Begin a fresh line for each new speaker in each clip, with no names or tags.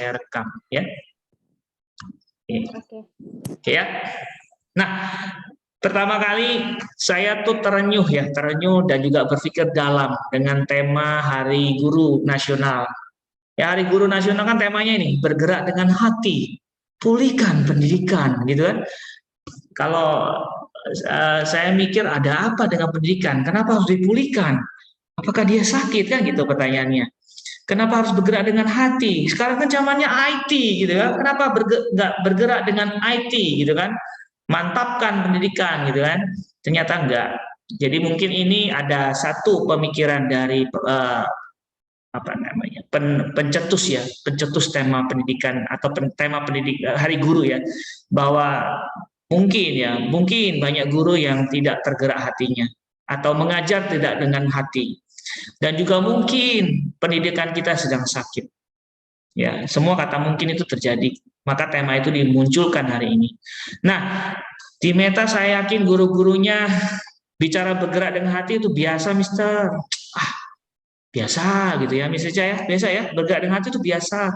saya rekam ya.
Oke.
Oke ya. Nah, pertama kali saya tuh terenyuh dan juga berpikir dalam dengan tema Hari Guru Nasional. Ya, Hari Guru Nasional kan temanya ini bergerak dengan hati, pulihkan pendidikan, gitu kan? Kalau saya mikir ada apa dengan pendidikan? Kenapa harus dipulihkan? Apakah dia sakit kan gitu pertanyaannya? Kenapa harus bergerak dengan hati? Sekarang kan zamannya IT gitu kan. Kenapa nggak bergerak dengan IT gitu kan? Mantapkan pendidikan gitu kan. Ternyata enggak. Jadi mungkin ini ada satu pemikiran dari apa namanya pencetus tema pendidikan atau tema Hari Guru ya, bahwa mungkin banyak guru yang tidak tergerak hatinya atau mengajar tidak dengan hati, dan juga mungkin pendidikan kita sedang sakit. Ya, semua kata mungkin itu terjadi. Maka tema itu dimunculkan hari ini. Nah, di Meta saya yakin guru-gurunya bicara bergerak dengan hati itu biasa, Mister. Biasa gitu ya, misalnya ya, biasa ya, bergerak dengan hati itu biasa.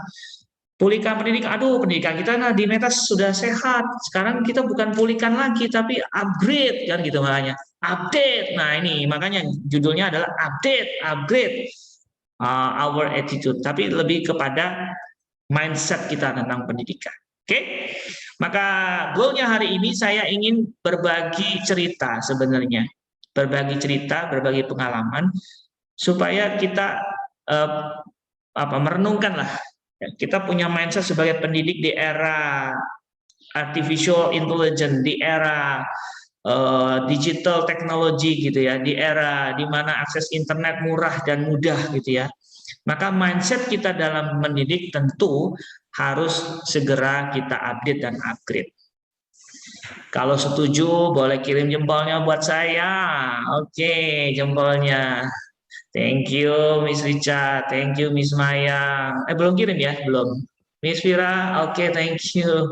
Pulihkan pendidikan, aduh pendidikan kita nah di Meta sudah sehat. Sekarang kita bukan pulihkan lagi, tapi upgrade kan gitu makanya. Update. Nah ini makanya judulnya adalah upgrade our attitude. Tapi lebih kepada mindset kita tentang pendidikan. Oke? Maka goalnya hari ini saya ingin berbagi cerita sebenarnya. Berbagi cerita, berbagi pengalaman supaya kita merenungkan lah. Kita punya mindset sebagai pendidik di era artificial intelligence, di era digital technology gitu ya, di era di mana akses internet murah dan mudah gitu ya. Maka mindset kita dalam mendidik tentu harus segera kita update dan upgrade. Kalau setuju boleh kirim jempolnya buat saya. Oke, jempolnya. Thank you, Miss Richa. Thank you, Miss Maya. Belum kirim ya? Belum. Miss Vira, oke, thank you.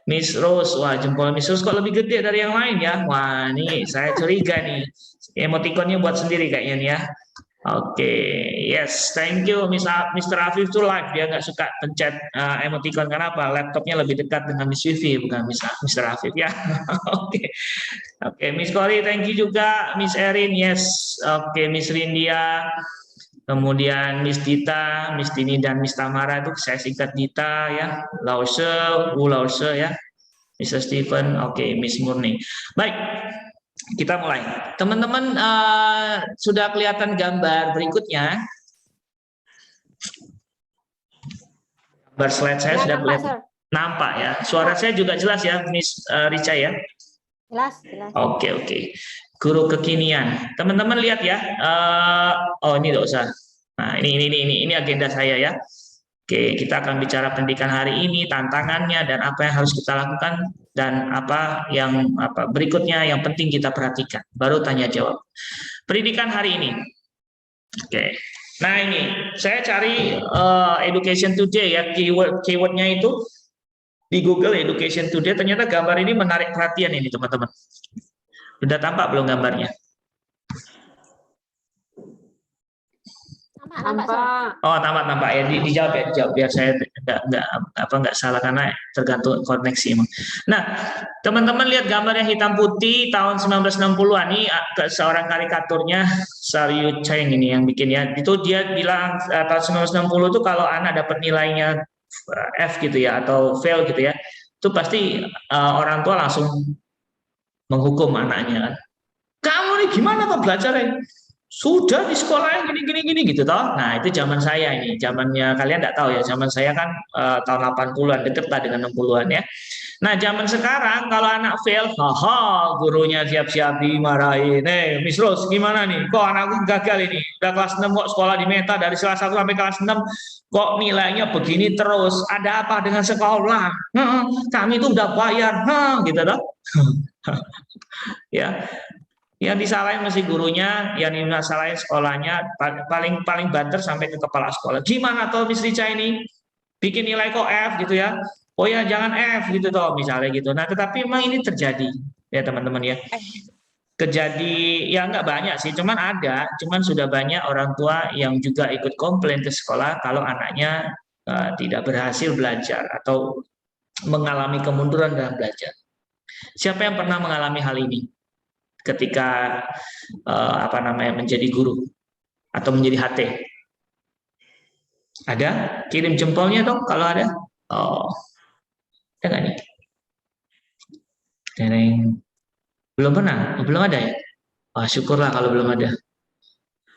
Miss Rose, wah jempol Miss Rose kok lebih gede dari yang lain ya? Wah, ini saya curiga nih. Emotikonnya buat sendiri kayaknya nih ya. Oke, yes, thank you, Mr. Afif tuh live, dia nggak suka pencet emoticon karena apa? Laptopnya lebih dekat dengan Miss Vivi, bukan Mr. Afif ya. Oke, oke, Miss Kori, thank you juga, Miss Erin, yes, oke, Miss Rindia, kemudian Miss Dita, Miss Dini dan Miss Tamara itu saya singkat Dita ya, Lause, Lause ya, Mr. Stephen, oke, Miss Murni, baik. Kita mulai. Teman-teman sudah kelihatan gambar berikutnya. Gambar slide saya sudah kelihatan. Nampak ya. Suara saya juga jelas ya, Miss Richa ya?
Jelas.
Oke. Guru kekinian. Teman-teman lihat ya. Oh, ini tidak usah. Nah, ini agenda saya ya. Oke, kita akan bicara pendidikan hari ini, tantangannya dan apa yang harus kita lakukan dan apa yang berikutnya yang penting kita perhatikan. Baru tanya jawab. Pendidikan hari ini. Oke. Nah, ini saya cari education today ya, keywordnya itu di Google education today, ternyata gambar ini menarik perhatian ini, teman-teman. Sudah tampak belum gambarnya?
Tampak.
Oh, tampak ya. Dijawab biar saya nggak salah karena tergantung koneksi emang. Nah, teman-teman lihat gambar yang hitam putih tahun 1960-an ini seorang karikaturnya Saryu Cheng ini yang bikin ya. Itu dia bilang tahun 1960 itu kalau anak dapat nilainya F gitu ya atau fail gitu ya, itu pasti orang tua langsung menghukum anaknya kan. Kamu nih gimana kok belajarnya? Sudah di sekolah gini gitu toh. Nah, itu zaman saya ini. Zamannya kalian nggak tahu ya. Zaman saya kan tahun 80-an, deket lah dengan 60-an ya. Nah, zaman sekarang kalau anak fail, haha, gurunya siap-siap dimarahin. Miss Rose, gimana nih? Kok anakku gagal ini? Udah kelas 6 kok sekolah di Meta dari kelas 1 sampai kelas 6 kok nilainya begini terus? Ada apa dengan sekolah? Kami itu udah bayar, gitu toh. Ya. Yang disalahin masih gurunya, yang disalahin sekolahnya, paling banter sampai ke kepala sekolah. Gimana toh Miss Richa ini? Bikin nilai kok F gitu ya. Oh ya jangan F gitu toh misalnya gitu. Nah, tetapi memang ini terjadi ya teman-teman ya. Terjadi ya nggak banyak sih, cuman sudah banyak orang tua yang juga ikut komplain ke sekolah kalau anaknya tidak berhasil belajar atau mengalami kemunduran dalam belajar. Siapa yang pernah mengalami hal ini ketika menjadi guru atau menjadi HT? Ada? Kirim jempolnya dong kalau ada. Oh, ada nggak nih? Tereng. Belum pernah? Belum ada ya? Wah, syukurlah kalau belum ada.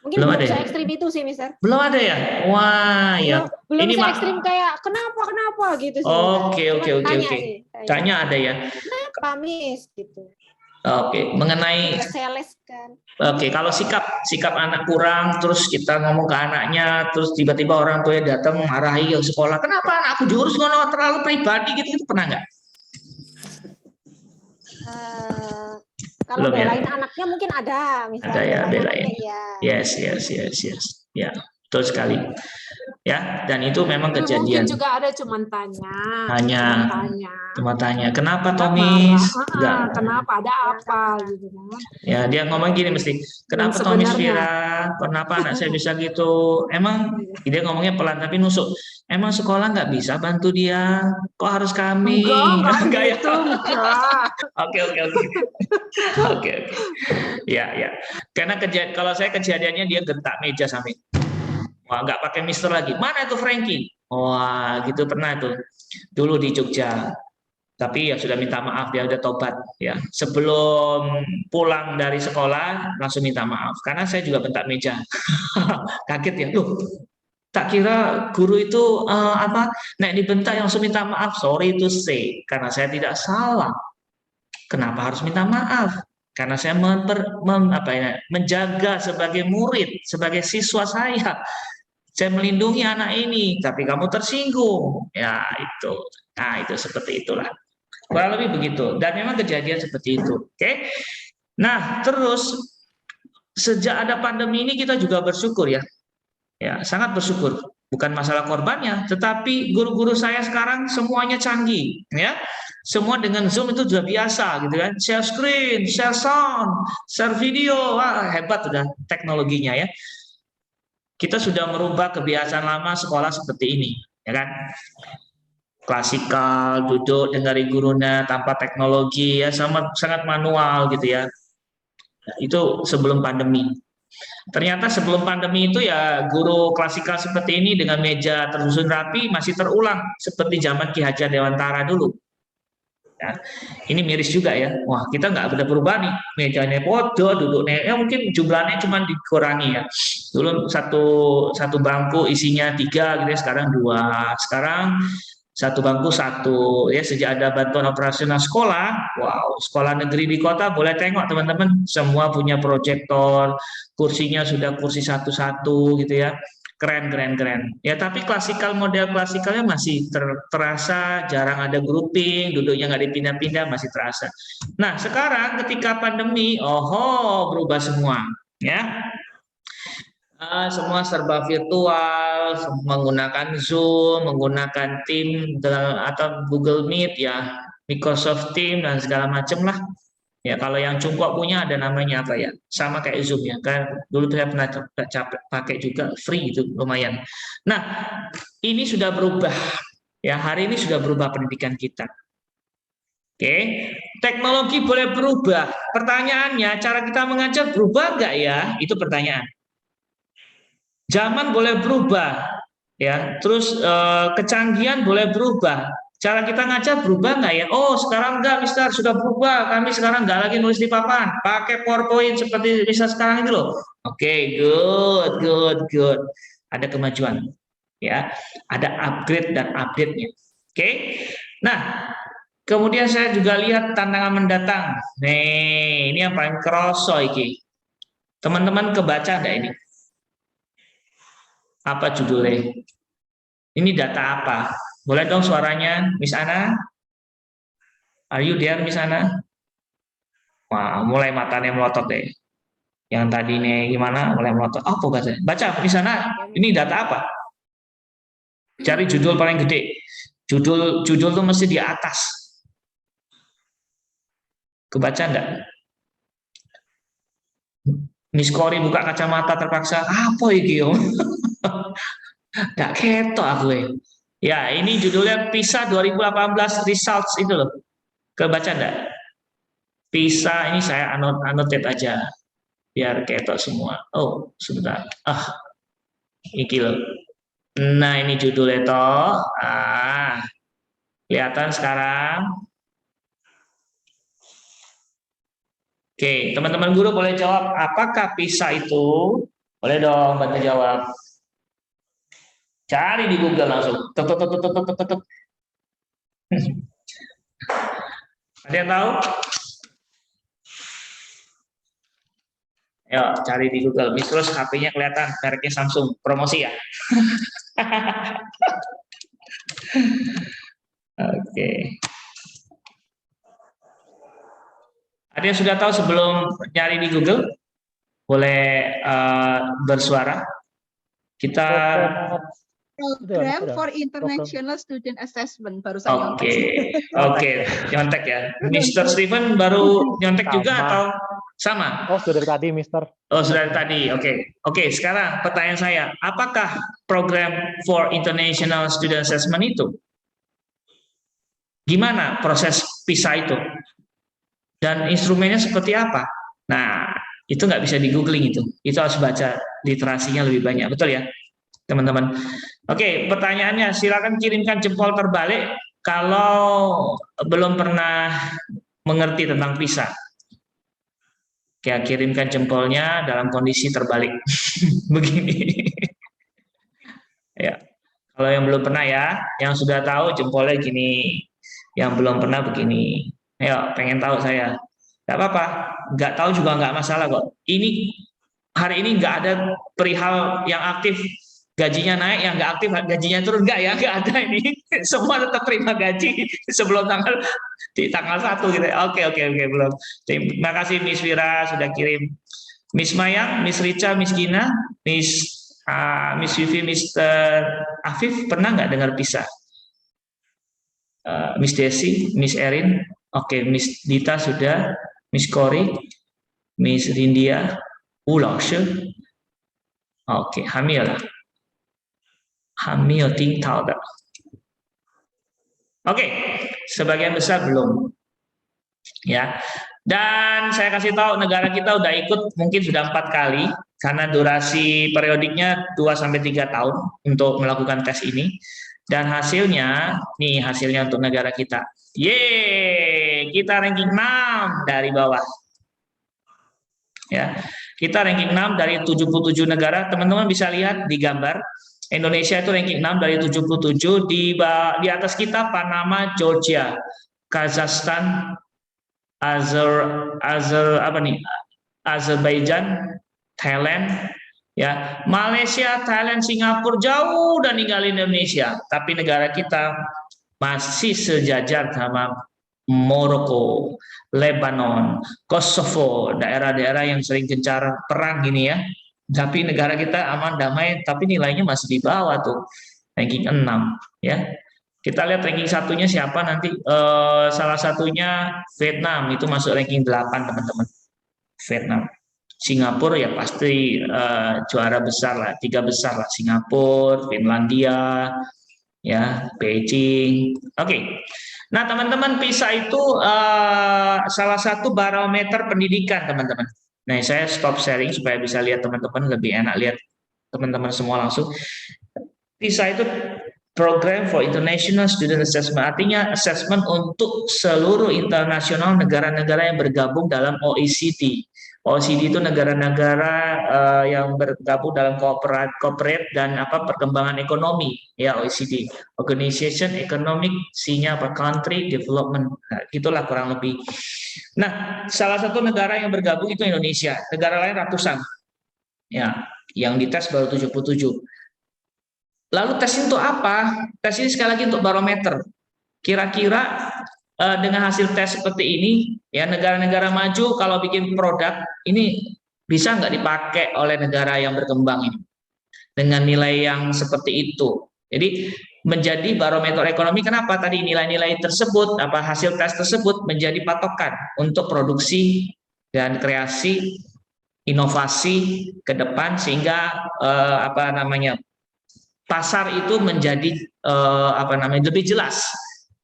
Mungkin
Belum
belum
ada ya?
se-ekstrim itu sih, Mister.
Belum ada ya? Wah, ya.
Belum
Ini
se-ekstrim kayak kenapa gitu sih.
Oke.
Tanya sih.
Tanya ada ya.
Kenapa, Miss? Gitu.
Oke, mengenai
Sales kan.
Oke, kalau sikap anak kurang, terus kita ngomong ke anaknya, terus tiba-tiba orang tuanya datang marahi ke sekolah, kenapa anakku diurus ngono terlalu pribadi gitu pernah nggak?
Kalau
Belum ya?
belain anaknya mungkin ada, misalnya.
Ada ya, belain.
Ya.
Yes. Ya, betul sekali. Ya, dan itu memang kejadian.
Mungkin juga ada cuman tanya. Kenapa
Tomis?
Kenapa? Ada apa gitu kan?
Ya, dia ngomong gini mesti, kenapa Tomis Vira? Kenapa anak saya bisa gitu? Emang dia ngomongnya pelan tapi nusuk. Emang sekolah nggak bisa bantu dia? Kok harus kami?
Enggak ya?
Oke. Ya. Karena kalau saya kejadiannya dia gentak meja sampai. Wah, nggak pakai Mister lagi. Mana itu Frankie? Wah, gitu pernah tuh. Dulu di Jogja. Tapi ya sudah minta maaf, dia udah tobat ya. Sebelum pulang dari sekolah langsung minta maaf karena saya juga bentak meja. Kaget ya. Loh, tak kira guru itu nek dibentak yang langsung minta maaf. Sorry to say, karena saya tidak salah. Kenapa harus minta maaf? Karena saya menjaga sebagai murid, sebagai siswa saya. Saya melindungi anak ini, tapi kamu tersinggung. Ya, itu. Nah, itu seperti itulah. Kurang lebih begitu. Dan memang kejadian seperti itu. Oke. Nah, terus sejak ada pandemi ini kita juga bersyukur ya. Ya, sangat bersyukur. Bukan masalah korbannya, tetapi guru-guru saya sekarang semuanya canggih, ya. Semua dengan Zoom itu sudah biasa gitu kan. Share screen, share sound, share video. Wah, hebat sudah teknologinya ya. Kita sudah merubah kebiasaan lama sekolah seperti ini, ya kan? Klasikal, duduk dengarin gurunya tanpa teknologi ya, sangat manual gitu ya. Nah, itu sebelum pandemi. Ternyata sebelum pandemi itu ya guru klasikal seperti ini dengan meja tersusun rapi masih terulang seperti zaman Ki Hajar Dewantara dulu. Ya, ini miris juga ya. Wah, kita nggak ada berubah nih. Mejanya podo, duduknya ya mungkin jumlahnya cuma dikurangi ya. Dulu satu bangku isinya 3 gitu ya, sekarang 2. Sekarang satu bangku 1 ya. Sejak ada bantuan operasional sekolah, wow, sekolah negeri di kota boleh tengok teman-teman, semua punya proyektor, kursinya sudah kursi 1-1 gitu ya. Keren. Ya, tapi model klasikalnya masih terasa, jarang ada grouping, duduknya nggak dipindah-pindah, masih terasa. Nah, sekarang ketika pandemi, berubah semua, ya. Semua serba virtual, menggunakan Zoom, menggunakan Teams atau Google Meet, ya, Microsoft Teams dan segala macam lah. Ya, kalau yang Cungkok punya ada namanya apa ya? Sama kayak Zoom ya. Kan dulu saya pernah pakai juga, free itu lumayan. Nah, ini sudah berubah. Ya, hari ini sudah berubah pendidikan kita. Oke, teknologi boleh berubah. Pertanyaannya, cara kita mengajar berubah nggak ya? Itu pertanyaan. Zaman boleh berubah, ya. Terus kecanggihan boleh berubah. Cara kita ngajar berubah nggak ya? Oh, sekarang nggak, Mister, sudah berubah. Kami sekarang nggak lagi nulis di papan, pakai PowerPoint seperti Mister sekarang itu loh. Oke, good. Ada kemajuan, ya. Ada upgrade dan update-nya. Oke. Nah, kemudian saya juga lihat tantangan mendatang. Nih, ini yang paling kroso iki. Teman-teman kebaca nggak ini? Apa judulnya? Ini data apa? Boleh dong suaranya, Miss Ana? Are you there, Miss Ana? Wah, mulai matanya melotot deh. Yang tadi nih gimana? Mulai melotot. Apa baca? Baca, Miss Ana. Ini data apa? Cari judul paling gede. Judul tuh mesti di atas. Kebaca enggak? Miss Kori buka kacamata terpaksa. Apa iki yo? Nggak ketok aku. Ya, ini judulnya PISA 2018 Results itu loh. Kebaca enggak? PISA ini saya annotate aja biar ketok semua. Oh, sebentar. Iki loh. Nah, ini judulnya toh. Kelihatan sekarang. Oke, teman-teman guru boleh jawab, apakah PISA itu? Boleh dong bantu jawab. Cari di Google langsung. Tuk, tuk, tuk, tuk, tuk, tuk, tuk. Ada yang tahu? Ayo cari di Google. Terus HP-nya kelihatan, mereknya Samsung. Promosi ya. Oke. Ada yang sudah tahu sebelum nyari di Google? Boleh bersuara. Kita
Program for International Student Assessment baru saya nyontek.
Oke, nyontek ya. Mr. Steven baru nyontek juga atau sama?
Oh, sudah dari tadi, Mister.
Oh, sudah dari tadi. Oke, sekarang pertanyaan saya, apakah program for International Student Assessment itu? Gimana proses PISA itu? Dan instrumennya seperti apa? Nah, itu nggak bisa di googling itu. Itu harus baca literasinya lebih banyak, betul ya, teman-teman? Oke, pertanyaannya silakan kirimkan jempol terbalik kalau belum pernah mengerti tentang PISA. Ya, kirimkan jempolnya dalam kondisi terbalik. Begini. Ya. Kalau yang belum pernah ya, yang sudah tahu jempolnya gini. Yang belum pernah begini. Ayo, pengen tahu saya. Nggak apa-apa, nggak tahu juga nggak masalah kok. Hari ini nggak ada perihal yang aktif gajinya naik, yang nggak aktif gajinya turun, nggak ya, nggak ada ini. Semua tetap terima gaji sebelum tanggal 1 gitu. Oke, belum. Terima kasih Miss Wira sudah kirim. Miss Mayang, Miss Rica, Miss Gina, Miss Vivi, Mr. Afif pernah nggak dengar PISA? Miss Desi, Miss Erin, oke, Miss Dita sudah, Miss Kori, Miss Rindia, Laoshi, oke, Hamil ting tau dah. Oke, sebagian besar belum, ya. Dan saya kasih tahu negara kita udah ikut mungkin sudah 4 kali karena durasi periodiknya 2-3 tahun untuk melakukan tes ini. Dan hasilnya, nih hasilnya untuk negara kita. Yeay, kita ranking 6 dari bawah. Ya, kita ranking 6 dari 77 negara. Teman-teman bisa lihat di gambar. Indonesia itu ranking 6 dari 77. Di atas kita Panama, Georgia, Kazakhstan, Azerbaijan, Thailand, ya, Malaysia, Thailand, Singapura jauh dan ninggalin Indonesia, tapi negara kita masih sejajar sama Maroko, Lebanon, Kosovo, daerah-daerah yang sering gencar perang gini ya. Tapi negara kita aman damai, tapi nilainya masih di bawah tuh, ranking 6 ya. Kita lihat ranking satunya siapa nanti, salah satunya Vietnam, itu masuk ranking 8 teman-teman. Vietnam. Singapura ya pasti juara besar lah, 3 besar lah, Singapura, Finlandia, ya, Beijing. Oke. Nah teman-teman, PISA itu salah satu barometer pendidikan teman-teman. Nah saya stop sharing supaya bisa lihat teman-teman, lebih enak lihat teman-teman semua langsung. PISA itu Program for International Student Assessment, artinya assessment untuk seluruh internasional negara-negara yang bergabung dalam OECD. OECD itu negara-negara yang bergabung dalam corporate dan perkembangan ekonomi, ya, OECD, Organization Economic, C-nya Country Development, nah, itulah kurang lebih. Nah, salah satu negara yang bergabung itu Indonesia, negara lain ratusan, ya, yang dites baru 77. Lalu tes itu apa? Tes ini sekali lagi untuk barometer. Kira-kira dengan hasil tes seperti ini, ya, negara-negara maju kalau bikin produk ini bisa nggak dipakai oleh negara yang berkembang ini dengan nilai yang seperti itu. Jadi menjadi barometer ekonomi. Kenapa? Tadi nilai-nilai tersebut, hasil tes tersebut menjadi patokan untuk produksi dan kreasi inovasi ke depan, sehingga pasar itu menjadi lebih jelas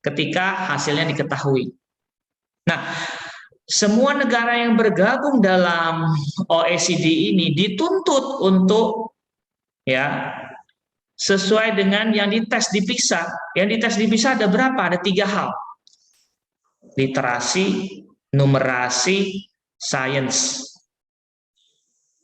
ketika hasilnya diketahui. Nah, semua negara yang bergabung dalam OECD ini dituntut untuk ya sesuai dengan yang dites di PISA. Yang dites di PISA ada berapa? Ada 3 hal. Literasi, numerasi, sains.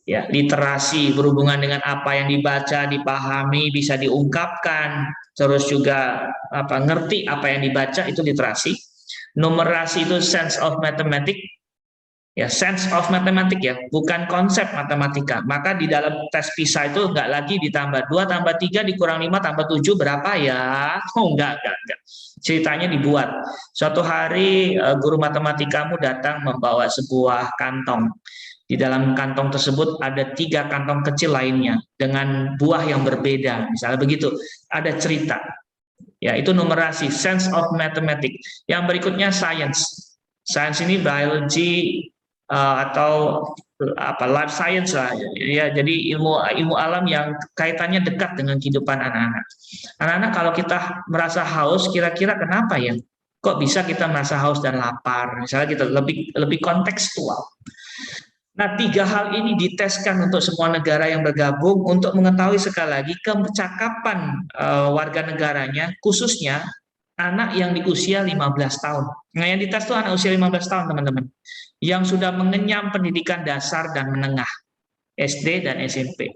Ya, literasi berhubungan dengan apa yang dibaca, dipahami, bisa diungkapkan, terus juga ngerti apa yang dibaca, itu literasi. Numerasi itu sense of mathematics. Ya, sense of mathematics ya, bukan konsep matematika. Maka di dalam tes PISA itu enggak lagi ditambah 2 tambah 3 dikurang 5 tambah 7 berapa ya? Oh, enggak. Ceritanya dibuat. Suatu hari guru matematikamu datang membawa sebuah kantong. Di dalam kantong tersebut ada 3 kantong kecil lainnya dengan buah yang berbeda. Misalnya begitu, ada cerita. Ya, itu numerasi, sense of mathematics. Yang berikutnya science. Science ini biology atau life science lah ya, jadi ilmu alam yang kaitannya dekat dengan kehidupan anak-anak. Anak-anak, kalau kita merasa haus, kira-kira kenapa ya? Kok bisa kita merasa haus dan lapar? Misalnya kita lebih kontekstual. Nah, 3 hal ini diteskan untuk semua negara yang bergabung untuk mengetahui sekali lagi kecakapan warga negaranya, khususnya anak yang di usia 15 tahun. Nah, yang dites itu anak usia 15 tahun, teman-teman. Yang sudah mengenyam pendidikan dasar dan menengah, SD dan SMP.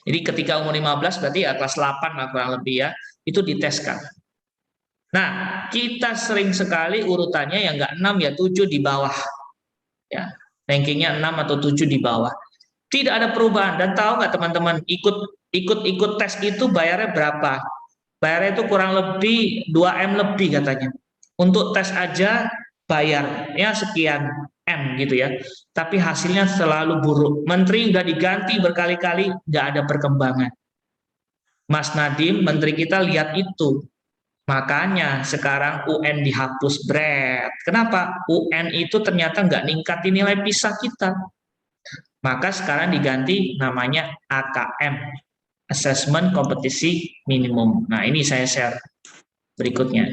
Jadi ketika umur 15 berarti ya kelas 8 lah kurang lebih ya, itu diteskan. Nah, kita sering sekali urutannya yang enggak 6 ya 7 di bawah. Ya, rankingnya 6 atau 7 di bawah. Tidak ada perubahan. Dan tahu nggak teman-teman, ikut tes itu bayarnya berapa? Bayarnya itu kurang lebih 2M lebih katanya. Untuk tes aja bayar ya sekian M gitu ya. Tapi hasilnya selalu buruk. Menteri udah diganti berkali-kali, nggak ada perkembangan. Mas Nadiem, menteri kita lihat itu. Makanya sekarang UN dihapus, Bret. Kenapa? UN itu ternyata nggak ningkatin nilai PISA kita. Maka sekarang diganti namanya AKM, Assessment Kompetisi Minimum. Nah, ini saya share berikutnya.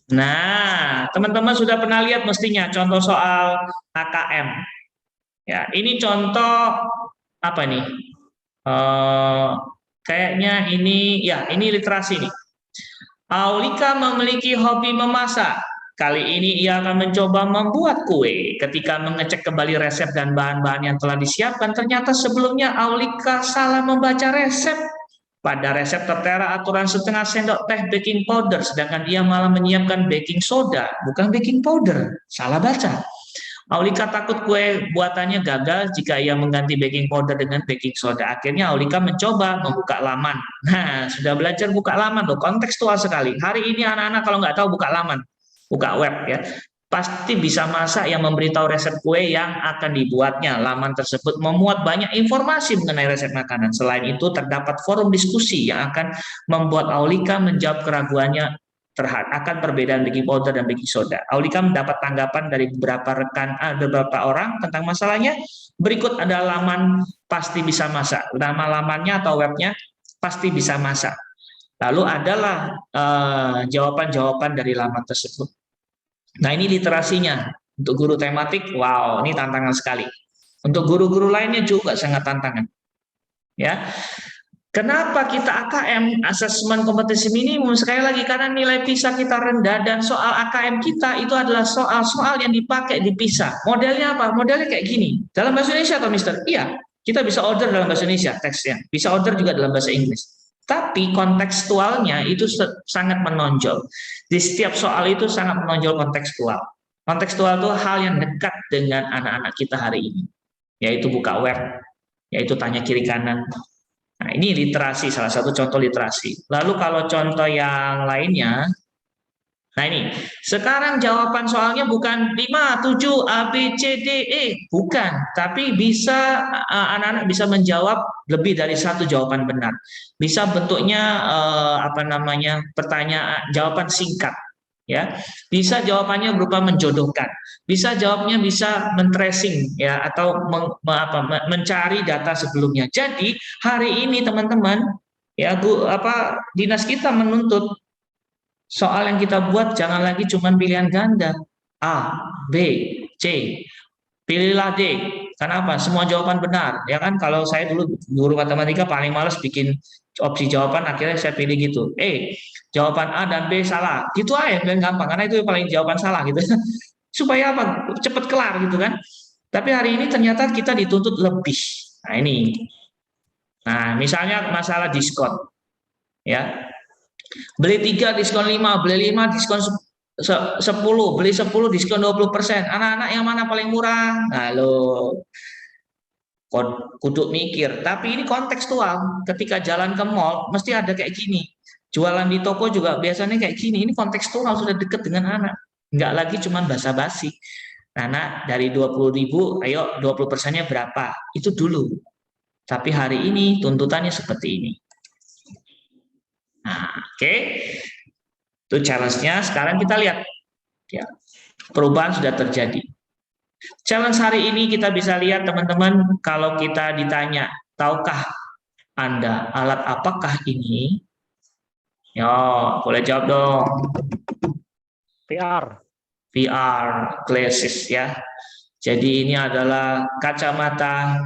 Nah, teman-teman sudah pernah lihat mestinya contoh soal AKM. Ya, ini contoh apa nih? Kayaknya ini literasi nih. Aulika memiliki hobi memasak. Kali ini ia akan mencoba membuat kue. Ketika mengecek kembali resep dan bahan-bahan yang telah disiapkan, ternyata sebelumnya Aulika salah membaca resep. Pada resep tertera aturan setengah sendok teh baking powder, sedangkan ia malah menyiapkan baking soda, bukan baking powder. Salah baca. Aulika takut kue buatannya gagal jika ia mengganti baking powder dengan baking soda. Akhirnya Aulika mencoba membuka laman. Nah, sudah belajar buka laman loh, kontekstual sekali. Hari ini anak-anak kalau nggak tahu buka laman, buka web ya, pasti bisa masak yang memberitahu resep kue yang akan dibuatnya. Laman tersebut memuat banyak informasi mengenai resep makanan. Selain itu, terdapat forum diskusi yang akan membuat Aulika menjawab keraguannya akan perbedaan baking powder dan baking soda. Aulika mendapat tanggapan dari beberapa orang tentang masalahnya. Berikut ada laman pasti bisa masak. Nama lamannya atau webnya pasti bisa masak. Lalu adalah jawaban-jawaban dari laman tersebut. Nah, ini literasinya. Untuk guru tematik, wow, ini tantangan sekali. Untuk guru-guru lainnya juga sangat tantangan. Ya. Kenapa kita AKM, asesmen kompetisi minimum? Sekali lagi, karena nilai PISA kita rendah dan soal AKM kita itu adalah soal-soal yang dipakai di PISA. Modelnya apa? Modelnya kayak gini. Dalam bahasa Indonesia atau Mister? Iya, kita bisa order dalam bahasa Indonesia teksnya. Bisa order juga dalam bahasa Inggris. Tapi kontekstualnya itu sangat menonjol. Di setiap soal itu sangat menonjol kontekstual. Kontekstual itu hal yang dekat dengan anak-anak kita hari ini. Yaitu buka web, yaitu tanya kiri kanan. Nah, ini literasi, salah satu contoh literasi. Lalu kalau contoh yang lainnya, nah ini, sekarang jawaban soalnya bukan 5, 7, A, B, C, D, E. Bukan, tapi bisa anak-anak bisa menjawab lebih dari satu jawaban benar. Bisa bentuknya pertanyaan, jawaban singkat. ya. Bisa jawabannya berupa menjodohkan, bisa jawabnya bisa men-tracing ya, atau mencari data sebelumnya. Jadi hari ini teman-teman ya, dinas kita menuntut soal yang kita buat jangan lagi cuma pilihan ganda A, B, C. Pilihlah D. Kenapa? Semua jawaban benar. Ya kan, kalau saya dulu guru matematika paling males bikin opsi jawaban, akhirnya saya pilih gitu. Jawaban A dan B salah. Gitu aja, dan gampang karena itu paling jawaban salah gitu. Supaya apa? Cepat kelar gitu kan. Tapi hari ini ternyata kita dituntut lebih. Nah, ini. Nah, misalnya masalah diskon. Ya. Beli 3 diskon 5, beli 5 diskon 10, beli 10 diskon 20%. Anak-anak yang mana paling murah? Nah, kudu mikir. Tapi ini kontekstual. Ketika jalan ke mall, mesti ada kayak gini. Jualan di toko juga biasanya kayak gini. Ini kontekstual, sudah dekat dengan anak. Nggak lagi cuma basa-basi. Nah, dari 20.000, ayo 20%-nya berapa? Itu dulu. Tapi hari ini tuntutannya seperti ini. Nah, oke. Itu challenge-nya. Sekarang kita lihat. Ya, perubahan sudah terjadi. Challenge hari ini kita bisa lihat teman-teman, kalau kita ditanya, tahukah Anda alat apakah ini? Yo, boleh jawab dong.
VR.
VR glasses ya. Jadi ini adalah kacamata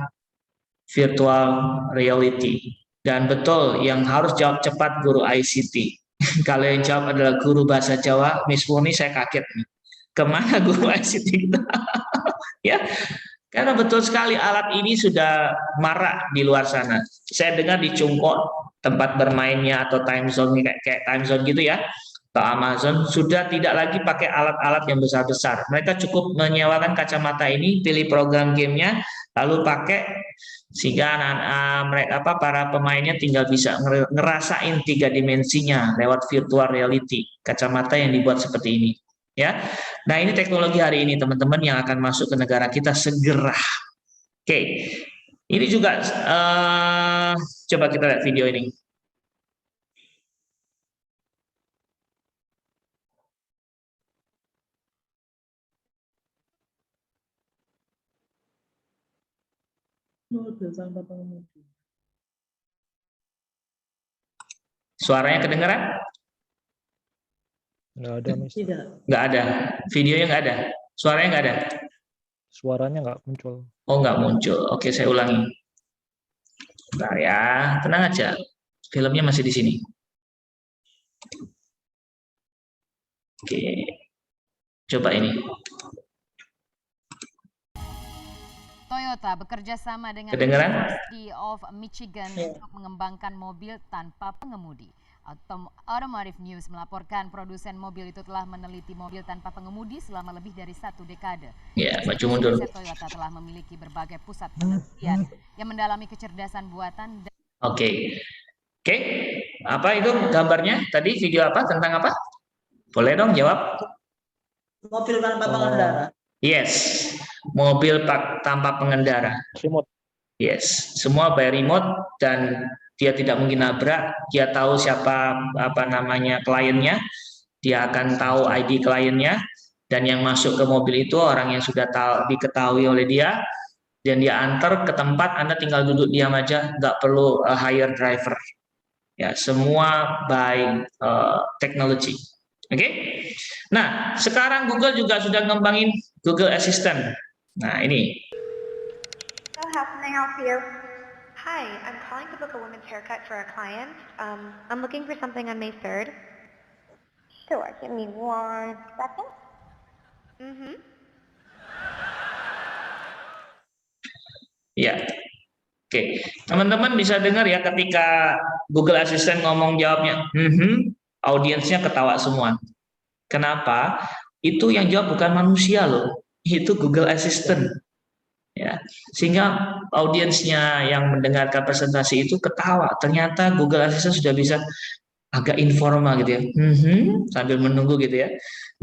virtual reality. Dan betul, yang harus jawab cepat guru ICT. Kalau yang jawab adalah guru bahasa Jawa, Miss Murni, saya kaget nih. Kemana guru ICT kita? Ya, karena betul sekali alat ini sudah marak di luar sana. Saya dengar di Cungkok, tempat bermainnya atau time zone kayak time zone gitu ya, atau Amazon, sudah tidak lagi pakai alat-alat yang besar-besar. Mereka cukup menyewakan kacamata ini, pilih program gamenya, lalu pakai, sehingga para pemainnya tinggal bisa ngerasain 3 dimensinya lewat virtual reality, kacamata yang dibuat seperti ini. Ya, nah ini teknologi hari ini teman-teman yang akan masuk ke negara kita segera. Oke, ini juga coba kita lihat video ini. Suaranya kedengaran?
Nggak ada, Miss.
Nggak ada. Videonya nggak ada. Suaranya nggak ada.
Suaranya nggak muncul.
Oh, nggak muncul. Oke, saya ulangi. Bentar ya, tenang aja. Filmnya masih di sini. Oke, coba ini.
Toyota bekerja sama dengan
Kedengeran?
University of Michigan untuk mengembangkan mobil tanpa pengemudi. Automotive News melaporkan produsen mobil itu telah meneliti mobil tanpa pengemudi selama lebih dari 1 dekade.
Ya, maju mundur.
Toyota telah memiliki berbagai pusat penelitian yang mendalami kecerdasan buatan.
Oke. Apa itu gambarnya? Tadi video apa? Tentang apa? Boleh dong jawab.
Mobil tanpa pengendara.
Yes, mobil tanpa pengendara.
Remote.
Yes, semua by remote dan dia tidak mungkin nabrak. Dia tahu siapa kliennya. Dia akan tahu ID kliennya, dan yang masuk ke mobil itu orang yang sudah diketahui oleh dia, dan dia antar ke tempat. Anda tinggal duduk diam aja, nggak perlu hire driver. Ya, semua by technology. Oke? Nah, sekarang Google juga sudah ngembangin Google Assistant. Nah, ini.
So how can I help you? Hi, I'm calling to book a women's haircut for a client. I'm looking for something on May 3rd. Sure, give me 1 second.
Ya. Oke. Teman-teman bisa dengar ya, ketika Google Assistant ngomong jawabnya, audiensnya ketawa semua. Kenapa? Itu yang jawab bukan manusia loh, itu Google Assistant. Ya, sehingga audiensnya yang mendengarkan presentasi itu ketawa. Ternyata Google Assistant sudah bisa agak informal gitu ya, sambil menunggu gitu ya.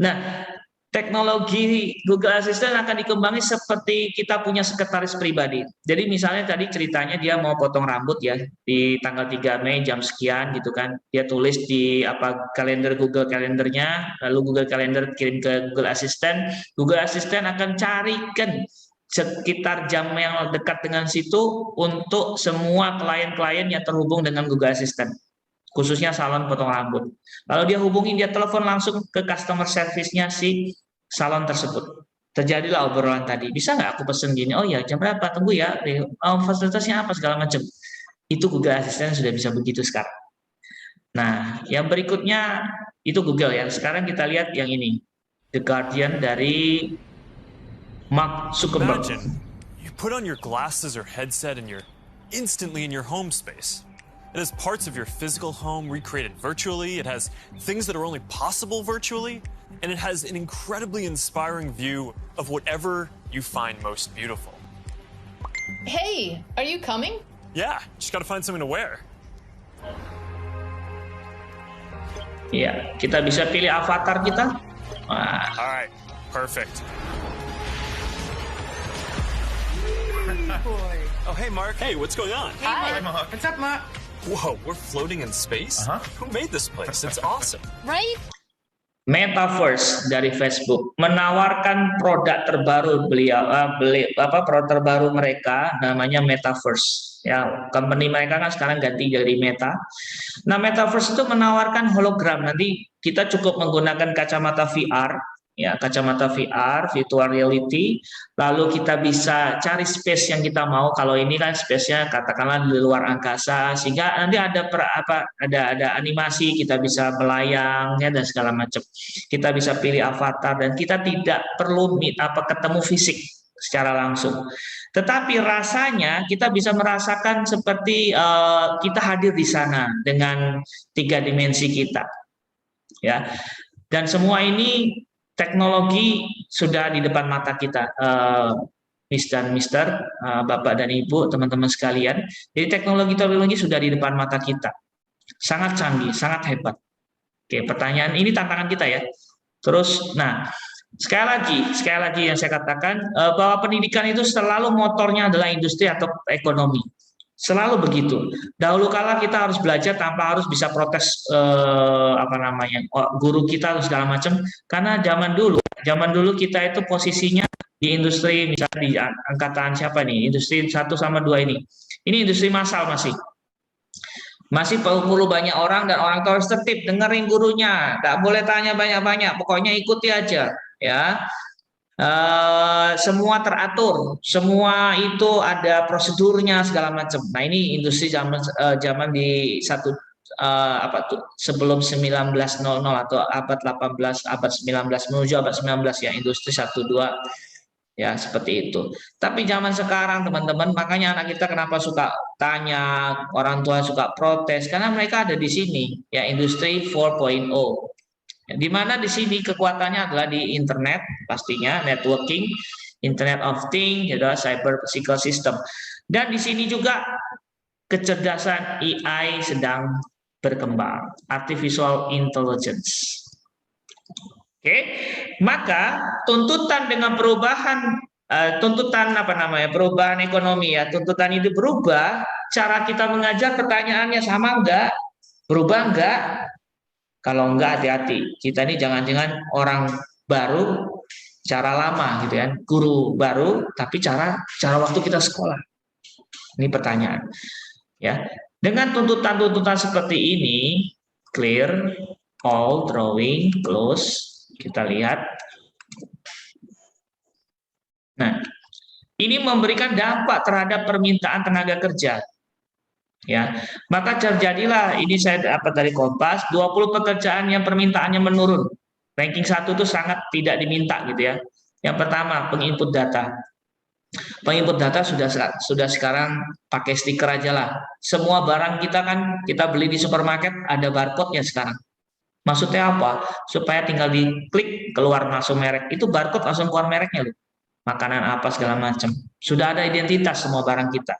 Nah, teknologi Google Assistant akan dikembangi seperti kita punya sekretaris pribadi. Jadi misalnya tadi ceritanya dia mau potong rambut ya di tanggal 3 Mei jam sekian gitu kan. Dia tulis di kalender Google Kalendernya, lalu Google Calendar kirim ke Google Assistant. Google Assistant akan carikan sekitar jam yang dekat dengan situ untuk semua klien-klien yang terhubung dengan Google Assistant, khususnya salon potong rambut. Lalu dia hubungin, dia telepon langsung ke customer service-nya si salon tersebut. Terjadilah obrolan tadi. Bisa nggak aku pesen gini? Oh ya, jam berapa? Tunggu ya. Fasilitasnya apa segala macam. Itu Google Assistant sudah bisa begitu sekarang. Nah, yang berikutnya itu Google ya. Sekarang kita lihat yang ini. The Guardian dari Mark Zuckerberg.
Imagine you put on your glasses or headset and you're instantly in your home space. It has parts of your physical home recreated virtually. It has things that are only possible virtually. And it has an incredibly inspiring view of whatever you find most beautiful.
Hey, are you coming?
Yeah, just gotta find something to wear.
Iya, kita bisa pilih avatar kita. Wah.
All right, perfect. Oh, hey, Mark. Hey, what's going on?
Hi.
What's up, Mark?
Whoa, we're floating in space? Who made this place? It's awesome.
Right?
Metaverse dari Facebook menawarkan produk terbaru produk terbaru mereka namanya Metaverse. Ya, company mereka kan sekarang ganti jadi Meta. Nah, Metaverse itu menawarkan hologram. Nanti kita cukup menggunakan kacamata VR. Ya, kacamata VR, virtual reality, lalu kita bisa cari space yang kita mau. Kalau ini kan space-nya katakanlah di luar angkasa, sehingga nanti ada ada animasi, kita bisa melayang ya dan segala macam. Kita bisa pilih avatar dan kita tidak perlu ketemu fisik secara langsung. Tetapi rasanya kita bisa merasakan seperti kita hadir di sana dengan 3 dimensi kita. Ya. Dan semua ini teknologi sudah di depan mata kita, Miss dan Mister, Bapak dan Ibu, teman-teman sekalian. Jadi teknologi sudah di depan mata kita. Sangat canggih, sangat hebat. Oke, pertanyaan ini tantangan kita ya. Terus, nah, sekali lagi yang saya katakan, bahwa pendidikan itu selalu motornya adalah industri atau ekonomi. Selalu begitu. Dahulu kala kita harus belajar tanpa harus bisa protes guru kita atau segala macam, karena zaman dulu kita itu posisinya di industri, misalnya di angkatan siapa nih, industri 1 sama 2 ini industri massal masih perlu banyak orang, dan orang tua harus tertib, dengerin gurunya, nggak boleh tanya banyak-banyak, pokoknya ikuti aja ya. Semua teratur, semua itu ada prosedurnya segala macam. Nah, ini industri zaman di sebelum 1900 atau abad 18, abad 19 menuju abad 19 ya, industri 1 2 ya, seperti itu. Tapi zaman sekarang teman-teman, makanya anak kita kenapa suka tanya, orang tua suka protes, karena mereka ada di sini ya, industri 4.0. Di mana di sini kekuatannya adalah di internet, pastinya networking, Internet of Things, adalah cyber physical system. Dan di sini juga kecerdasan AI sedang berkembang, artificial intelligence. Oke, maka tuntutan dengan perubahan perubahan ekonomi ya, tuntutan itu berubah, cara kita mengajar pertanyaannya sama enggak? Berubah enggak? Kalau enggak, hati-hati. Kita ini jangan-jangan orang baru, cara lama gitu kan, guru baru, tapi cara waktu kita sekolah. Ini pertanyaan. Ya, dengan tuntutan-tuntutan seperti ini, clear, all, drawing, close. Kita lihat. Nah, ini memberikan dampak terhadap permintaan tenaga kerja. Ya, maka terjadilah, ini saya dapat dari Kompas, 20 pekerjaan yang permintaannya menurun. Ranking 1 itu sangat tidak diminta gitu ya. Yang pertama, penginput data. Penginput data sudah sekarang pakai stiker aja lah. Semua barang kita kan kita beli di supermarket ada barcode-nya sekarang. Maksudnya apa? Supaya tinggal diklik keluar langsung merek. Itu barcode langsung keluar mereknya loh. Makanan apa segala macam. Sudah ada identitas semua barang kita.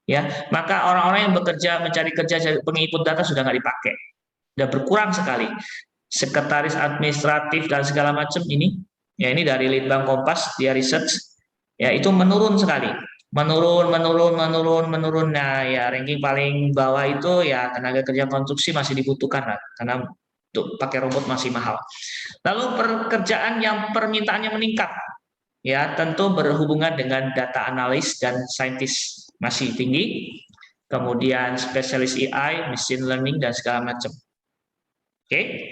Ya, maka orang-orang yang bekerja mencari kerja penginput data sudah nggak dipakai, sudah berkurang sekali. Sekretaris administratif dan segala macam ini ya ini dari Litbang Kompas, dia research, ya itu menurun sekali. Menurun. Nah, ya ranking paling bawah itu ya tenaga kerja konstruksi masih dibutuhkan lah, karena untuk pakai robot masih mahal. Lalu pekerjaan yang permintaannya meningkat, ya tentu berhubungan dengan data analis dan saintis masih tinggi. Kemudian spesialis AI, machine learning dan segala macam. Oke.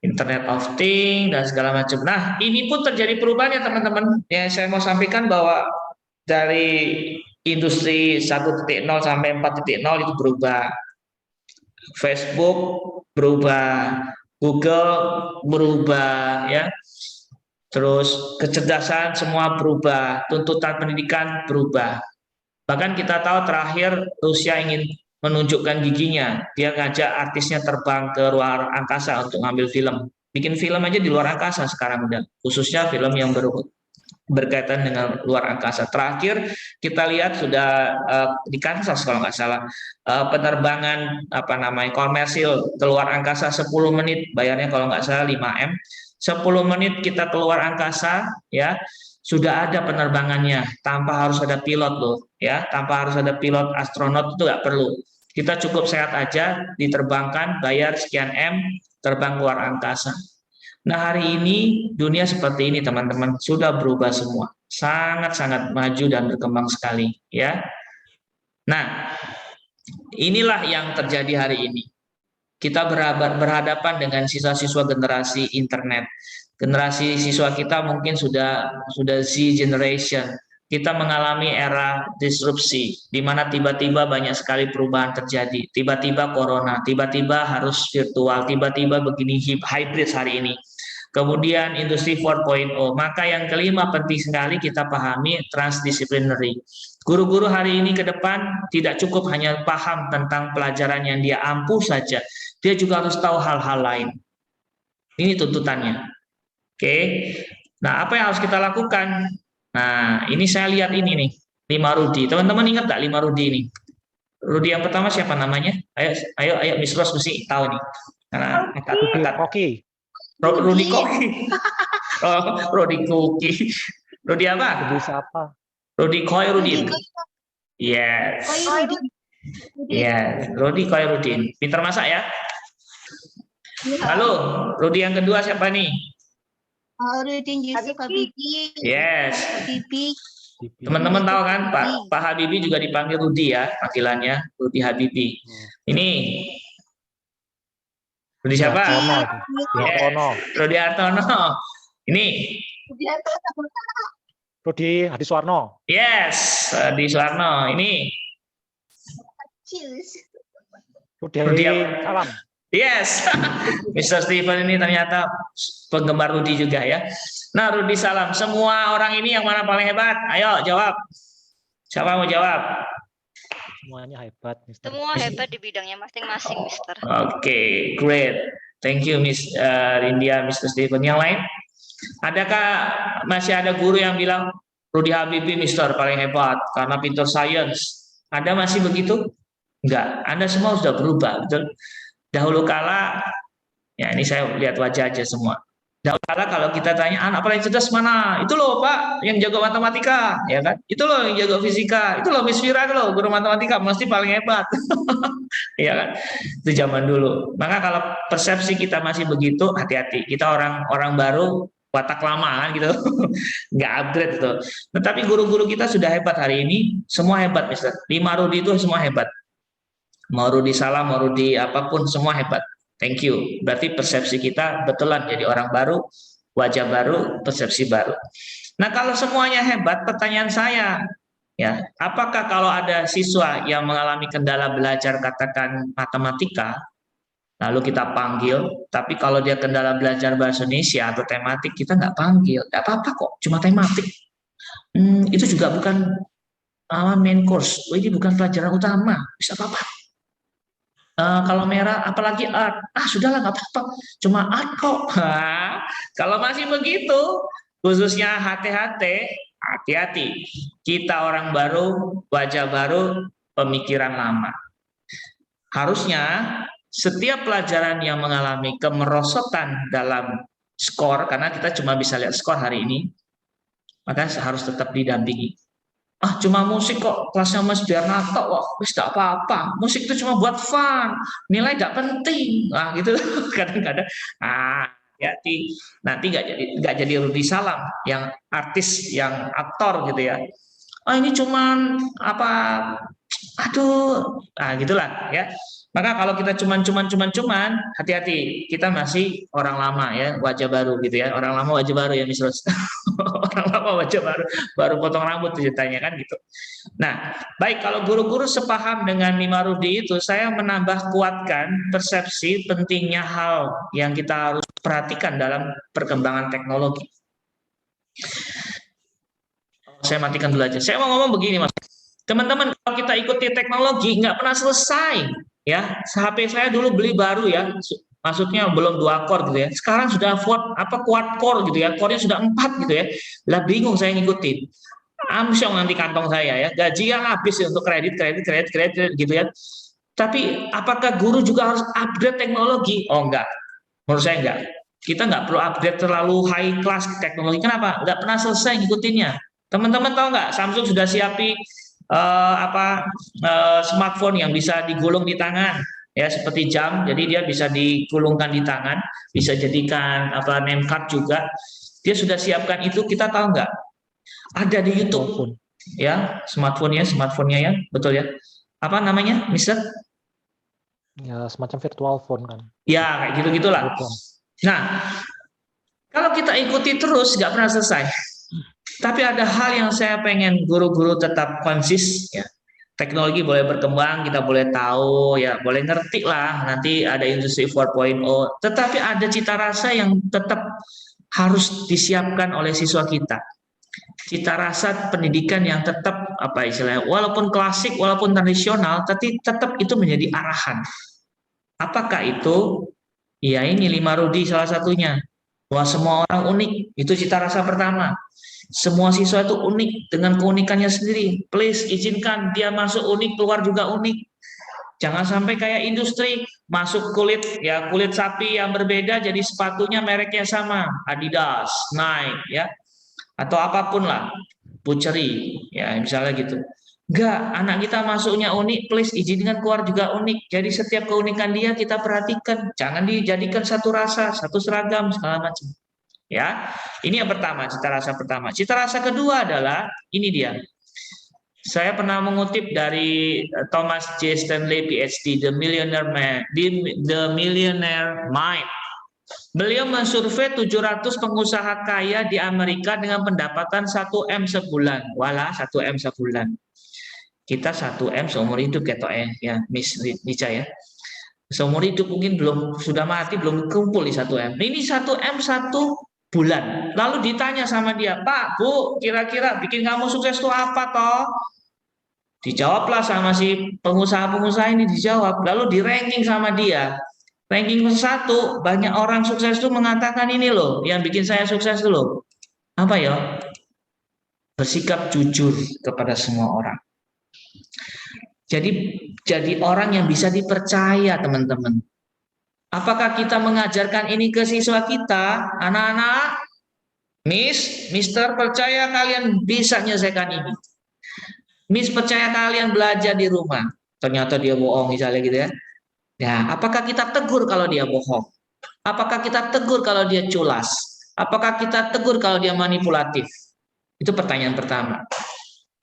Internet of Things dan segala macam. Nah, ini pun terjadi perubahan ya teman-teman. Ya, saya mau sampaikan bahwa dari industri 1.0 sampai 4.0 itu berubah. Facebook berubah, Google berubah, ya. Terus kecerdasan semua berubah, tuntutan pendidikan berubah. Bahkan kita tahu terakhir Rusia ingin menunjukkan giginya. Dia ngajak artisnya terbang ke luar angkasa untuk ngambil film. Bikin film aja di luar angkasa sekarang udah. Khususnya film yang berkaitan dengan luar angkasa. Terakhir kita lihat sudah di Kansas kalau nggak salah penerbangan komersil keluar angkasa 10 menit, bayarnya kalau nggak salah 5M. 10 menit kita keluar angkasa, ya sudah ada penerbangannya tanpa harus ada pilot loh, ya tanpa harus ada pilot astronot, itu nggak perlu. Kita cukup sehat aja, diterbangkan, bayar sekian M, terbang keluar angkasa. Nah, hari ini dunia seperti ini teman-teman, sudah berubah semua. Sangat-sangat maju dan berkembang sekali, ya. Nah, inilah yang terjadi hari ini. Kita berhadapan dengan siswa-siswa generasi internet. Generasi siswa kita mungkin sudah Z generation. Kita mengalami era disrupsi, di mana tiba-tiba banyak sekali perubahan terjadi. Tiba-tiba corona, tiba-tiba harus virtual, tiba-tiba begini hybrid hari ini. Kemudian industri 4.0. Maka yang kelima penting sekali kita pahami transdisciplinary. Guru-guru hari ini ke depan tidak cukup hanya paham tentang pelajaran yang dia ampuh saja. Dia juga harus tahu hal-hal lain. Ini tuntutannya. Oke. Nah, apa yang harus kita lakukan? Nah, ini saya lihat ini nih, 5 Rudi. Teman-teman ingat nggak 5 Rudi ini? Rudi yang pertama siapa namanya? Ayo Miss Rose mesti tahu nih. Karena
Rocky.
Rudi Koki. Rudi Koki. Rudi apa?
Rudi siapa?
Rudi Koirudin. Yes. Yes, Rudi Koirudin. Pintar masak ya? Lalu, Rudi yang kedua siapa nih?
Rudin Yusuf Habibie.
Yes.
Habibie.
Teman-teman tahu kan, Pak Habibie juga dipanggil Rudi ya, panggilannya Rudi Habibie. Ini Rudi siapa? Rudi Hartono. Ini
Rudi Hadiswarno.
Yes, Rudi Suwarno. Ini
Rudi Salam.
Yes, Mr. Steven ini ternyata penggemar Rudi juga ya. Nah, Rudi Salam. Semua orang ini yang mana paling hebat? Ayo jawab. Siapa mau jawab?
Semuanya hebat, Mister.
Semua hebat di bidangnya masing-masing, Mister.
Oke, great. Thank you, Miss Rindia, Mr. Steven. Yang lain? Adakah masih ada guru yang bilang Rudi Habibie, Mister, paling hebat karena pintar sains? Ada masih begitu? Enggak. Anda semua sudah berubah, betul? Dahulu kala, ya ini saya lihat wajah aja semua. Dahulu kala kalau kita tanya anak paling cerdas mana, itu loh Pak yang jago matematika, ya kan? Itu loh yang jago fisika, itu loh Miss Vira loh guru matematika mesti paling hebat, ya kan? Itu zaman dulu. Maka kalau persepsi kita masih begitu, hati-hati. Kita orang baru, watak lama kan gitu, nggak upgrade itu. Tetapi guru-guru kita sudah hebat hari ini, semua hebat, Mister. 5 Rudi itu semua hebat. Mau Rudi Salam, mau Rudi apapun, semua hebat. Thank you. Berarti persepsi kita betulan jadi orang baru, wajah baru, persepsi baru. Nah, kalau semuanya hebat, pertanyaan saya, ya, apakah kalau ada siswa yang mengalami kendala belajar katakan matematika, lalu kita panggil, tapi kalau dia kendala belajar bahasa Indonesia atau tematik, kita nggak panggil. Nggak apa-apa kok, cuma tematik. Itu juga bukan main course. Ini bukan pelajaran utama, bisa apa-apa. Kalau merah, apalagi art, sudahlah nggak apa-apa, cuma art kok. Kalau masih begitu, khususnya hati-hati, kita orang baru, wajah baru, pemikiran lama. Harusnya setiap pelajaran yang mengalami kemerosotan dalam skor, karena kita cuma bisa lihat skor hari ini, maka harus tetap didampingi. Ah, cuma musik kok, kelasnya Mas Darnato, wah, wis tak apa-apa. Musik itu cuma buat fun, nilai nggak penting. Nah, gitu kadang-kadang. Hati-hati, nanti nggak jadi Rudi Salam yang artis, yang aktor gitu ya. Ini cuman apa? Aduh, gitulah ya. Maka kalau kita cuman, hati-hati, kita masih orang lama ya, wajah baru gitu ya. Orang lama wajah baru ya, Miss Rose. Orang lama wajah baru potong rambut ceritanya kan gitu. Nah, baik, kalau guru-guru sepaham dengan Mima Rudi itu, saya menambah kuatkan persepsi pentingnya hal yang kita harus perhatikan dalam perkembangan teknologi. Saya matikan dulu aja. Saya mau ngomong begini, Mas. Teman-teman, kalau kita ikuti teknologi nggak pernah selesai. Ya, HP saya dulu beli baru ya, maksudnya belum 2 core gitu ya. Sekarang sudah quad core gitu ya, core-nya sudah 4 gitu ya. Lah bingung saya ngikutin. Amsyong nanti kantong saya ya, gajinya habis untuk kredit gitu ya. Tapi apakah guru juga harus upgrade teknologi? Oh enggak, menurut saya enggak. Kita nggak perlu upgrade terlalu high class teknologi. Kenapa? Nggak pernah selesai ngikutinnya. Teman-teman tahu nggak, Samsung sudah siapin smartphone yang bisa digulung di tangan ya, seperti jam, jadi dia bisa digulungkan di tangan, bisa jadikan name card juga. Dia sudah siapkan itu, kita tahu nggak? Ada di YouTube ya, smartphone-nya ya, betul ya. Apa namanya, Mister?
Ya, semacam virtual phone kan.
Ya, kayak gitu-gitulah. Nah, kalau kita ikuti terus nggak pernah selesai. Tapi ada hal yang saya pengen guru-guru tetap konsis ya. Teknologi boleh berkembang, kita boleh tahu ya, boleh ngerti lah nanti ada industri 4.0, tetapi ada cita rasa yang tetap harus disiapkan oleh siswa kita. Cita rasa pendidikan yang tetap istilahnya, walaupun klasik, walaupun tradisional, tapi tetap itu menjadi arahan. Apakah itu? Ya ini Mima Rudi salah satunya. Bahwa semua orang unik, itu cita rasa pertama. Semua siswa itu unik dengan keunikannya sendiri. Please izinkan dia masuk unik, keluar juga unik. Jangan sampai kayak industri masuk kulit sapi yang berbeda, jadi sepatunya mereknya sama, Adidas, Nike ya, atau apapun lah, Butchery ya misalnya gitu. Enggak, anak kita masuknya unik, please izinkan keluar juga unik. Jadi setiap keunikan dia kita perhatikan, jangan dijadikan satu rasa, satu seragam segala macam. Ya, ini yang pertama, cita rasa pertama. Cita rasa kedua adalah ini dia. Saya pernah mengutip dari Thomas J. Stanley PhD, The Millionaire Mind. Beliau mensurvei 700 pengusaha kaya di Amerika dengan pendapatan 1M sebulan. Walah, 1M sebulan. Kita 1M seumur hidup ya, Miss Nica ya. Seumur hidup mungkin sudah mati belum kumpul di 1M. Ini 1M 1 bulan. Lalu ditanya sama dia, Pak, Bu, kira-kira bikin kamu sukses itu apa toh? Dijawablah sama si pengusaha-pengusaha ini, dijawab. Lalu di ranking sama dia. Ranking 1, banyak orang sukses itu mengatakan ini loh, yang bikin saya sukses itu loh. Apa ya? Bersikap jujur kepada semua orang. Jadi orang yang bisa dipercaya, teman-teman. Apakah kita mengajarkan ini ke siswa kita, anak-anak? Miss, Mister percaya kalian bisa menyelesaikan ini. Miss percaya kalian belajar di rumah. Ternyata dia bohong misalnya gitu ya. Ya, apakah kita tegur kalau dia bohong? Apakah kita tegur kalau dia culas? Apakah kita tegur kalau dia manipulatif? Itu pertanyaan pertama.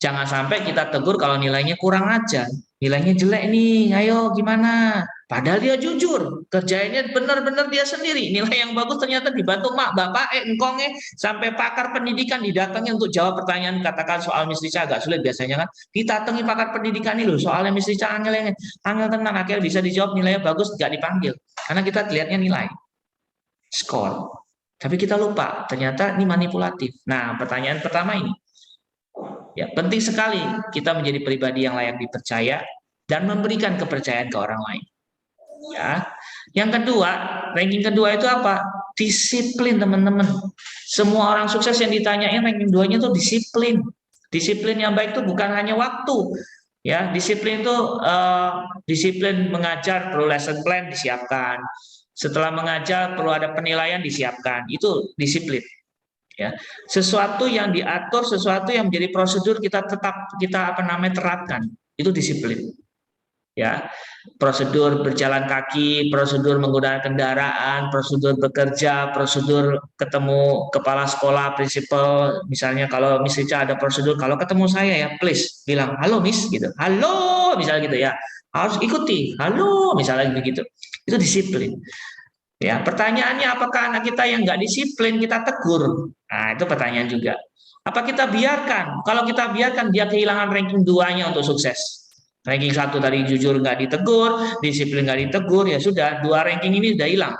Jangan sampai kita tegur kalau nilainya kurang aja. Nilainya jelek nih, ayo gimana? Padahal dia jujur, kerjanya benar-benar dia sendiri. Nilai yang bagus ternyata dibantu mak, bapak, engkongnya, sampai pakar pendidikan didatangi untuk jawab pertanyaan, katakan soal Miss Rica agak sulit biasanya kan. Didatangi pakar pendidikan ini loh, soalnya Miss Rica angel tenang, akhirnya bisa dijawab, nilainya bagus, nggak dipanggil. Karena kita lihatnya nilai, skor. Tapi kita lupa, ternyata ini manipulatif. Nah, pertanyaan pertama ini. Ya, penting sekali kita menjadi pribadi yang layak dipercaya dan memberikan kepercayaan ke orang lain. Ya. Yang kedua, ranking kedua itu apa? Disiplin, teman-teman. Semua orang sukses yang ditanyain ranking 2-nya itu disiplin. Disiplin yang baik itu bukan hanya waktu. Ya, disiplin itu disiplin mengajar, perlu lesson plan disiapkan. Setelah mengajar perlu ada penilaian disiapkan. Itu disiplin. Ya. Sesuatu yang diatur, sesuatu yang menjadi prosedur kita terapkan. Itu disiplin. Ya, prosedur berjalan kaki, prosedur menggunakan kendaraan, prosedur bekerja, prosedur ketemu kepala sekolah, prinsipal, misalnya kalau Miss Rica ada prosedur, kalau ketemu saya ya please bilang halo Miss gitu, halo misalnya gitu ya, harus ikuti, halo misalnya begitu, itu disiplin. Ya, pertanyaannya apakah anak kita yang nggak disiplin kita tegur? Nah itu pertanyaan juga. Apa kita biarkan? Kalau kita biarkan dia kehilangan ranking 2-nya untuk sukses. Ranking 1 tadi jujur nggak ditegur, disiplin nggak ditegur, ya sudah 2 ranking ini sudah hilang.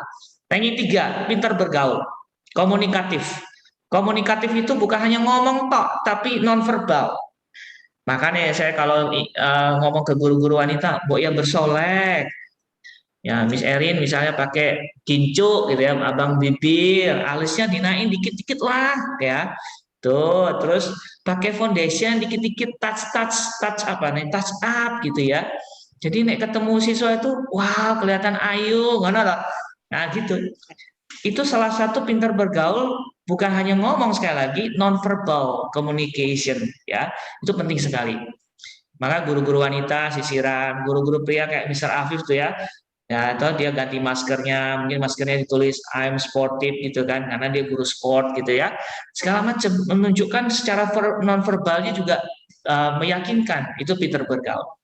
Ranking 3, pintar bergaul, komunikatif. Komunikatif itu bukan hanya ngomong tok, tapi nonverbal. Makanya saya kalau ngomong ke guru-guru wanita, mbok ya bersolek. Ya, Miss Erin misalnya pakai kincuk gitu ya, abang bibir, alisnya dinaik dikit-dikit lah, ya. Tuh, terus pakai foundation dikit-dikit touch up gitu ya. Jadi nek ketemu siswa itu wow kelihatan ayu, ngono loh. Nah, gitu. Itu salah satu pintar bergaul, bukan hanya ngomong, sekali lagi non-verbal communication ya. Itu penting sekali. Maka guru-guru wanita sisiran, guru-guru pria kayak Mr. Afif tuh ya. Ya, atau dia ganti maskernya, mungkin maskernya ditulis I'm sportive gitu kan, karena dia guru sport gitu ya. Segala macam menunjukkan secara nonverbalnya juga meyakinkan, itu pintar bergaul.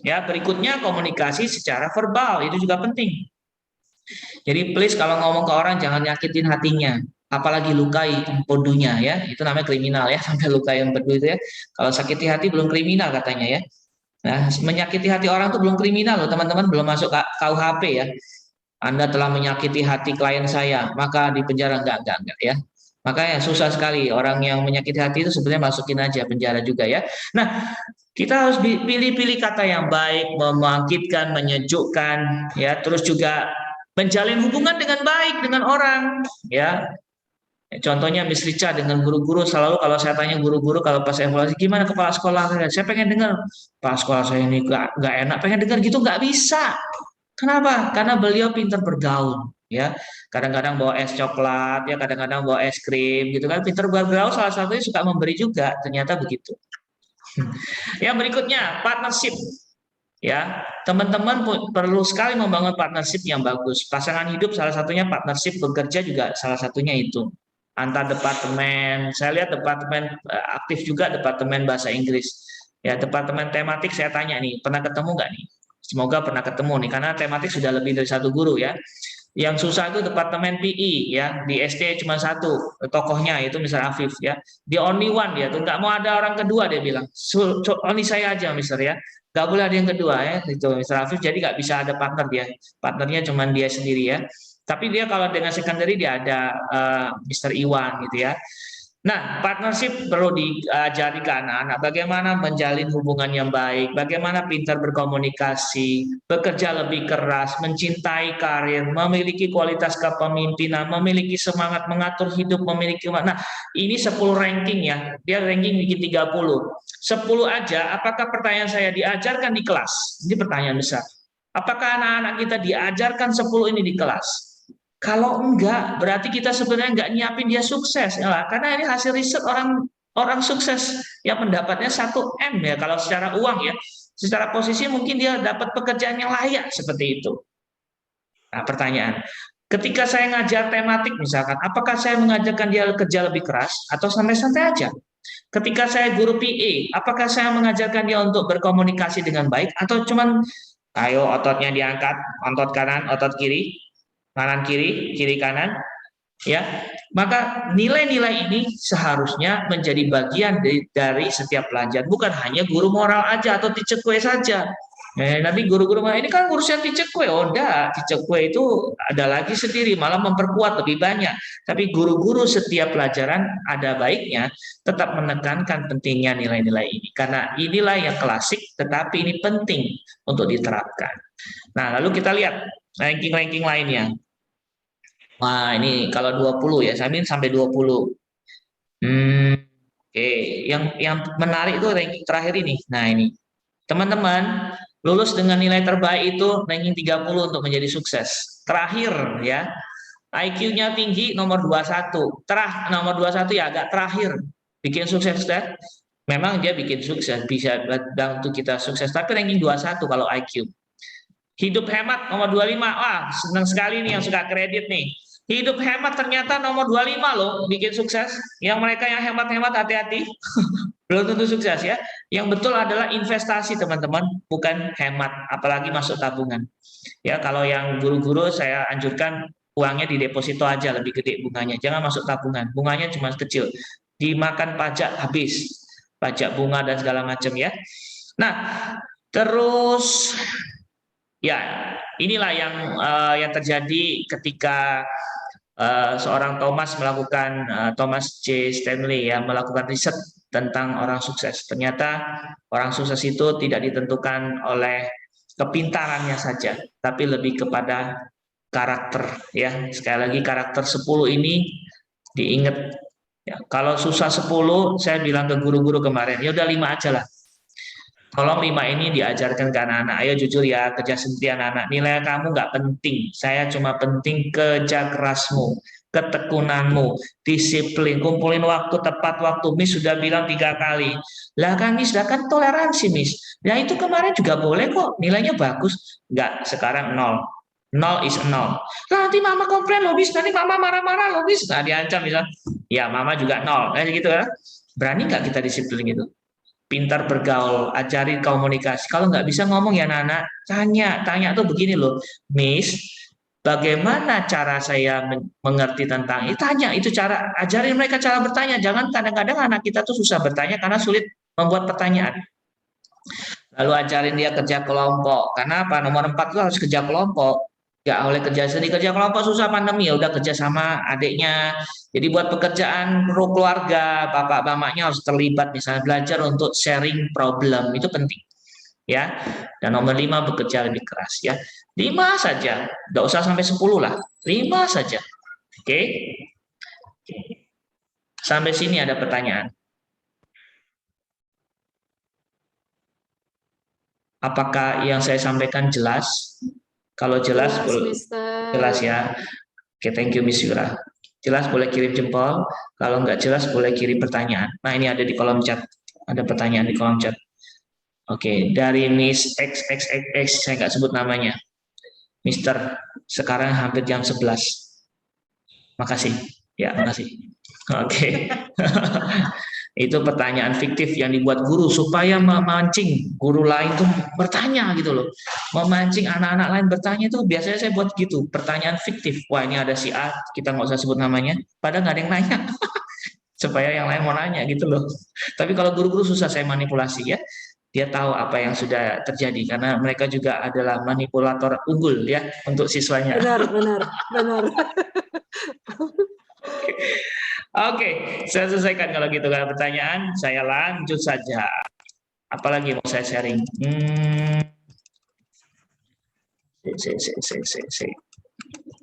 Ya, berikutnya komunikasi secara verbal, itu juga penting. Jadi please kalau ngomong ke orang jangan nyakitin hatinya, apalagi lukai empedunya ya, itu namanya kriminal ya, sampai lukai empedu itu ya. Kalau sakiti hati belum kriminal katanya ya. Nah, menyakiti hati orang itu belum kriminal loh teman-teman, belum masuk KUHP ya. Anda telah menyakiti hati klien saya, maka di penjara enggak ya. Makanya susah sekali orang yang menyakiti hati itu sebenarnya masukin aja penjara juga ya. Nah, kita harus pilih-pilih kata yang baik, membangkitkan, menyejukkan ya, terus juga menjalin hubungan dengan baik dengan orang ya. Contohnya Miss Rica dengan guru-guru, selalu kalau saya tanya guru-guru kalau pas evaluasi gimana kepala sekolah, saya pengen dengar kepala sekolah saya ini nggak enak, pengen dengar gitu, nggak bisa. Kenapa? Karena beliau pintar bergaul ya. Kadang-kadang bawa es coklat ya, kadang-kadang bawa es krim gitu kan. Pintar bergaul salah satunya suka memberi juga, ternyata begitu. Yang berikutnya partnership. Ya, teman-teman perlu sekali membangun partnership yang bagus. Pasangan hidup salah satunya partnership, bekerja juga salah satunya itu. Antar departemen, saya lihat departemen aktif juga departemen bahasa Inggris. Ya, departemen tematik saya tanya nih, pernah ketemu nggak nih? Semoga pernah ketemu nih, karena tematik sudah lebih dari 1 guru ya. Yang susah itu departemen PI ya, di SD cuma 1 tokohnya itu Mr. Afif ya. The only one dia tuh, nggak mau ada orang kedua dia bilang. Only saya aja Mr. ya. Nggak boleh ada yang kedua ya, itu Mr. Afif, jadi nggak bisa ada partner dia. Partnernya cuma dia sendiri ya. Tapi dia kalau dengan secondary dia ada Mr. Iwan gitu ya. Nah, partnership perlu diajari ke anak-anak bagaimana menjalin hubungan yang baik, bagaimana pintar berkomunikasi, bekerja lebih keras, mencintai karir, memiliki kualitas kepemimpinan, memiliki semangat mengatur hidup, memiliki. Nah, ini 10 ranking ya. Dia ranking bikin 30. 10 aja, apakah pertanyaan saya diajarkan di kelas? Ini pertanyaan besar. Apakah anak-anak kita diajarkan 10 ini di kelas? Kalau enggak, berarti kita sebenarnya enggak nyiapin dia sukses. Ya, karena ini hasil riset orang sukses yang pendapatnya 1M ya, kalau secara uang ya. Secara posisi mungkin dia dapat pekerjaan yang layak seperti itu. Nah, pertanyaan. Ketika saya ngajar tematik misalkan, apakah saya mengajarkan dia kerja lebih keras atau santai-santai aja? Ketika saya guru PE, apakah saya mengajarkan dia untuk berkomunikasi dengan baik atau cuman ayo ototnya diangkat, otot kanan, otot kiri, kanan kiri, kiri kanan, ya. Maka nilai-nilai ini seharusnya menjadi bagian dari setiap pelajar, bukan hanya guru moral aja atau teacher kue saja. Nanti guru-guru ini kan urusan teacher kue, oh enggak, teacher kue itu ada lagi sendiri, malah memperkuat lebih banyak. Tapi guru-guru setiap pelajaran ada baiknya tetap menekankan pentingnya nilai-nilai ini, karena inilah yang klasik, tetapi ini penting untuk diterapkan. Nah, lalu kita lihat ranking-ranking lainnya. Wah, ini kalau 20 ya, saya ingin sampai 20. Oke, yang menarik itu ranking terakhir ini. Nah, ini. Teman-teman, lulus dengan nilai terbaik itu ranking 30 untuk menjadi sukses. terakhir ya. IQ-nya tinggi nomor 21. Nomor 21 ya agak terakhir. Bikin sukses kan? Memang dia bikin sukses, bisa bantu kita sukses, tapi ranking 21 kalau IQ. Hidup hemat nomor 25. Wah, senang sekali nih yang suka kredit nih. Hidup hemat ternyata nomor 25 loh, bikin sukses. Yang mereka yang hemat-hemat hati-hati. Belum tentu sukses ya. Yang betul adalah investasi teman-teman, bukan hemat, apalagi masuk tabungan. Ya, kalau yang guru-guru saya anjurkan uangnya di deposito aja, lebih gede bunganya. Jangan masuk tabungan, bunganya cuma kecil. Dimakan pajak habis, pajak bunga dan segala macam ya. Nah, terus ya inilah yang terjadi ketika seorang Thomas J. Stanley ya melakukan riset tentang orang sukses. Ternyata orang sukses itu tidak ditentukan oleh kepintarannya saja, tapi lebih kepada karakter ya. Sekali lagi karakter 10 ini diingat ya. Kalau susah 10 saya bilang ke guru-guru kemarin, ya udah 5 aja lah. Tolong 5 ini diajarkan ke anak-anak. Ayo jujur ya, kerja sendiri anak-anak. Nilai kamu nggak penting. Saya cuma penting kerja kerasmu, ketekunanmu, disiplin, kumpulin waktu tepat waktu. Miss sudah bilang 3 kali. Lah kan Miss, lah kan toleransi Miss. Nah itu kemarin juga boleh kok, nilainya bagus. Nggak, sekarang 0. 0 is 0. Lah nanti mama komplain loh Miss, nanti mama marah-marah loh Miss. Nah diancam misalnya. Ya mama juga 0. Gitu kan. Berani nggak kita disiplin gitu? Pintar bergaul, ajarin komunikasi. Kalau nggak bisa ngomong ya anak-anak, tanya tuh begini loh, Miss, bagaimana cara saya mengerti tentang itu? Tanya, itu cara, ajarin mereka cara bertanya. Jangan kadang-kadang anak kita tuh susah bertanya karena sulit membuat pertanyaan. Lalu ajarin dia kerja kelompok. Karena apa? Nomor 4 itu harus kerja kelompok. Nggak boleh kerja sendiri, kerja kelompok susah pandemi, ya udah kerja sama adiknya. Jadi buat pekerjaan keluarga, bapak mamanya harus terlibat, misalnya belajar untuk sharing problem, itu penting. Ya. Dan nomor 5 bekerja lebih keras ya. 5 saja, nggak usah sampai 10 lah. 5 saja. Oke. Sampai sini ada pertanyaan. Apakah yang saya sampaikan jelas? Kalau jelas, jelas ya. Oke, thank you Miss Yura. Jelas boleh kirim jempol. Kalau nggak jelas boleh kirim pertanyaan. Nah ini ada di kolom chat. Ada pertanyaan di kolom chat. Oke, dari Miss XXXX, saya nggak sebut namanya. Mister, sekarang hampir jam 11. Makasih. Ya, makasih. Oke. Itu pertanyaan fiktif yang dibuat guru supaya memancing guru lain tuh bertanya gitu loh. Memancing anak-anak lain bertanya itu biasanya saya buat gitu, pertanyaan fiktif. Wah ini ada si A, kita nggak usah sebut namanya, padahal nggak ada yang nanya. Supaya yang lain mau nanya gitu loh. Tapi kalau guru-guru susah saya manipulasi ya. Dia tahu apa yang sudah terjadi karena mereka juga adalah manipulator unggul ya untuk siswanya.
Benar.
Oke, saya selesaikan kalau gitu. Kalau pertanyaan, saya lanjut saja. Apalagi mau saya sharing?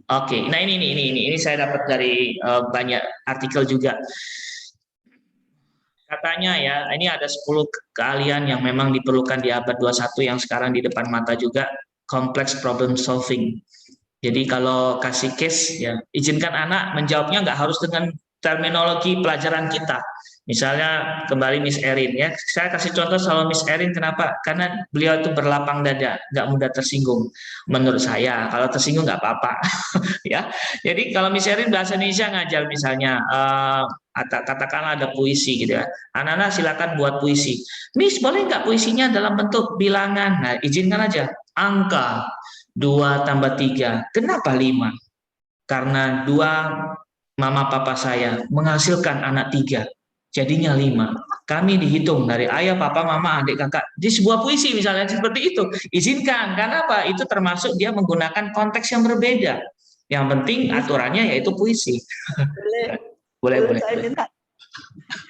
Oke, nah ini saya dapat dari banyak artikel juga. Katanya ya, ini ada 10 keahlian yang memang diperlukan di abad 21 yang sekarang di depan mata juga, complex problem solving. Jadi kalau kasih case, ya izinkan anak menjawabnya nggak harus dengan terminologi pelajaran kita. Misalnya kembali Miss Erin ya, saya kasih contoh selalu Miss Erin, kenapa? Karena beliau itu berlapang dada, nggak mudah tersinggung. Menurut saya, kalau tersinggung nggak apa-apa, ya. Jadi kalau Miss Erin bahasa Indonesia ngajar misalnya, katakanlah ada puisi gitu ya, anak-anak silakan buat puisi. Miss boleh nggak puisinya dalam bentuk bilangan? Nah izinkan aja, angka 2 tambah 3, kenapa 5? Karena 2 mama papa saya menghasilkan anak 3, jadinya 5. Kami dihitung dari ayah, papa, mama, adik, kakak. Di sebuah puisi misalnya seperti itu. Izinkan, karena apa? Itu termasuk dia menggunakan konteks yang berbeda. Yang penting aturannya yaitu puisi. Boleh.
Saya minta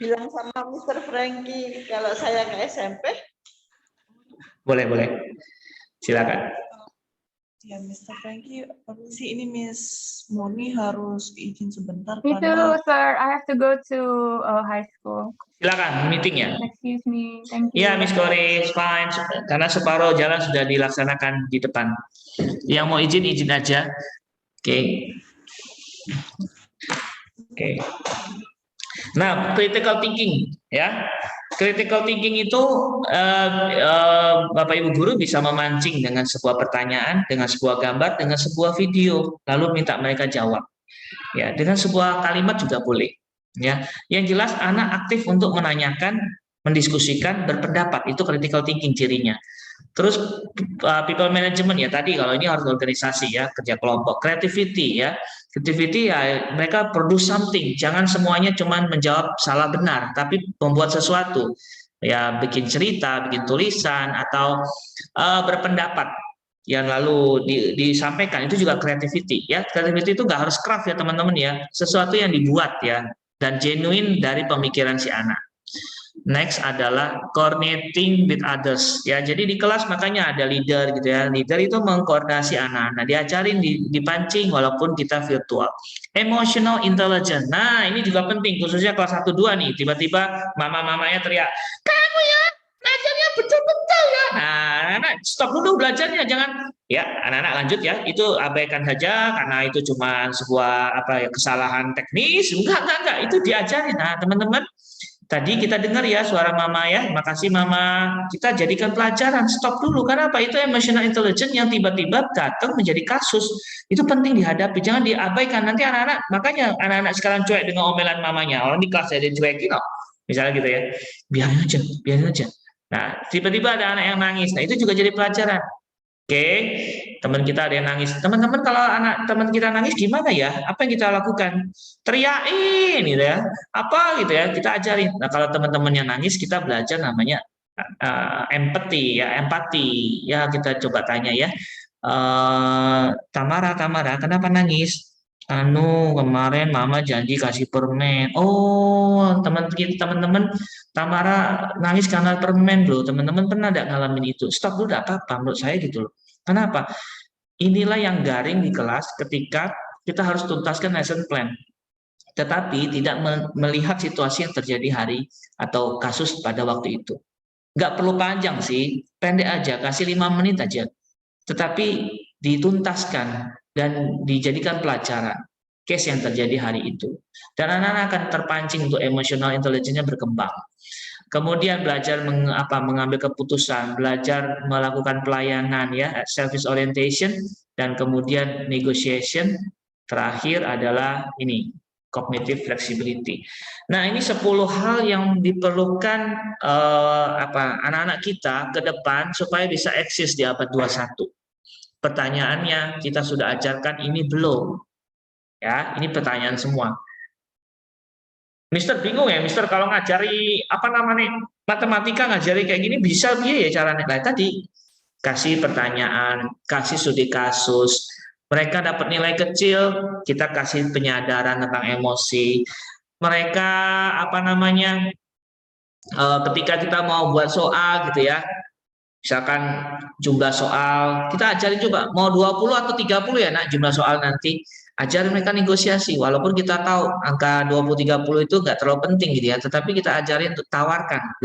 bilang sama Mr. Frankie kalau saya ke SMP.
Boleh. Silakan.
Ya, Mr. Frankie, permisi ini Miss Moni harus izin sebentar.
Me too, sir. I have to go to high school.
Silakan, meeting ya.
Excuse me, thank you.
Ya, Miss Kori, fine. Karena separuh jalan sudah dilaksanakan di depan. Yang mau izin aja. Oke. Oke. Nah, critical thinking ya. Critical thinking itu Bapak Ibu guru bisa memancing dengan sebuah pertanyaan, dengan sebuah gambar, dengan sebuah video, lalu minta mereka jawab. Ya, dengan sebuah kalimat juga boleh. Ya, yang jelas anak aktif untuk menanyakan, mendiskusikan, berpendapat, itu critical thinking cirinya. Terus people management ya tadi, kalau ini harus organisasi ya, kerja kelompok. Creativity ya, creativity ya mereka produce something, jangan semuanya cuma menjawab salah benar, tapi membuat sesuatu ya, bikin cerita, bikin tulisan, atau berpendapat yang lalu disampaikan, itu juga creativity ya. Creativity itu nggak harus craft ya teman-teman ya, sesuatu yang dibuat ya dan genuine dari pemikiran si anak. Next adalah coordinating with others ya. Jadi di kelas makanya ada leader gitu ya. Leader itu mengkoordinasi anak-anak, diajarin, dipancing walaupun kita virtual. Emotional intelligence. Nah, ini juga penting khususnya kelas 1 2 nih. Tiba-tiba mama-mamanya teriak, "Kamu ya, belajarnya betul-betul ya." Nah, anak stop dulu belajarnya, jangan ya, anak-anak lanjut ya. Itu abaikan saja karena itu cuma sebuah kesalahan teknis. Enggak, itu diajarin. Nah, teman-teman, tadi kita dengar ya suara mama ya, makasih mama, kita jadikan pelajaran, stop dulu, karena apa? Itu emotional intelligence yang tiba-tiba datang menjadi kasus, itu penting dihadapi, jangan diabaikan. Nanti anak-anak, makanya anak-anak sekarang cuek dengan omelan mamanya, orang di kelas ada cuekin kok, misalnya gitu ya, biarin aja. Nah, tiba-tiba ada anak yang nangis, nah itu juga jadi pelajaran. Oke, teman kita ada yang nangis. Teman-teman, kalau anak teman kita nangis gimana ya? Apa yang kita lakukan? Teriakin gitu ya. Apa gitu ya? Kita ajarin. Nah, kalau teman-temannya nangis, kita belajar namanya empati ya, empati. Ya, kita coba tanya ya. Tamara, kenapa nangis? Kemarin mama janji kasih permen. Oh, teman-teman, Tamara nangis karena permen loh. Teman-teman pernah tidak ngalamin itu? Stop dulu, tidak apa-apa menurut saya gitu loh. Kenapa? Inilah yang garing di kelas ketika kita harus tuntaskan lesson plan. Tetapi tidak melihat situasi yang terjadi hari atau kasus pada waktu itu. Nggak perlu panjang sih, pendek aja, kasih 5 menit aja. Tetapi dituntaskan dan dijadikan pelajaran case yang terjadi hari itu. Dan anak-anak akan terpancing untuk emotional intelligence-nya berkembang. Kemudian belajar mengambil keputusan, belajar melakukan pelayanan ya, service orientation, dan kemudian negotiation. Terakhir adalah ini, cognitive flexibility. Nah, ini 10 hal yang diperlukan anak-anak kita ke depan supaya bisa eksis di abad 21. Pertanyaannya, kita sudah ajarkan ini belum? Ya, ini pertanyaan semua. Mister bingung ya, Mister kalau ngajari matematika ngajari kayak gini bisa ya caranya? Nah, tadi kasih pertanyaan, kasih studi kasus, mereka dapat nilai kecil, kita kasih penyadaran tentang emosi. Mereka ketika kita mau buat soal gitu ya, misalkan jumlah soal, kita ajarin coba mau 20 atau 30 ya nak jumlah soal nanti. Ajarin mereka negosiasi, walaupun kita tahu angka 20-30 itu nggak terlalu penting gitu ya, tetapi kita ajarin untuk tawarkan,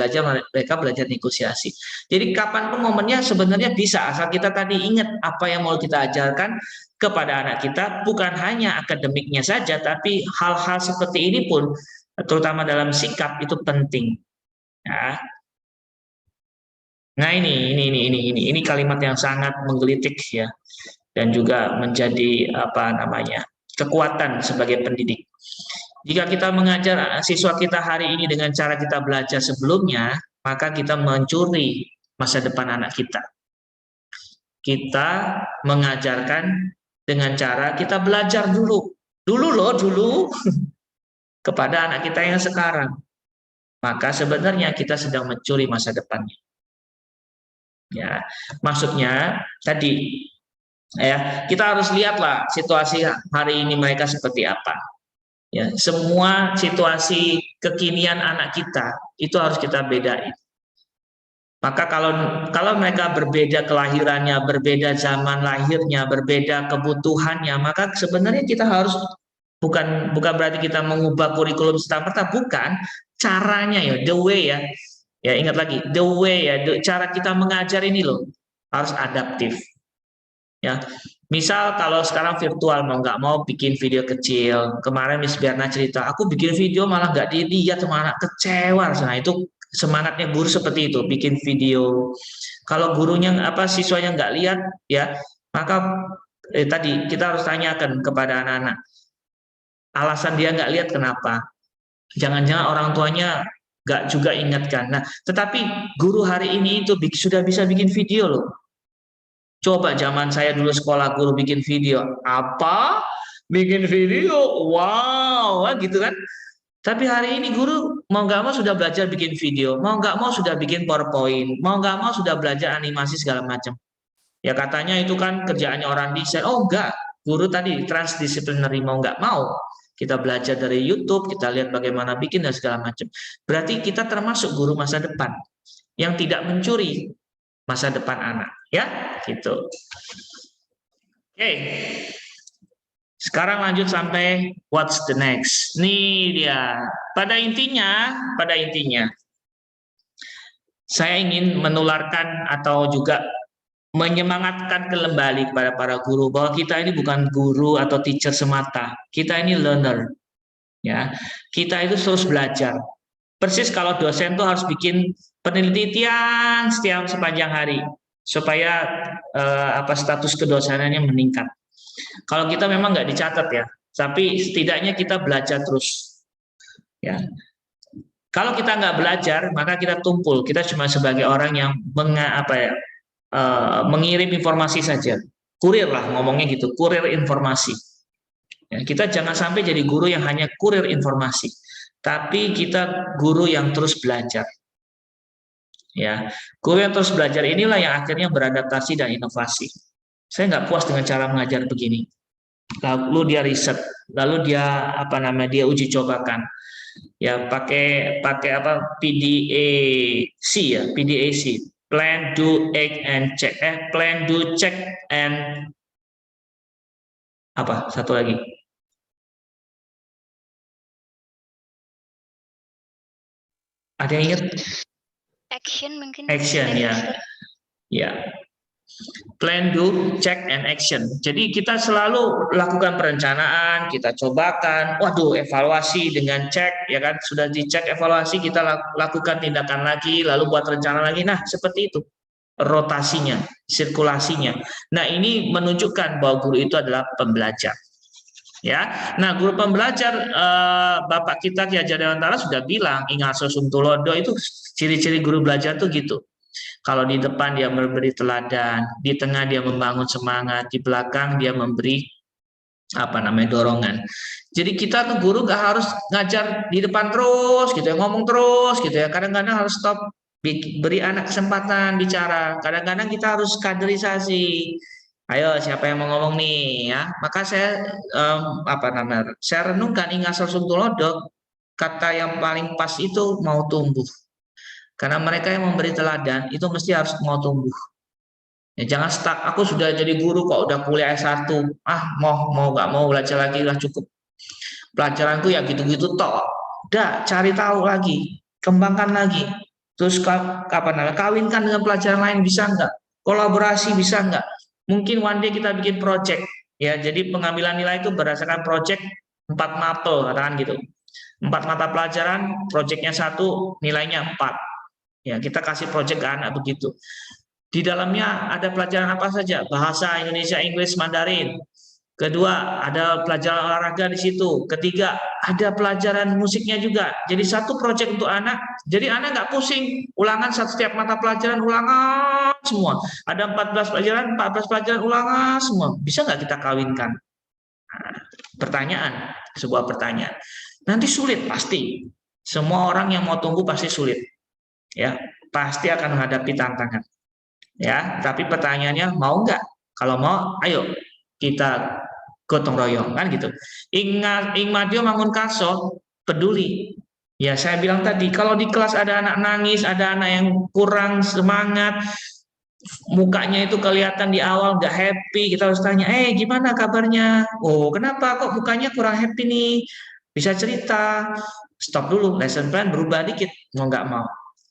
mereka belajar negosiasi. Jadi kapanpun momennya sebenarnya bisa, asal kita tadi ingat apa yang mau kita ajarkan kepada anak kita, bukan hanya akademiknya saja, tapi hal-hal seperti ini pun, terutama dalam sikap itu penting. Ya. Nah ini kalimat yang sangat menggelitik ya. Dan juga menjadi kekuatan sebagai pendidik. Jika kita mengajar siswa kita hari ini dengan cara kita belajar sebelumnya, maka kita mencuri masa depan anak kita. Kita mengajarkan dengan cara kita belajar dulu kepada anak kita yang sekarang. Maka sebenarnya kita sedang mencuri masa depannya. Ya, maksudnya tadi ya, kita harus lihatlah situasi hari ini mereka seperti apa. Ya, semua situasi kekinian anak kita itu harus kita bedain. Maka kalau mereka berbeda kelahirannya, berbeda zaman lahirnya, berbeda kebutuhannya, maka sebenarnya kita harus bukan berarti kita mengubah kurikulum serta-merta, bukan, caranya ya, the way ya. Ya, ingat lagi, the way ya, cara kita mengajar ini loh harus adaptif. Ya, Misal kalau sekarang virtual mau nggak mau bikin video kecil. Kemarin Miss Biarna cerita, aku bikin video malah nggak dilihat sama anak, kecewa. Nah itu semangatnya guru seperti itu, bikin video. Kalau gurunya siswanya nggak lihat ya, maka tadi kita harus tanyakan kepada anak-anak, alasan dia nggak lihat kenapa. Jangan-jangan orang tuanya nggak juga ingatkan. Nah, tetapi guru hari ini itu sudah bisa bikin video loh. Coba zaman saya dulu sekolah guru bikin video. Apa? Bikin video? Wow, gitu kan? Tapi hari ini guru mau nggak mau sudah belajar bikin video, mau nggak mau sudah bikin PowerPoint, mau nggak mau sudah belajar animasi segala macam. Ya katanya itu kan kerjaannya orang desain. Oh enggak, guru tadi transdisciplinary, mau nggak mau. Kita belajar dari YouTube, kita lihat bagaimana bikin dan segala macam. Berarti kita termasuk guru masa depan yang tidak mencuri masa depan anak, ya, gitu. Oke. Sekarang lanjut sampai what's the next. Nih dia. Pada intinya saya ingin menularkan atau juga menyemangatkan kembali kepada para guru bahwa kita ini bukan guru atau teacher semata. Kita ini learner. Ya. Kita itu terus belajar. Persis kalau dosen tuh harus bikin penelitian sepanjang hari supaya status kedosenannya meningkat. Kalau kita memang nggak dicatat ya, tapi setidaknya kita belajar terus. Ya. Kalau kita nggak belajar, maka kita tumpul. Kita cuma sebagai orang yang mengirim informasi saja. Kurir lah ngomongnya gitu, kurir informasi. Ya, kita jangan sampai jadi guru yang hanya kurir informasi, tapi kita guru yang terus belajar. Ya, guru yang terus belajar inilah yang akhirnya beradaptasi dan inovasi. Saya nggak puas dengan cara mengajar begini. Lalu dia riset, lalu dia dia uji cobakan. Ya, pakai PDAC ya, PDAC. Plan, do, act, and check. Plan, do, check, and satu lagi. Ada yang ingat?
Action mungkin.
Action ya. Ya. Plan, do, check, and action. Jadi kita selalu lakukan perencanaan, kita cobakan, evaluasi dengan cek, ya kan? Sudah dicek evaluasi, kita lakukan tindakan lagi, lalu buat rencana lagi. Nah, seperti itu rotasinya, sirkulasinya. Nah, ini menunjukkan bahwa guru itu adalah pembelajar. Ya, nah guru pembelajar Bapak kita Ki Hajar Dewantara sudah bilang, Ingaso Suntulodo itu ciri-ciri guru belajar tuh gitu. Kalau di depan dia memberi teladan, di tengah dia membangun semangat, di belakang dia memberi dorongan. Jadi kita tuh guru gak harus ngajar di depan terus gitu ya, ngomong terus gitu ya. Kadang-kadang harus stop, beri anak kesempatan bicara. Kadang-kadang kita harus kaderisasi. Ayo siapa yang mau ngomong nih ya. Maka saya saya renungkan Ingaso Suntulodo, kata yang paling pas itu mau tumbuh. Karena mereka yang memberi teladan itu mesti harus mau tumbuh. Ya, jangan stuck. Aku sudah jadi guru kok, udah kuliah S1. Mau nggak mau belajar lagi lah, cukup. Pelajaranku ya gitu-gitu toh. Udah cari tahu lagi, kembangkan lagi. Terus kawinkan dengan pelajaran lain, bisa nggak? Kolaborasi bisa nggak? Mungkin one day kita bikin project. Ya, jadi pengambilan nilai itu berdasarkan project 4 mapel, katakan gitu. 4 mata pelajaran, projectnya 1, nilainya 4. Ya, kita kasih project ke anak begitu. Di dalamnya ada pelajaran apa saja? Bahasa Indonesia, Inggris, Mandarin. Kedua, ada pelajaran olahraga di situ. Ketiga, ada pelajaran musiknya juga. Jadi satu project untuk anak. Jadi anak nggak pusing. Ulangan setiap mata pelajaran, ulangan semua. Ada 14 pelajaran ulangan semua. Bisa nggak kita kawinkan? Nah, pertanyaan, sebuah pertanyaan. Nanti sulit pasti. Semua orang yang mau tumbuh pasti sulit. Ya, pasti akan menghadapi tantangan. Ya, tapi pertanyaannya mau nggak? Kalau mau, ayo kita gotong royong kan gitu. Ingat Madio Mangun Karso peduli. Ya, saya bilang tadi kalau di kelas ada anak nangis, ada anak yang kurang semangat, mukanya itu kelihatan di awal nggak happy, kita harus tanya, gimana kabarnya? Oh, kenapa kok mukanya kurang happy nih? Bisa cerita. Stop dulu, lesson plan berubah dikit, mau nggak mau.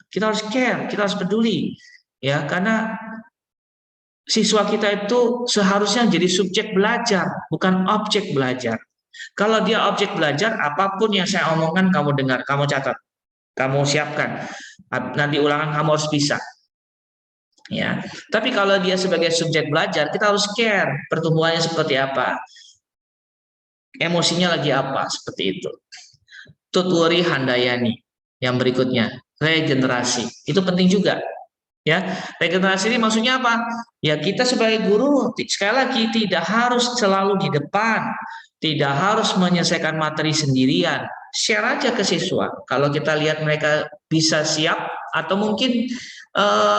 Kita harus care, kita harus peduli, ya, karena siswa kita itu seharusnya jadi subjek belajar, bukan objek belajar. Kalau dia objek belajar, apapun yang saya omongkan kamu dengar, kamu catat, kamu siapkan. Nanti ulangan kamu harus bisa. Ya. Tapi kalau dia sebagai subjek belajar, kita harus care pertumbuhannya seperti apa. Emosinya lagi apa, seperti itu. Tutwuri Handayani yang berikutnya, regenerasi. Itu penting juga. Ya, regenerasi ini maksudnya apa? Ya, kita sebagai guru sekali lagi tidak harus selalu di depan, tidak harus menyelesaikan materi sendirian. Share aja ke siswa. Kalau kita lihat mereka bisa siap atau mungkin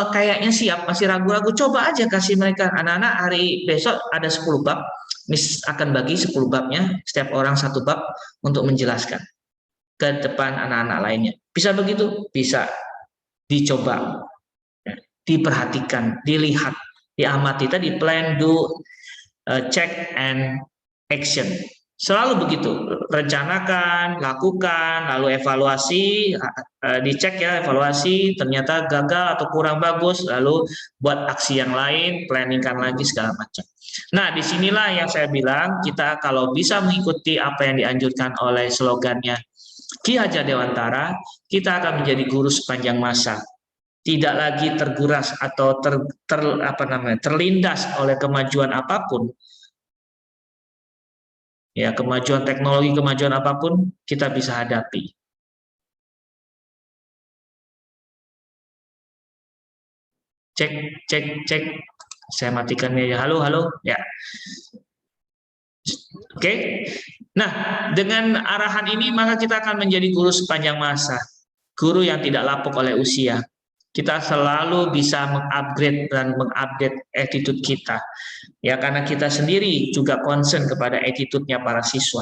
kayaknya siap, masih ragu-ragu, coba aja kasih mereka, anak-anak hari besok ada 10 bab, Miss akan bagi 10 babnya, setiap orang 1 bab untuk menjelaskan ke depan anak-anak lainnya. Bisa begitu? Bisa. Dicoba. Diperhatikan, dilihat, diamati. Tadi plan, do, check, and action. Selalu begitu. Rencanakan, lakukan, lalu evaluasi, dicek ya, evaluasi, ternyata gagal atau kurang bagus, lalu buat aksi yang lain, planningkan lagi segala macam. Nah, disinilah yang saya bilang, kita kalau bisa mengikuti apa yang dianjurkan oleh slogannya Ki Hajar Dewantara, kita akan menjadi guru sepanjang masa. Tidak lagi terguras atau terlindas oleh kemajuan apapun. Ya, kemajuan teknologi, kemajuan apapun kita bisa hadapi. Cek. Saya matikan ya. Halo. Ya. Oke. Nah, dengan arahan ini maka kita akan menjadi guru sepanjang masa. Guru yang tidak lapuk oleh usia. Kita selalu bisa mengupgrade dan mengupdate attitude kita. Ya, karena kita sendiri juga concern kepada attitude-nya para siswa.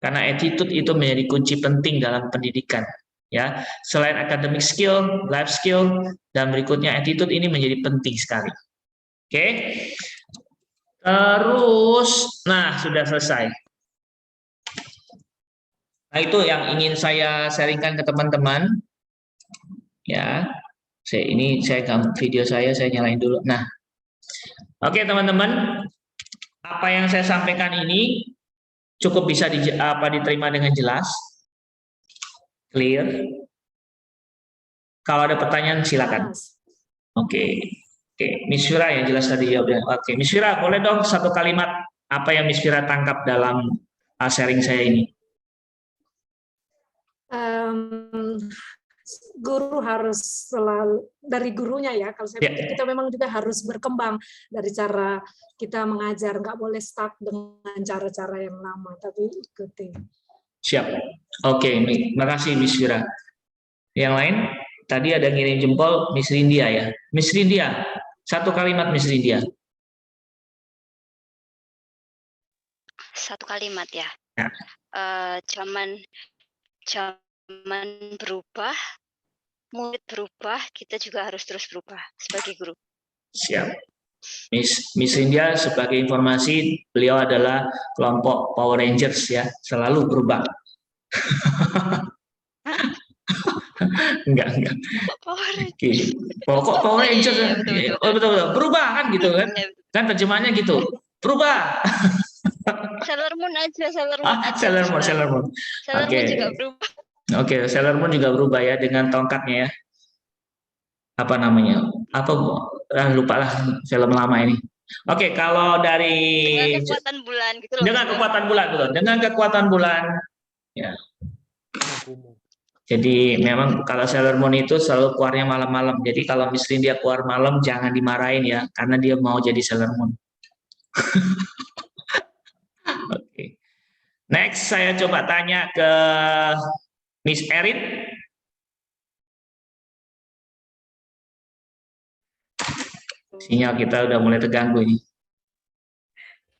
Karena attitude itu menjadi kunci penting dalam pendidikan. Ya, selain academic skill, life skill, dan berikutnya attitude ini menjadi penting sekali. Oke. Terus, nah sudah selesai. Nah, itu yang ingin saya sharingkan ke teman-teman. Ya. Saya video saya nyalain dulu. Nah, oke teman-teman, apa yang saya sampaikan ini cukup bisa diterima dengan jelas, clear. Kalau ada pertanyaan silakan. Oke, Miss Fira yang jelas tadi jawabnya. Oke, Miss Fira boleh dong 1 kalimat apa yang Miss Fira tangkap dalam sharing saya ini?
Guru harus selalu dari gurunya ya, kalau saya pikir kita memang juga harus berkembang dari cara kita mengajar, nggak boleh stuck dengan cara-cara yang lama, tapi ikuti.
Siap. Oke, makasih Miss Fira. Yang lain, tadi ada ngirim jempol Miss Rindia ya. Miss Rindia, 1 kalimat Miss Rindia.
1 kalimat ya. Zaman berubah, murid berubah, kita juga harus terus berubah sebagai guru.
Siap. Miss Rindia, sebagai informasi, beliau adalah kelompok Power Rangers ya, selalu berubah. Enggak. Oke. Pokok Power Rangers, betul. Berubah kan gitu kan? Kan terjemahannya gitu. Berubah.
Sailor Moon aja.
Sailor Moon.
Sailor Moon juga berubah.
Oke, Sailor Moon juga berubah ya dengan tongkatnya ya. Apa namanya? Lupa lah film lama ini. Oke, kalau dari
dengan kekuatan bulan gitu loh.
Dengan kekuatan bulan, betul. Dengan kekuatan bulan. Ya. Jadi memang kalau Sailor Moon itu selalu keluarnya malam-malam. Jadi kalau Miss Rindia keluar malam jangan dimarahin ya, karena dia mau jadi Sailor Moon. Oke. Next saya coba tanya ke Miss Erin. Sinyal kita udah mulai terganggu ini.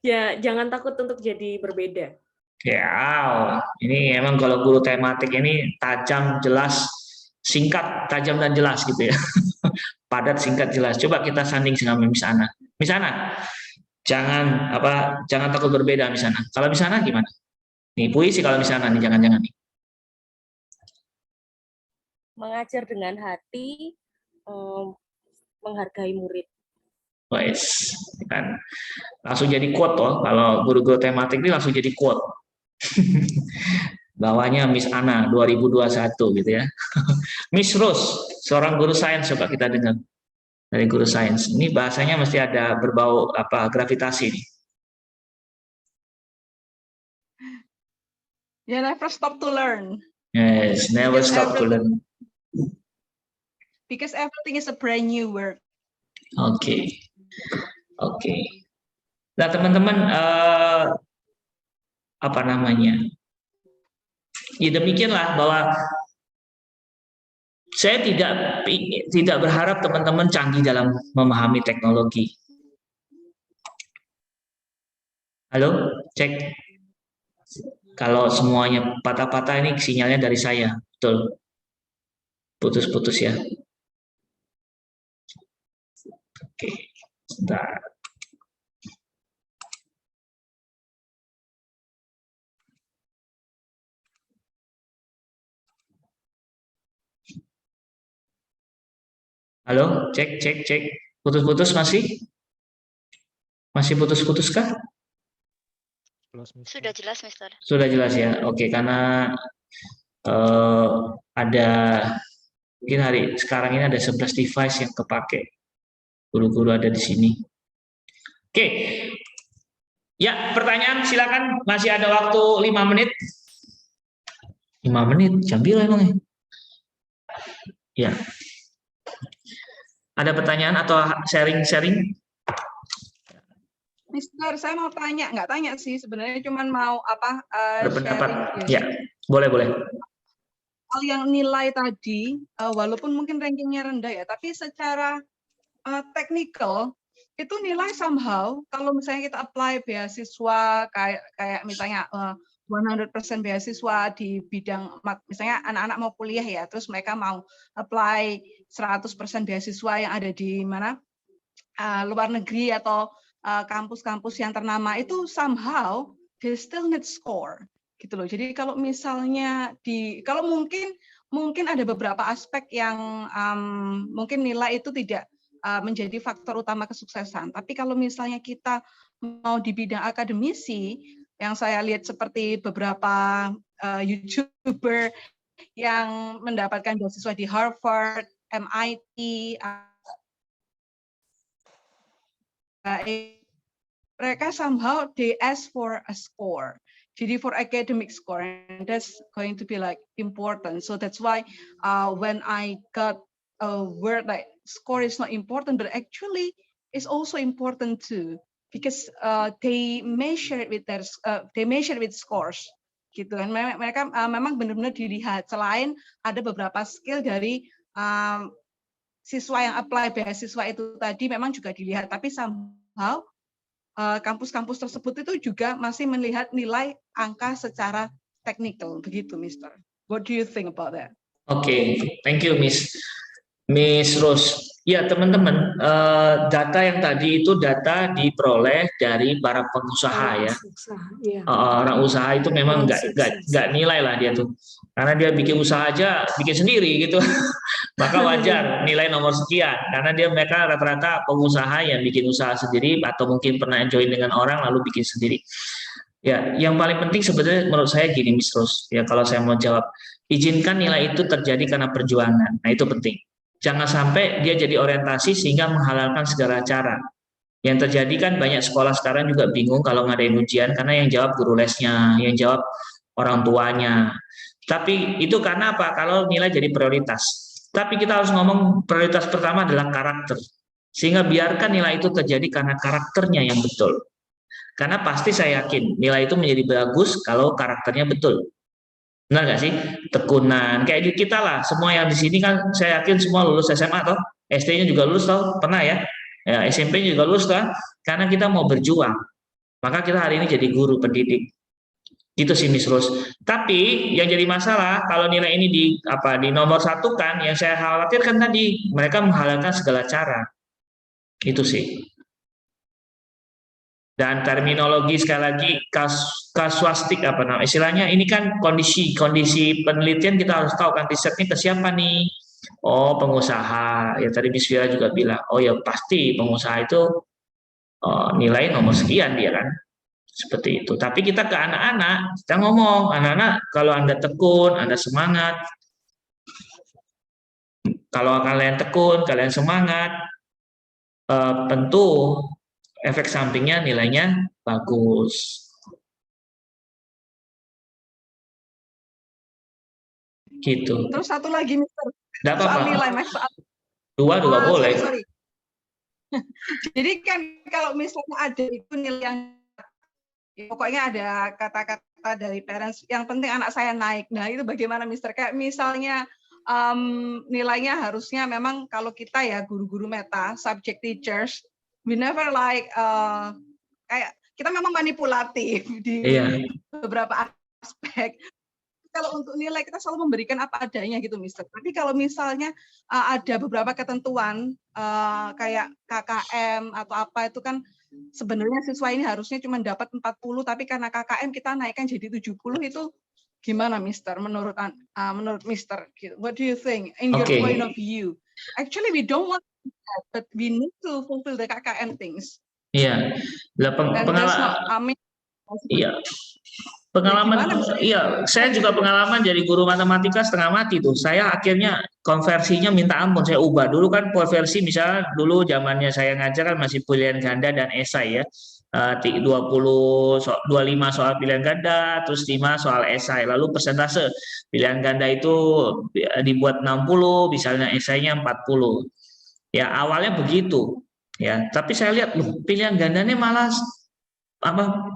Ya, jangan takut untuk jadi berbeda.
Ya, ini emang kalau guru tematik ini tajam, jelas, singkat, tajam dan jelas gitu ya. Padat, singkat, jelas. Coba kita sanding sama Miss Ana. Miss Ana, jangan takut berbeda Miss Ana. Kalau Miss Ana gimana? Nih puisi kalau Miss Ana nih, jangan-jangan nih.
Mengajar dengan hati, menghargai murid.
Wes, kan langsung jadi quote toh. Kalau guru-guru tematik ini langsung jadi quote. Bawahnya Miss Ana 2021 gitu ya. Miss Rose, seorang guru sains, coba kita dengar dari guru sains. Ini bahasanya mesti ada berbau apa gravitasi nih.
You never stop to learn.
Yes, never
Because
stop to learn.
Because everything is a brand new word.
Oke. Nah teman-teman, apa namanya? Ya demikianlah bahwa saya tidak berharap teman-teman canggih dalam memahami teknologi. Halo, cek. Kalau semuanya patah-patah ini sinyalnya dari saya, betul. Putus-putus ya. Oke, sebentar. Halo, cek. Putus-putus masih? Masih putus-putus kah?
Sudah jelas, Mister.
Sudah jelas ya. Oke, karena ada mungkin sekarang ini ada 11 device yang kepake. Guru-guru ada di sini. Oke. Ya, pertanyaan silakan. Masih ada waktu 5 menit. 5 menit, jam berapa emangnya? Ya. Ada pertanyaan atau sharing-sharing?
Mister, saya mau tanya, nggak tanya sih sebenarnya, cuman mau
Berpendapat?
sharing.
Ya, boleh.
Hal yang nilai tadi, walaupun mungkin rankingnya rendah ya, tapi secara technical itu nilai somehow kalau misalnya kita apply beasiswa kayak misalnya 100% beasiswa di bidang misalnya anak-anak mau kuliah ya, terus mereka mau apply 100% beasiswa yang ada di mana luar negeri atau kampus-kampus yang ternama, itu somehow they still need score gitu loh. Jadi kalau misalnya kalau mungkin ada beberapa aspek yang mungkin nilai itu tidak menjadi faktor utama kesuksesan. Tapi kalau misalnya kita mau di bidang akademisi, yang saya lihat seperti beberapa YouTuber yang mendapatkan beasiswa di Harvard, MIT, mereka somehow they ask for a score. Jadi for academic score, and that's going to be like important. So that's why when I got a word like score is not important, but actually it's also important too, because they measure it with scores, gitu kan. Mereka memang benar-benar dilihat. Selain ada beberapa skill dari siswa yang apply beasiswa itu tadi memang juga dilihat, tapi somehow kampus-kampus tersebut itu juga masih melihat nilai angka secara technical, begitu, Mister. What do you think about that?
Oke, thank you, Miss Rose. Ya, teman-teman, data yang tadi itu data diperoleh dari para pengusaha ya. Orang usaha itu memang nggak nilai lah dia tuh, karena dia bikin usaha aja bikin sendiri gitu. Maka wajar nilai nomor sekian, karena mereka rata-rata pengusaha yang bikin usaha sendiri atau mungkin pernah join dengan orang lalu bikin sendiri. Ya, yang paling penting sebenarnya menurut saya gini, Miss Rose. Ya, kalau saya mau jawab, izinkan nilai itu terjadi karena perjuangan. Nah, itu penting. Jangan sampai dia jadi orientasi sehingga menghalalkan segala cara. Yang terjadi kan banyak sekolah sekarang juga bingung kalau ngadain ujian karena yang jawab guru lesnya, yang jawab orang tuanya. Tapi itu karena apa? Kalau nilai jadi prioritas. Tapi kita harus ngomong prioritas pertama adalah karakter. Sehingga biarkan nilai itu terjadi karena karakternya yang betul. Karena pasti saya yakin nilai itu menjadi bagus kalau karakternya betul. Benar nggak sih? Tekunan kayak di kita lah, semua yang di sini kan saya yakin semua lulus SMA toh, SD-nya juga lulus toh, pernah ya, SMP-nya juga lulus toh, karena kita mau berjuang. Maka kita hari ini jadi guru pendidik. Gitu sih, Miss Rose. Tapi yang jadi masalah kalau nilai ini di nomor satu kan, yang saya khawatirkan tadi mereka menghalalkan segala cara. Itu sih. Dan terminologi sekali lagi kasuistik istilahnya ini kan kondisi penelitian kita harus tahu kan risetnya ke siapa nih, Oh, pengusaha. Ya tadi Miss Vira juga bilang, oh ya pasti pengusaha itu nilai nomor sekian dia kan. Seperti itu. Tapi kita ke anak-anak, kita ngomong, anak-anak kalau Anda tekun, Anda semangat. Kalau kalian tekun, kalian semangat, tentu efek sampingnya nilainya bagus. Gitu.
Terus satu lagi, Mister.
Nggak apa-apa.
Soal nilai, Mas.
Dua boleh.
Sorry. Jadi kan kalau misalnya ada itu nilai yang pokoknya ada kata-kata dari parents, yang penting anak saya naik. Nah, itu bagaimana, Mister? Kayak misalnya nilainya harusnya memang kalau kita ya guru-guru meta, subject teachers, we never like kayak kita memang manipulatif di beberapa aspek. Kalau untuk nilai kita selalu memberikan apa adanya gitu, Mister. Tapi kalau misalnya ada beberapa ketentuan kayak KKM atau apa itu kan sebenarnya siswa ini harusnya cuma dapat 40, tapi karena KKM kita naikkan jadi 70, itu gimana, Mister? Menurut Mister, what do you think in your point of view? Actually, we don't want that, but we need to fulfill the KKM things.
Iya, pengalaman. Iya. Pengalaman, iya, saya juga pengalaman jadi guru matematika setengah mati tuh. Saya akhirnya konversinya minta ampun, saya ubah. Dulu kan konversi misalnya dulu zamannya saya ngajar kan masih pilihan ganda dan esai ya. 25 soal pilihan ganda, terus 5 soal esai. Lalu persentase pilihan ganda itu dibuat 60, misalnya esainya 40. Ya, awalnya begitu. Ya, tapi saya lihat loh, pilihan gandanya malah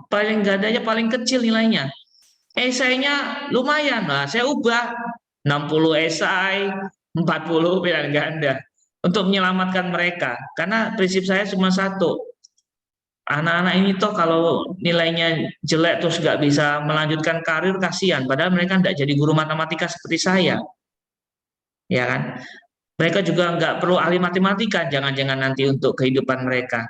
paling gandanya paling kecil nilainya. Esainya lumayan lah, saya ubah 60 esai, 40 pilihan ganda untuk menyelamatkan mereka. Karena prinsip saya cuma satu, anak-anak ini toh kalau nilainya jelek terus nggak bisa melanjutkan karir, kasihan. Padahal mereka nggak jadi guru matematika seperti saya, ya kan? Mereka juga nggak perlu ahli matematika, jangan-jangan nanti untuk kehidupan mereka.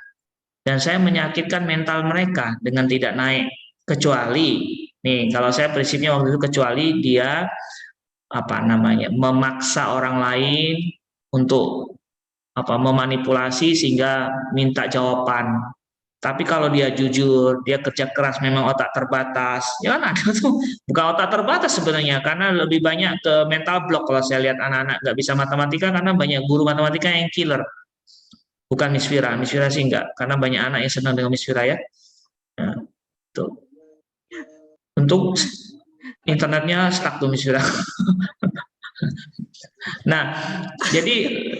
Dan saya menyakitkan mental mereka dengan tidak naik, kecuali nih kalau saya prinsipnya waktu itu kecuali dia memaksa orang lain untuk memanipulasi sehingga minta jawaban. Tapi kalau dia jujur, dia kerja keras, memang otak terbatas, ya kan ada tuh bukan otak terbatas sebenarnya, karena lebih banyak ke mental block kalau saya lihat anak-anak nggak bisa matematika karena banyak guru matematika yang killer. Bukan Miss Vira sih enggak, karena banyak anak yang senang dengan Miss Vira ya. Nah, tuh. Untuk internetnya stuck tuh Miss Vira. Nah, jadi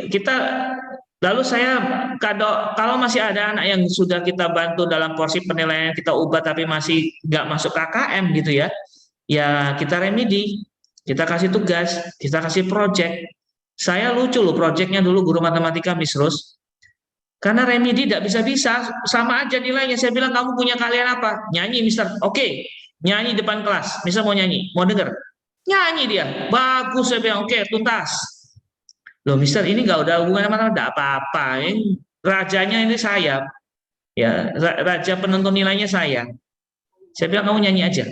kita lalu saya kalau masih ada anak yang sudah kita bantu dalam porsi penilaian kita ubah tapi masih nggak masuk KKM gitu ya, ya kita remedi, kita kasih tugas, kita kasih project. Saya lucu loh projectnya dulu guru matematika Miss Rose. Karena remedi tidak bisa-bisa, sama aja nilainya. Saya bilang, kamu punya kalian apa? Nyanyi, Mister. Oke, nyanyi depan kelas. Mister mau nyanyi, mau denger? Nyanyi dia. Bagus, saya bilang. Oke, tuntas. Loh, Mister, ini nggak ada hubungan sama enggak apa-apa. Rajanya ini saya. Ya, raja penentu nilainya saya. Saya bilang, kamu nyanyi aja.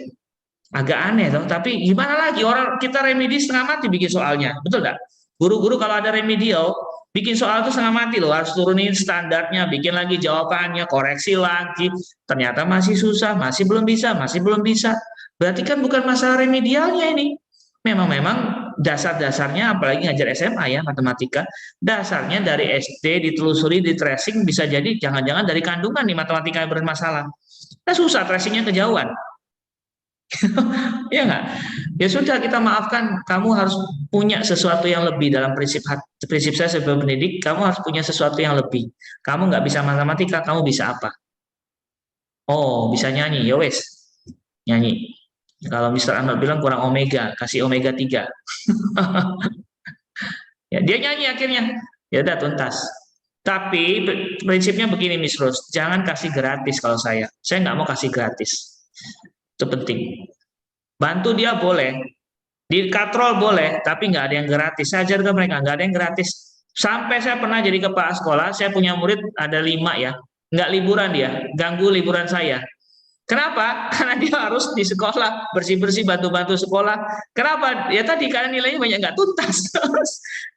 Agak aneh, toh. Tapi gimana lagi? Orang kita remedi setengah mati bikin soalnya. Betul nggak? Guru-guru kalau ada remedial, bikin soal itu setengah mati loh, harus turunin standarnya, bikin lagi jawabannya, koreksi lagi, ternyata masih susah, masih belum bisa. Berarti kan bukan masalah remedialnya ini. Memang dasar-dasarnya, apalagi ngajar SMA ya, matematika, dasarnya dari SD ditelusuri, di tracing, bisa jadi jangan-jangan dari kandungan nih matematika yang bermasalah. Nah susah tracingnya kejauhan. Ya nggak? Ya sudah, kita maafkan, kamu harus punya sesuatu yang lebih dalam prinsip saya sebagai pendidik, kamu harus punya sesuatu yang lebih. Kamu nggak bisa matematika, kamu bisa apa? Oh, bisa nyanyi, ya wes, nyanyi. Kalau Mr. Ahmad bilang kurang omega, kasih omega 3. Ya, dia nyanyi akhirnya, ya udah tuntas. Tapi prinsipnya begini Miss Rose, jangan kasih gratis kalau saya nggak mau kasih gratis. Itu penting. Bantu dia boleh, di katrol boleh, tapi nggak ada yang gratis. Saya ajar ke mereka, nggak ada yang gratis. Sampai saya pernah jadi kepala sekolah, saya punya murid ada 5 ya, nggak liburan dia, ganggu liburan saya. Kenapa? Karena dia harus di sekolah bersih-bersih, bantu-bantu sekolah. Kenapa? Ya tadi karena nilainya banyak nggak tuntas.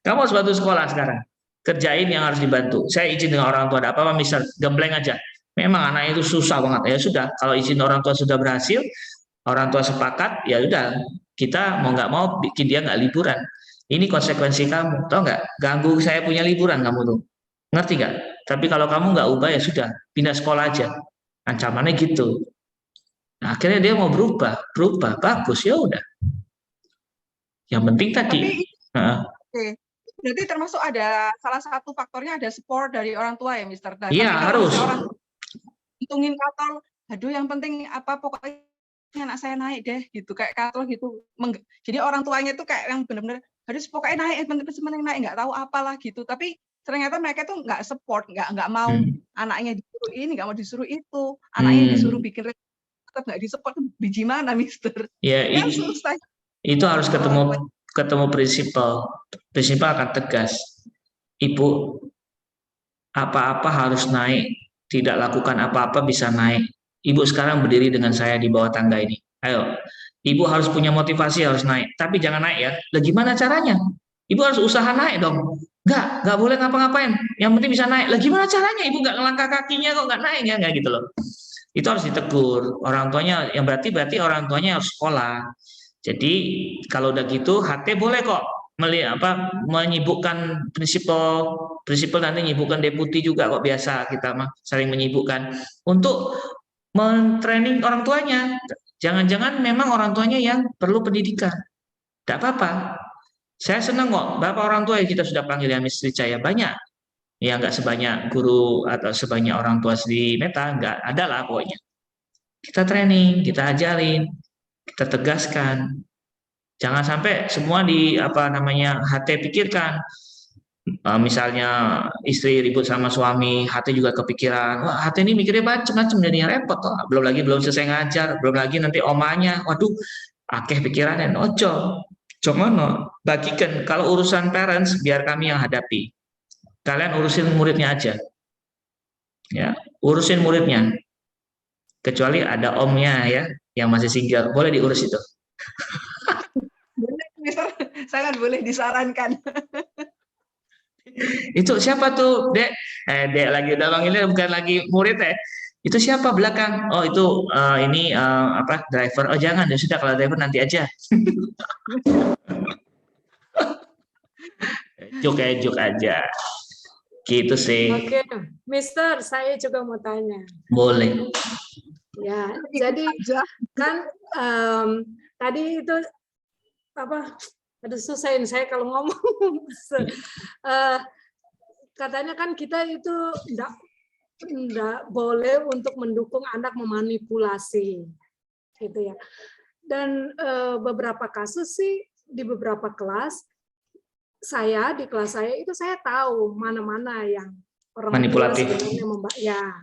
Kamu harus bantu sekolah sekarang. Kerjain yang harus dibantu. Saya izin dengan orang tua, ada apa-apa misal gembleng aja. Memang anak itu susah banget. Ya sudah, kalau izin orang tua sudah berhasil, orang tua sepakat, ya udah kita mau nggak mau bikin dia nggak liburan. Ini konsekuensi kamu, tau nggak? Ganggu saya punya liburan kamu tuh, ngerti nggak? Tapi kalau kamu nggak ubah ya sudah, pindah sekolah aja. Ancamannya gitu. Nah, akhirnya dia mau berubah, bagus ya udah. Yang penting tadi.
Oke. Berarti termasuk ada salah satu faktornya ada support dari orang tua ya, Mister.
Iya harus.
Orang hitungin katol, aduh yang penting apa pokoknya anak saya naik deh gitu kayak katol gitu. Jadi orang tuanya tuh kayak yang benar-benar harus pokoknya naik, penting naik, nggak tahu apalah gitu. Tapi ternyata mereka tuh nggak support, nggak mau anaknya disuruh ini, nggak mau disuruh itu, anaknya disuruh bikin tetap nggak disupport. Biji mana, Mister?
Ya
kan susah.
Itu harus ketemu prinsipal. Prinsipal akan tegas. Ibu apa-apa harus naik, tidak lakukan apa-apa bisa naik. Ibu sekarang berdiri dengan saya di bawah tangga ini. Ayo, ibu harus punya motivasi harus naik. Tapi jangan naik ya. Lah gimana caranya? Ibu harus usaha naik dong. Nggak boleh ngapa-ngapain. Yang penting bisa naik. Lah gimana caranya? Ibu nggak ngelangkah kakinya kok nggak naik ya? Nggak gitu loh. Itu harus ditegur. Orang tuanya, yang berarti orang tuanya harus sekolah. Jadi kalau udah gitu, HT boleh kok menyibukkan prinsipal nanti menyibukkan deputi juga kok, biasa kita mah saling menyibukkan untuk mentraining orang tuanya. Jangan-jangan memang orang tuanya yang perlu pendidikan. Tidak apa-apa. Saya senang kok, Bapak orang tua yang kita sudah panggil yang Miss Ricaya banyak. Ya nggak sebanyak guru atau sebanyak orang tua di Meta, nggak ada lah pokoknya. Kita training, kita ajarin, kita tegaskan. Jangan sampai semua di HT pikirkan. Misalnya istri ribut sama suami, HT juga kepikiran. Wah, HT ini mikirnya macam-macam, jadinya repot toh. Belum selesai ngajar, belum lagi nanti omanya. Waduh, akeh pikirannya. Ojo. Jomono, bagikan kalau urusan parents biar kami yang hadapi. Kalian urusin muridnya aja. Ya, urusin muridnya. Kecuali ada omnya ya yang masih single, boleh diurus itu.
Mister, sangat boleh disarankan.
Itu siapa tuh, Dek? Dek lagi udah panggilnya bukan lagi murid ya. Itu siapa belakang? Oh itu ini driver. Oh jangan, ya sudah kalau driver nanti aja. Juk aja. Gitu sih.
Oke, Mister, saya juga mau tanya.
Boleh.
Ya, jadi kan tadi itu aduh susahin saya kalau ngomong. Katanya kan kita itu enggak boleh untuk mendukung anak memanipulasi, gitu ya. Dan beberapa kasus sih di beberapa kelas, di kelas saya itu saya tahu mana-mana yang orang
manipulatif.
Ya.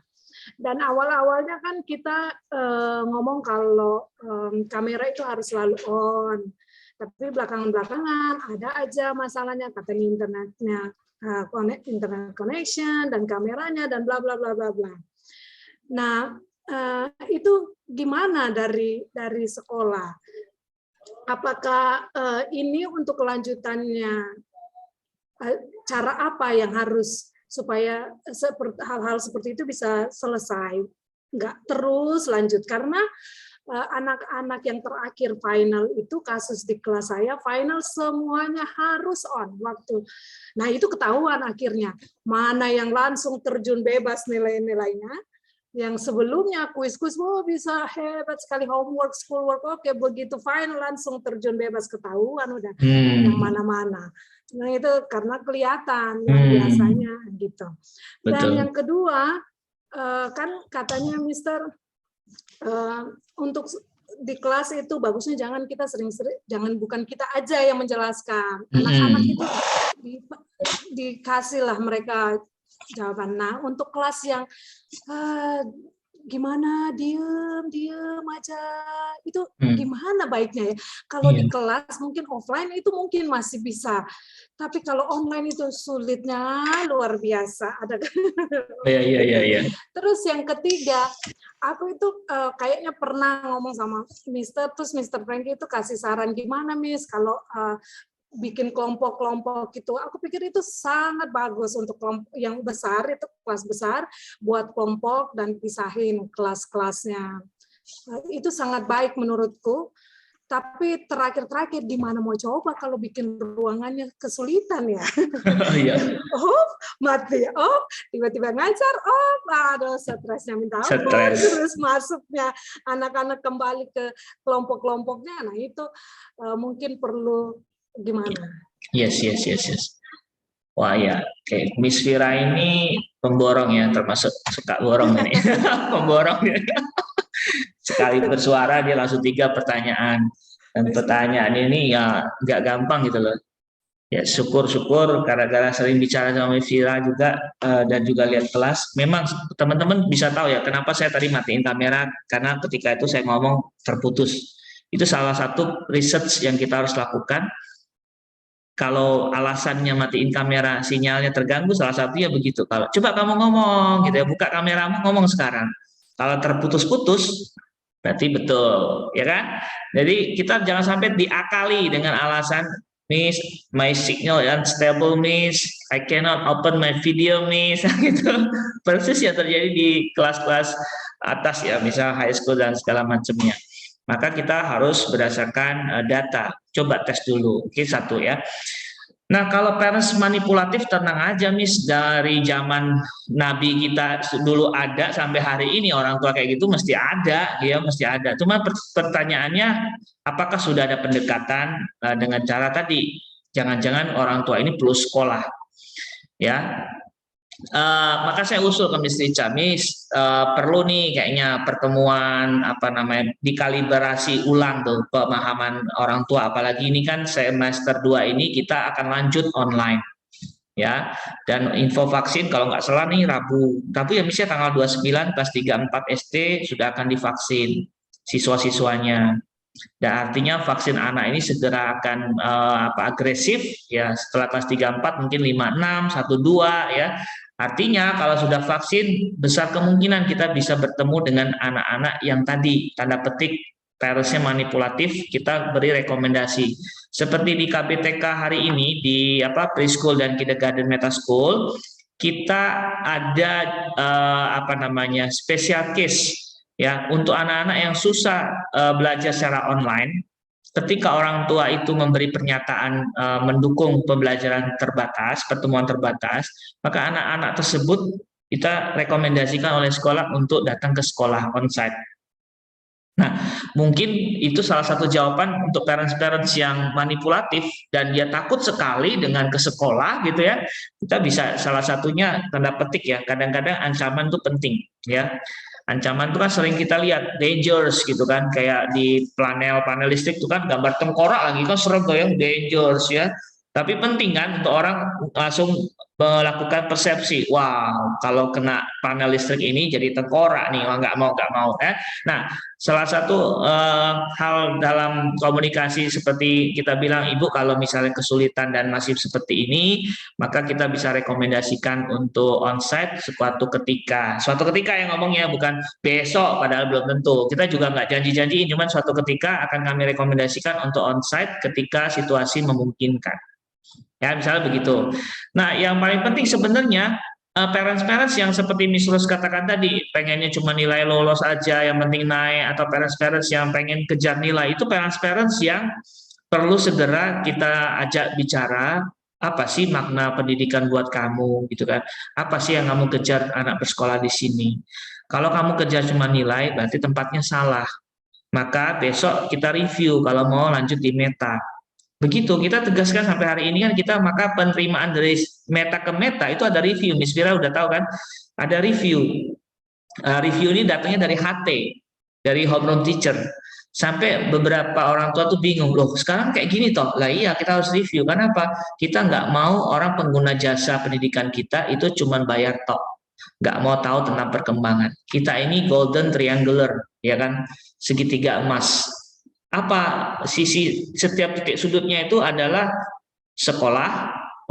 Dan awal-awalnya kan kita ngomong kalau kamera itu harus selalu on, tapi belakangan-belakangan ada aja masalahnya, katanya internet connection dan kameranya dan bla bla bla bla bla. Nah, itu gimana dari sekolah? Apakah ini untuk kelanjutannya cara apa yang harus supaya hal-hal seperti itu bisa selesai, nggak terus lanjut? Karena anak-anak yang terakhir final itu kasus di kelas saya, final semuanya harus on waktu. Nah itu ketahuan akhirnya, mana yang langsung terjun bebas nilai-nilainya, yang sebelumnya kuis-kuis, bisa hebat sekali homework, schoolwork, oke, begitu final langsung terjun bebas, ketahuan udah yang mana-mana. Nah itu karena kelihatan yang biasanya gitu. Dan
Betul.
yang kedua, kan katanya Mister, untuk di kelas itu bagusnya jangan kita bukan kita aja yang menjelaskan, anak-anak itu dikasihlah mereka jawaban. Nah untuk kelas yang gimana diem aja, itu gimana baiknya ya? Kalau di kelas mungkin offline itu mungkin masih bisa, tapi kalau online itu sulitnya luar biasa. Ada
Iya.
Terus yang ketiga, aku itu kayaknya pernah ngomong sama terus Mr. Frankie itu kasih saran gimana Miss kalau bikin kelompok-kelompok gitu. Aku pikir itu sangat bagus untuk kelompok yang besar, itu kelas besar, buat kelompok dan pisahin kelas-kelasnya. Itu sangat baik menurutku. Tapi terakhir-terakhir gimana mau coba kalau bikin ruangannya kesulitan ya? Mati, tiba-tiba ngajar, aduh stresnya minta ampun, terus masuknya anak-anak kembali ke kelompok-kelompoknya. Nah itu mungkin perlu gimana?
Yes. Wah ya, oke. Miss Vira ini pemborong ya, termasuk suka borong ini. Pemborong ya. Sekali bersuara dia langsung 3 pertanyaan, dan pertanyaan ini ya nggak gampang gitu loh. Ya syukur-syukur gara-gara sering bicara sama Miss Vira juga dan juga lihat kelas. Memang teman-teman bisa tahu ya kenapa saya tadi matiin kamera, karena ketika itu saya ngomong terputus. Itu salah satu research yang kita harus lakukan. Kalau alasannya matiin kamera sinyalnya terganggu, salah satunya begitu. Kalau coba kamu ngomong gitu ya, buka kameramu ngomong sekarang. Kalau terputus-putus berarti betul, ya kan? Jadi kita jangan sampai diakali dengan alasan Miss, my signal unstable Miss, I cannot open my video Miss, gitu. Persis yang terjadi di kelas-kelas atas ya, misal high school dan segala macamnya. Maka kita harus berdasarkan data. Coba tes dulu. Oke, satu ya. Nah, kalau parents manipulatif tenang aja Miss, dari zaman Nabi kita dulu ada sampai hari ini orang tua kayak gitu mesti ada, ya mesti ada. Cuma pertanyaannya apakah sudah ada pendekatan dengan cara tadi? Jangan-jangan orang tua ini perlu sekolah. Ya. Maka saya usul ke Miss Rica, Miss perlu nih kayaknya pertemuan dikalibrasi ulang tuh pemahaman orang tua, apalagi ini kan semester 2 ini kita akan lanjut online ya, dan info vaksin kalau nggak salah nih Rabu ya misalnya tanggal 29 kelas 3-4 SD sudah akan divaksin siswa-siswanya. Dan artinya vaksin anak ini segera akan agresif ya, setelah kelas 3-4 mungkin 5-6, 1-2 ya. Artinya kalau sudah vaksin besar kemungkinan kita bisa bertemu dengan anak-anak yang tadi tanda petik parentsnya manipulatif, kita beri rekomendasi. Seperti di KBTK hari ini di preschool dan kindergarten meta school, kita ada special case ya untuk anak-anak yang susah belajar secara online. Ketika orang tua itu memberi pernyataan mendukung pembelajaran terbatas, pertemuan terbatas, maka anak-anak tersebut kita rekomendasikan oleh sekolah untuk datang ke sekolah onsite. Nah, mungkin itu salah satu jawaban untuk parents-parents yang manipulatif dan dia takut sekali dengan ke sekolah gitu ya. Kita bisa salah satunya tanda petik ya, kadang-kadang ancaman itu penting ya. Ancaman itu kan sering kita lihat dangerous gitu kan, kayak di panel listrik itu kan gambar tengkorak lagi kan serem tuh ya, dangerous ya. Tapi penting kan untuk orang langsung melakukan persepsi, wow kalau kena panel listrik ini jadi tengkorak nih, wah nggak mau ya. Nah, salah satu hal dalam komunikasi seperti kita bilang, Ibu kalau misalnya kesulitan dan masih seperti ini, maka kita bisa rekomendasikan untuk onsite suatu ketika yang ngomongnya bukan besok, padahal belum tentu. Kita juga nggak janji-janjiin, cuman suatu ketika akan kami rekomendasikan untuk onsite ketika situasi memungkinkan. Ya, misalnya begitu. Nah, yang paling penting sebenarnya parents-parents yang seperti Miss Rose katakan tadi, pengennya cuma nilai lolos aja, yang penting naik, atau parents-parents yang pengen kejar nilai, itu parents-parents yang perlu segera kita ajak bicara, apa sih makna pendidikan buat kamu, gitu kan? Apa sih yang kamu kejar anak bersekolah di sini? Kalau kamu kejar cuma nilai, berarti tempatnya salah. Maka besok kita review kalau mau lanjut di meta. Begitu kita tegaskan sampai hari ini kan kita, maka penerimaan dari meta ke meta itu ada review. Miss Vira udah tahu kan, ada review. Review ini datangnya dari HT, dari homeroom teacher. Sampai beberapa orang tua tuh bingung, loh sekarang kayak gini toh. Lah iya kita harus review, karena apa? Kita nggak mau orang pengguna jasa pendidikan kita itu cuma bayar tok. nggak mau tahu tentang perkembangan. Kita ini golden triangular, ya kan, segitiga emas. Apa sisi setiap titik sudutnya itu adalah sekolah,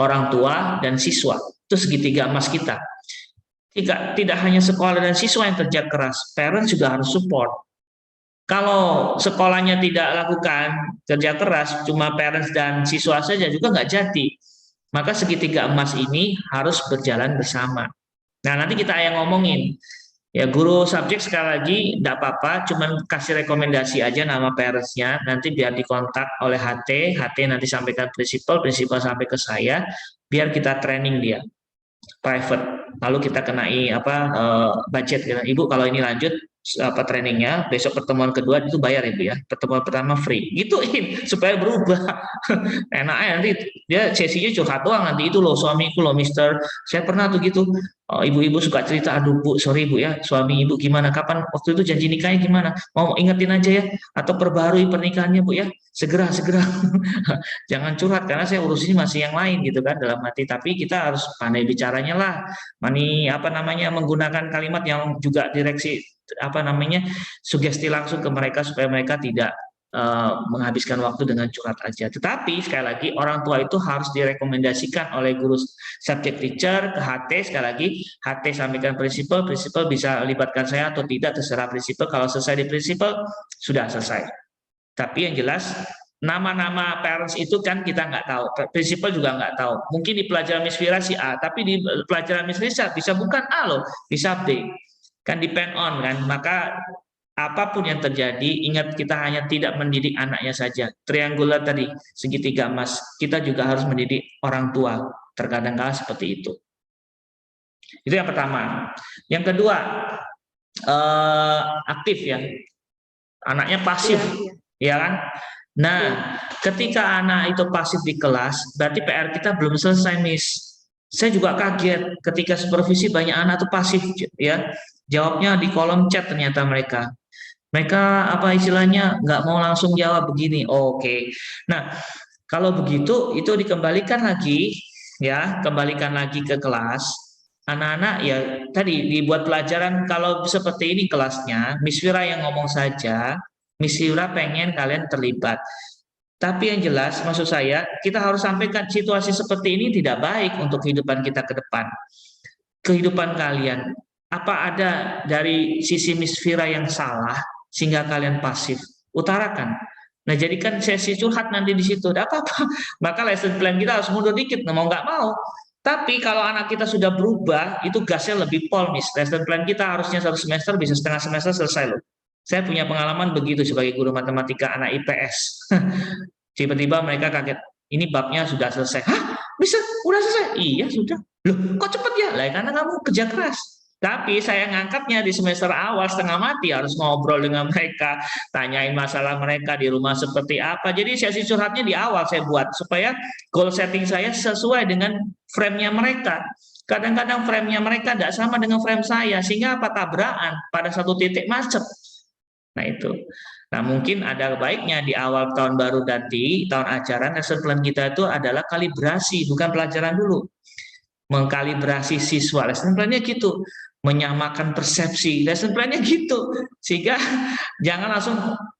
orang tua, dan siswa. Itu segitiga emas kita. Tidak hanya sekolah dan siswa yang kerja keras, parents juga harus support. Kalau sekolahnya tidak lakukan kerja keras, cuma parents dan siswa saja juga nggak jadi. Maka segitiga emas ini harus berjalan bersama. Nah, nanti kita yang ngomongin. Ya, guru subjek sekali lagi tidak apa-apa, cuman kasih rekomendasi aja nama parentsnya, nanti biar dikontak oleh HT nanti sampaikan prinsipal sampai ke saya, biar kita training dia private. Lalu kita kenai budget. Ibu kalau ini lanjut trainingnya, besok pertemuan kedua itu bayar Ibu ya. Pertemuan pertama free. Gituin supaya berubah. Enaknya nanti dia sesinya curhat doang, nanti itu loh suamiku loh Mister. Saya pernah tuh gitu. Ibu-ibu suka cerita, aduh Bu, sorry Bu ya, suami Ibu gimana? Kapan waktu itu janji nikahnya gimana? Mau ingetin aja ya, atau perbarui pernikahannya Bu ya. Segera. Jangan curhat karena saya urusin masih yang lain gitu kan dalam hati. Tapi kita harus pandai bicaranya lah. Menggunakan kalimat yang juga direksi sugesti langsung ke mereka supaya mereka tidak menghabiskan waktu dengan curhat aja. Tetapi sekali lagi orang tua itu harus direkomendasikan oleh guru subject teacher ke HT. Sekali lagi HT sampaikan prinsipal bisa libatkan saya atau tidak, terserah prinsipal. Kalau selesai di prinsipal sudah selesai. Tapi yang jelas nama-nama parents itu kan kita nggak tahu, prinsipal juga nggak tahu. Mungkin di pelajaran Miss Fira si A, tapi di pelajaran Miss Risa bisa bukan A loh, bisa B. Kan depend on kan. Maka apapun yang terjadi, ingat kita hanya tidak mendidik anaknya saja. Triangular tadi, segitiga emas. Kita juga harus mendidik orang tua. Terkadang-kadang seperti itu. Itu yang pertama. Yang kedua, aktif ya. Anaknya pasif, ya kan? Nah, ketika anak itu pasif di kelas, berarti PR kita belum selesai, Miss. Saya juga kaget ketika supervisi banyak anak itu pasif, ya. Jawabnya di kolom chat ternyata mereka nggak mau langsung jawab begini. Oke. Nah, kalau begitu itu dikembalikan lagi ya, kembalikan lagi ke kelas. Anak-anak ya tadi dibuat pelajaran. Kalau seperti ini kelasnya, Miss Fira yang ngomong saja, Miss Fira pengen kalian terlibat. Tapi yang jelas maksud saya kita harus sampaikan situasi seperti ini tidak baik untuk kehidupan kita ke depan. Kehidupan kalian, apa ada dari sisi Miss Fira yang salah sehingga kalian pasif? Utarakan. Nah, jadikan sesi curhat nanti di situ. Tidak apa-apa. Maka lesson plan kita harus mundur dikit, mau nggak mau. Tapi kalau anak kita sudah berubah, itu gasnya lebih pol, Miss. Lesson plan kita harusnya 1 semester, bisa setengah semester selesai loh. Saya punya pengalaman begitu sebagai guru matematika anak IPS. Tiba-tiba mereka kaget, ini babnya sudah selesai. Hah? Bisa? Udah selesai? Iya, sudah. Loh, kok cepet ya? Lah, karena kamu kerja keras. Tapi saya ngangkatnya di semester awal setengah mati, harus ngobrol dengan mereka, tanyain masalah mereka di rumah seperti apa. Jadi sesi curhatnya di awal saya buat, supaya goal setting saya sesuai dengan frame-nya mereka. Kadang-kadang frame-nya mereka tidak sama dengan frame saya, sehingga apa tabrakan pada satu titik macet. Nah itu. Nah mungkin ada baiknya di awal tahun baru nanti, tahun ajaran, lesson plan kita itu adalah kalibrasi, bukan pelajaran dulu. Mengkalibrasi siswa, lesson plan-nya gitu. Menyamakan persepsi, lesson plan-nya gitu. Sehingga jangan langsung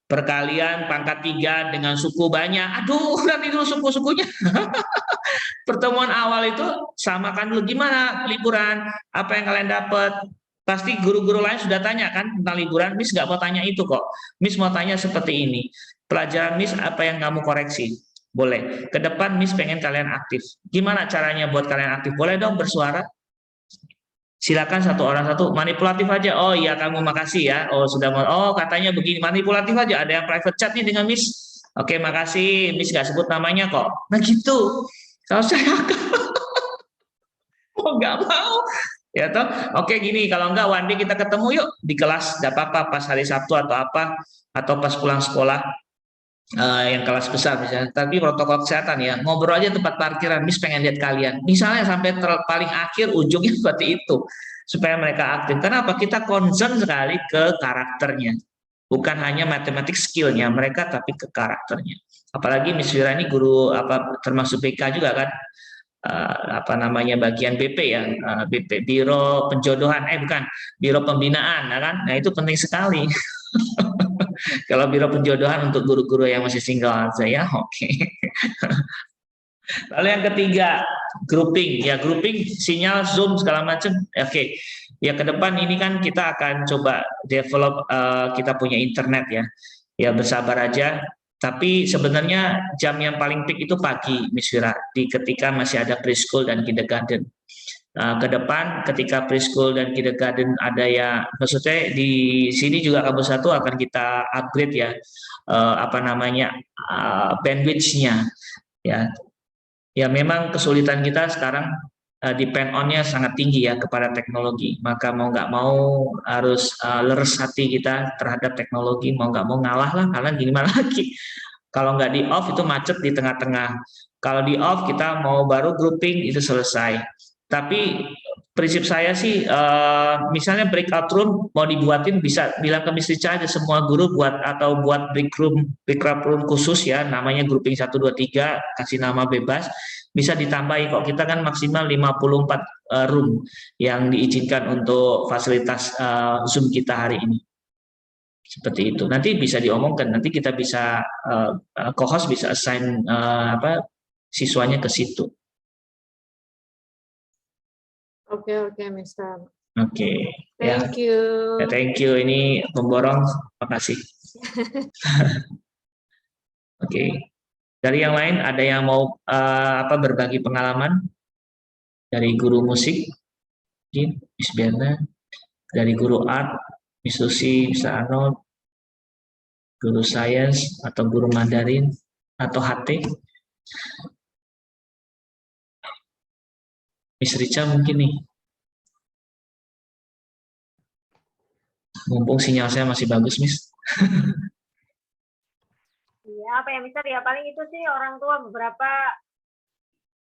perkalian pangkat 3 dengan suku banyak. Aduh, nanti dulu suku-sukunya. Pertemuan awal itu samakan dulu gimana liburan, apa yang kalian dapat. Pasti guru-guru lain sudah tanya kan tentang liburan, Miss nggak mau tanya itu kok. Miss mau tanya seperti ini. Pelajaran Miss apa yang kamu koreksi? Boleh. Ke depan Miss pengen kalian aktif. Gimana caranya buat kalian aktif? Boleh dong bersuara. Silakan satu orang satu, manipulatif aja. Oh iya kamu makasih ya. Oh sudah mau. Oh katanya begini, manipulatif aja. Ada yang private chat nih dengan Miss. Oke makasih, Miss nggak sebut namanya kok. Nah gitu. Kalau saya oh nggak mau. Ya toh. Oke gini, kalau enggak one day kita ketemu yuk di kelas. Nggak apa-apa pas hari Sabtu atau apa, atau pas pulang sekolah. Yang kelas besar misalnya, tapi protokol kesehatan ya, ngobrol aja tempat parkiran, Miss pengen lihat kalian, misalnya sampai paling akhir ujungnya seperti itu, supaya mereka aktif. Kenapa? Kita concern sekali ke karakternya, bukan hanya matematik skillnya mereka, tapi ke karakternya. Apalagi Miss Fira ini guru apa termasuk BK juga kan, apa namanya bagian BP ya, BP Biro Penjodohan, bukan, Biro Pembinaan, ya kan? Nah itu penting sekali. Kalau Biro Penjodohan untuk guru-guru yang masih single aja ya, oke. Lalu yang ketiga, grouping. Ya, grouping, sinyal, Zoom, segala macam. Oke. Ya, ke depan ini kan kita akan coba develop, kita punya internet ya. Ya, bersabar aja. Tapi sebenarnya jam yang paling peak itu pagi, Miss Wira, ketika masih ada preschool dan kindergarten. Ke depan ketika preschool dan kindergarten ada ya, maksudnya di sini juga kampus 1 akan kita upgrade ya, apa namanya, bandwidth-nya ya. Ya memang kesulitan kita sekarang depend on-nya sangat tinggi ya kepada teknologi. Maka mau nggak mau harus leres hati kita terhadap teknologi, mau nggak mau ngalah lah, karena gimana lagi. Kalau nggak di off itu macet di tengah-tengah. Kalau di off kita mau baru grouping itu selesai. Tapi prinsip saya sih, misalnya breakout room mau dibuatin, bisa bilang ke Miss Rica aja semua guru buat, atau buat breakout room khusus ya, namanya grouping 1, 2, 3, kasih nama bebas, bisa ditambahi kok, kita kan maksimal 54 room yang diizinkan untuk fasilitas Zoom kita hari ini. Seperti itu. Nanti bisa diomongkan, nanti kita bisa, co-host bisa assign siswanya ke situ.
Oke, Mister.
Oke.
Thank you.
Ya, thank you. Ini pemborong, makasih. Oke. Dari yang lain ada yang mau berbagi pengalaman dari guru musik, Miss Berna, dari guru art, Miss Susi, Miss Arnold, guru sains atau guru Mandarin atau HT. Miss Rica mungkin nih. Mumpung sinyal saya masih bagus, Miss.
Iya, apa ya, Mister? Ya paling itu sih orang tua beberapa,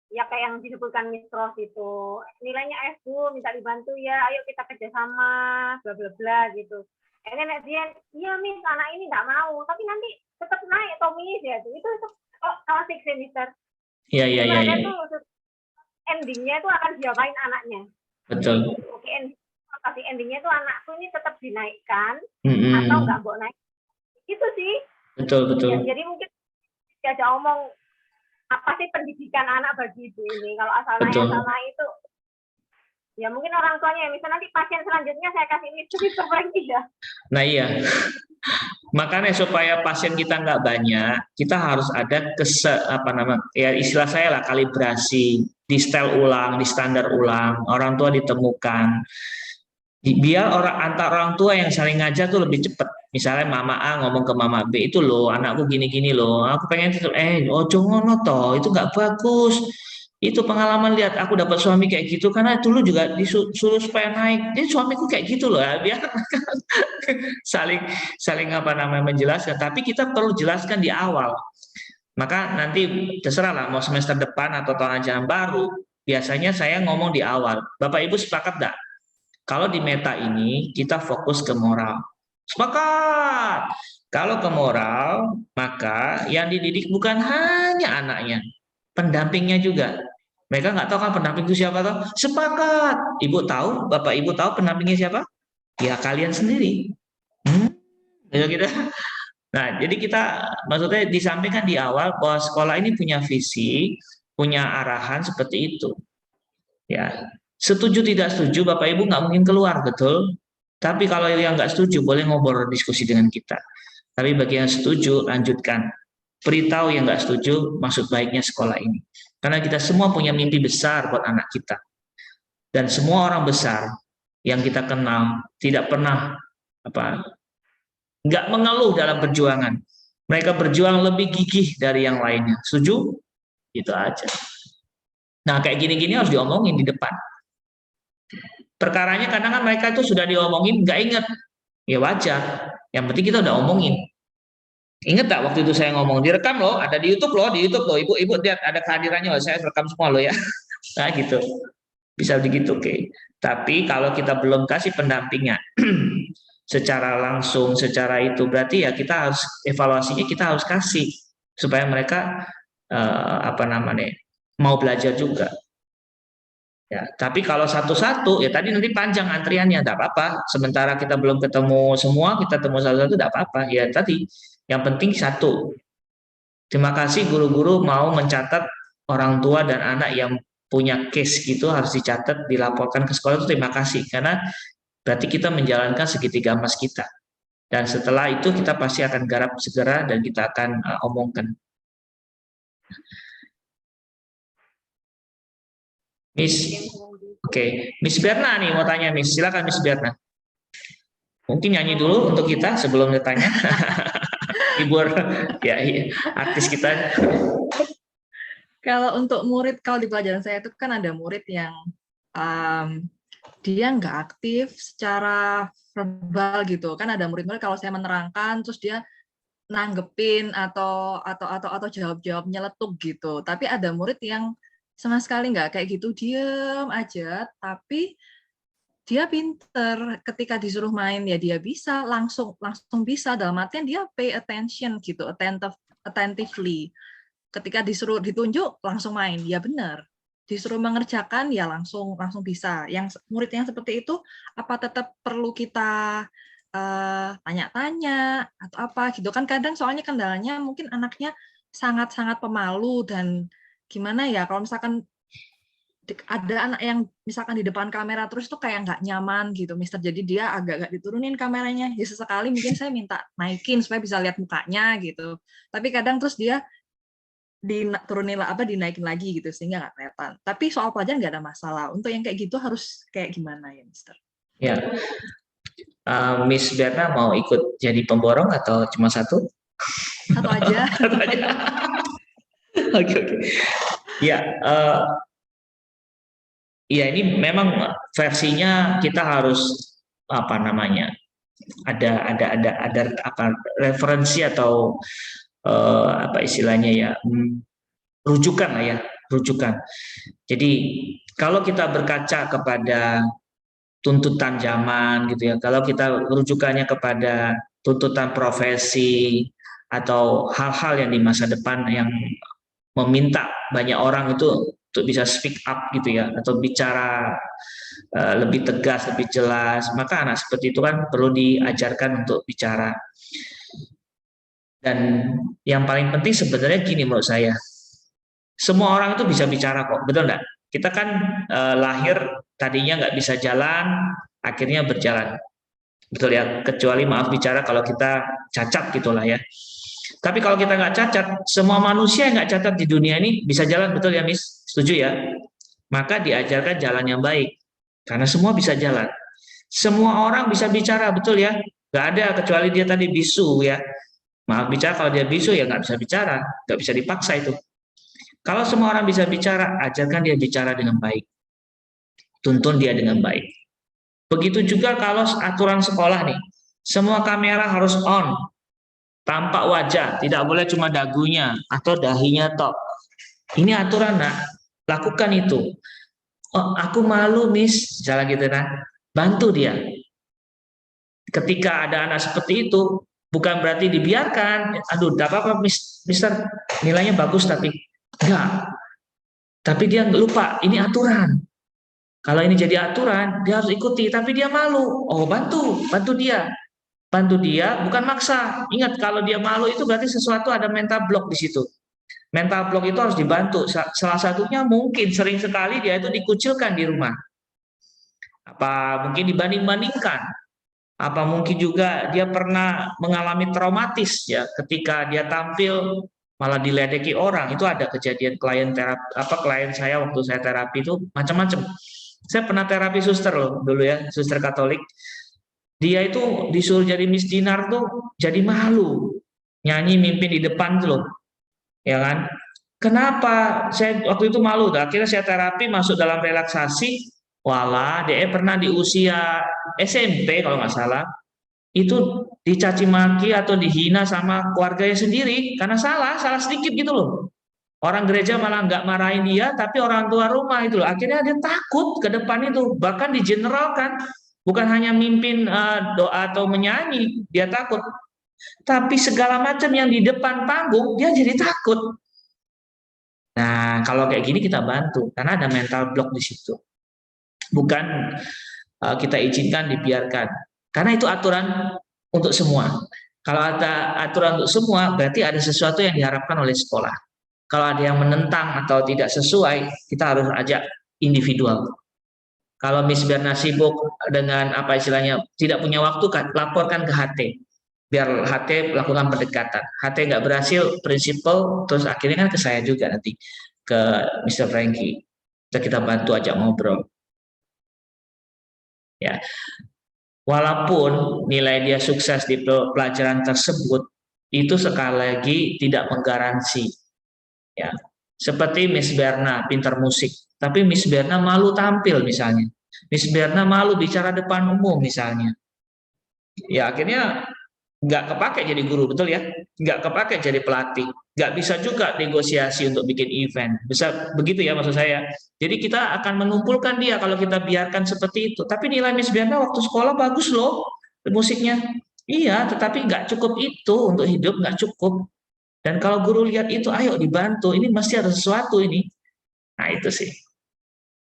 ya kayak yang disebutkan Miss Ros itu. Nilainya F, Bu, minta dibantu ya, ayo kita kerjasama, bla bla bla gitu. Nenek dia, iya Miss, anak ini nggak mau, tapi nanti tetap naik, Miss ya itu salah fix ya, Mister.
Iya.
Endingnya itu akan diapain anaknya.
Betul.
Oke, tapi endingnya itu anakku ini tetap dinaikkan atau nggak mau naik. Itu sih.
Betul.
Ya, jadi mungkin diajak omong apa sih pendidikan anak bagi ibu ini. Kalau asal naik itu, ya mungkin orang tuanya. Misalnya nanti pasien selanjutnya saya kasih Mister Franky ya. Nah
iya. Makanya supaya pasien kita nggak banyak, kita harus ada istilah saya lah, kalibrasi, di setel ulang, di standar ulang, orang tua ditemukan. Biar antar orang tua yang saling ngajar tuh lebih cepat. Misalnya Mama A ngomong ke Mama B, itu loh anakku gini-gini loh, aku pengen itu, ojo ngono toh, itu nggak bagus. Itu pengalaman, lihat aku dapat suami kayak gitu karena dulu juga disuruh supaya naik. Jadi suamiku kayak gitu loh ya, biar saling menjelaskan. Tapi kita perlu jelaskan di awal. Maka nanti terserah lah mau semester depan atau tahun ajaran baru. Biasanya saya ngomong di awal. Bapak Ibu sepakat enggak? Kalau di meta ini kita fokus ke moral. Sepakat. Kalau ke moral, maka yang dididik bukan hanya anaknya, pendampingnya juga. Mereka nggak tahu kan pendamping itu siapa toh? Sepakat. Ibu tahu, Bapak Ibu tahu pendampingnya siapa? Ya kalian sendiri. Gitu. Nah, jadi kita maksudnya disampaikan di awal bahwa sekolah ini punya visi, punya arahan seperti itu. Ya, setuju tidak setuju Bapak Ibu nggak mungkin keluar, betul? Tapi kalau yang nggak setuju boleh ngobrol diskusi dengan kita. Tapi bagi yang setuju lanjutkan. Beritahu yang nggak setuju maksud baiknya sekolah ini. Karena kita semua punya mimpi besar buat anak kita. Dan semua orang besar yang kita kenal tidak pernah nggak mengeluh dalam perjuangan. Mereka berjuang lebih gigih dari yang lainnya. Setuju? Gitu aja. Nah, kayak gini-gini harus diomongin di depan. Perkaranya kadang kan mereka itu sudah diomongin, nggak inget. Ya wajar. Yang penting kita udah omongin. Ingat tak waktu itu saya ngomong, direkam loh, ada di YouTube loh, ibu lihat ada kehadirannya loh, saya rekam semua loh ya. Nah gitu, bisa begitu, oke. Tapi kalau kita belum kasih pendampingan secara langsung, secara itu, berarti ya kita harus evaluasinya kita harus kasih supaya mereka mau belajar juga. Ya, tapi kalau satu-satu, ya tadi nanti panjang antriannya, tidak apa-apa. Sementara kita belum ketemu semua, kita ketemu satu-satu, tidak apa-apa. Ya tadi, yang penting satu. Terima kasih guru-guru mau mencatat orang tua dan anak yang punya case gitu harus dicatat, dilaporkan ke sekolah, itu terima kasih. Karena berarti kita menjalankan segitiga emas kita. Dan setelah itu kita pasti akan garap segera dan kita akan omongkan. Miss, oke, Miss Berna nih mau tanya, Miss. Silakan Miss Berna. Mungkin nyanyi dulu untuk kita sebelum ditanya. Hibur ya, artis kita.
Kalau untuk murid, kalau di pelajaran saya itu kan ada murid yang dia nggak aktif secara verbal gitu. Kan ada murid-murid kalau saya menerangkan terus dia nanggepin atau jawab-jawab nyeletuk gitu. Tapi ada murid yang sama sekali nggak kayak gitu, diem aja, tapi dia pinter. Ketika disuruh main ya dia bisa langsung bisa, dalam artian dia pay attention gitu, attentively. Ketika disuruh ditunjuk langsung main, ya benar. Disuruh mengerjakan ya langsung bisa. Yang murid yang seperti itu apa tetap perlu kita tanya-tanya atau apa gitu kan? Kadang soalnya kendalanya mungkin anaknya sangat-sangat pemalu dan gimana ya, kalau misalkan ada anak yang misalkan di depan kamera terus tuh kayak nggak nyaman gitu, Mister. Jadi dia agak-agak diturunin kameranya. Ya sesekali mungkin saya minta naikin supaya bisa lihat mukanya gitu. Tapi kadang terus dia dinaikin lagi gitu sehingga nggak kelihatan. Tapi soal pelajaran nggak ada masalah. Untuk yang kayak gitu harus kayak gimana ya, Mister?
Ya, Miss Berna mau ikut jadi pemborong atau cuma satu?
Satu aja.
Satu aja. Oke. Ya. Ya ini memang versinya kita harus ada referensi atau apa istilahnya ya, rujukan lah ya, rujukan. Jadi kalau kita berkaca kepada tuntutan zaman gitu ya, kalau kita rujukannya kepada tuntutan profesi atau hal-hal yang di masa depan yang meminta banyak orang itu untuk bisa speak up gitu ya, atau bicara lebih tegas, lebih jelas, maka anak seperti itu kan perlu diajarkan untuk bicara. Dan yang paling penting sebenarnya gini menurut saya, semua orang itu bisa bicara kok, betul nggak? Kita kan lahir tadinya nggak bisa jalan, akhirnya berjalan, betul ya? Kecuali maaf bicara kalau kita cacat gitulah ya. Tapi kalau kita nggak cacat, semua manusia yang nggak cacat di dunia ini bisa jalan, betul ya, Miss? Setuju ya? Maka diajarkan jalan yang baik, karena semua bisa jalan. Semua orang bisa bicara, betul ya? Nggak ada kecuali dia tadi bisu ya. Maaf bicara, kalau dia bisu ya nggak bisa bicara, nggak bisa dipaksa itu. Kalau semua orang bisa bicara, ajarkan dia bicara dengan baik. Tuntun dia dengan baik. Begitu juga kalau aturan sekolah nih, semua kamera harus on. Tampak wajah, tidak boleh cuma dagunya atau dahinya tok. Ini aturan nak, lakukan itu. Oh, aku malu Miss, jalan gitu nah. Bantu dia. Ketika ada anak seperti itu, bukan berarti dibiarkan. Aduh, tidak apa-apa Mister, nilainya bagus tapi enggak. Tapi dia lupa, ini aturan. Kalau ini jadi aturan, dia harus ikuti. Tapi dia malu. Oh, bantu dia. Bantu dia, bukan maksa. Ingat, kalau dia malu itu berarti sesuatu ada mental block di situ. Mental block itu harus dibantu. Salah satunya mungkin sering sekali dia itu dikucilkan di rumah. Apa mungkin dibanding-bandingkan. Apa mungkin juga dia pernah mengalami traumatis ya, ketika dia tampil malah diledeki orang. Itu ada kejadian klien saya waktu saya terapi itu macam-macam. Saya pernah terapi suster loh dulu ya, suster Katolik. Dia itu disuruh jadi Miss Dinar tuh jadi malu. Nyanyi mimpin di depan tuh loh. Ya kan? Kenapa? Saya waktu itu malu. Akhirnya saya terapi masuk dalam relaksasi. Walah, dia pernah di usia SMP kalau nggak salah. Itu dicaci maki atau dihina sama keluarganya sendiri. Karena salah sedikit gitu loh. Orang gereja malah nggak marahin dia, tapi orang tua rumah itu loh. Akhirnya dia takut ke depan itu. Bahkan digeneralkan. Bukan hanya mimpin doa atau menyanyi, dia takut. Tapi segala macam yang di depan panggung, dia jadi takut. Nah, kalau kayak gini kita bantu karena ada mental block di situ. Bukan kita izinkan, dibiarkan. Karena itu aturan untuk semua. Kalau ada aturan untuk semua, berarti ada sesuatu yang diharapkan oleh sekolah. Kalau ada yang menentang atau tidak sesuai, kita harus ajak individual. Kalau Miss Berna sibuk dengan apa istilahnya tidak punya waktu, kan laporkan ke HT. Biar HT lakukan pendekatan. HT nggak berhasil, prinsipal, terus akhirnya kan ke saya juga nanti, ke Mr. Frankie. Kita bantu ajak ngobrol. Ya, walaupun nilai dia sukses di pelajaran tersebut, itu sekali lagi tidak menggaransi. Ya, seperti Miss Berna pintar musik, tapi Miss Berna malu tampil misalnya. Miss Berna malu bicara depan umum misalnya. Ya akhirnya nggak kepake jadi guru, betul ya? Nggak kepake jadi pelatih. Nggak bisa juga negosiasi untuk bikin event. Bisa begitu ya maksud saya. Jadi kita akan mengumpulkan dia kalau kita biarkan seperti itu. Tapi nilai Miss Berna waktu sekolah bagus loh musiknya. Iya, tetapi nggak cukup itu untuk hidup, nggak cukup. Dan kalau guru lihat itu, ayo dibantu. Ini mesti ada sesuatu ini. Nah itu sih.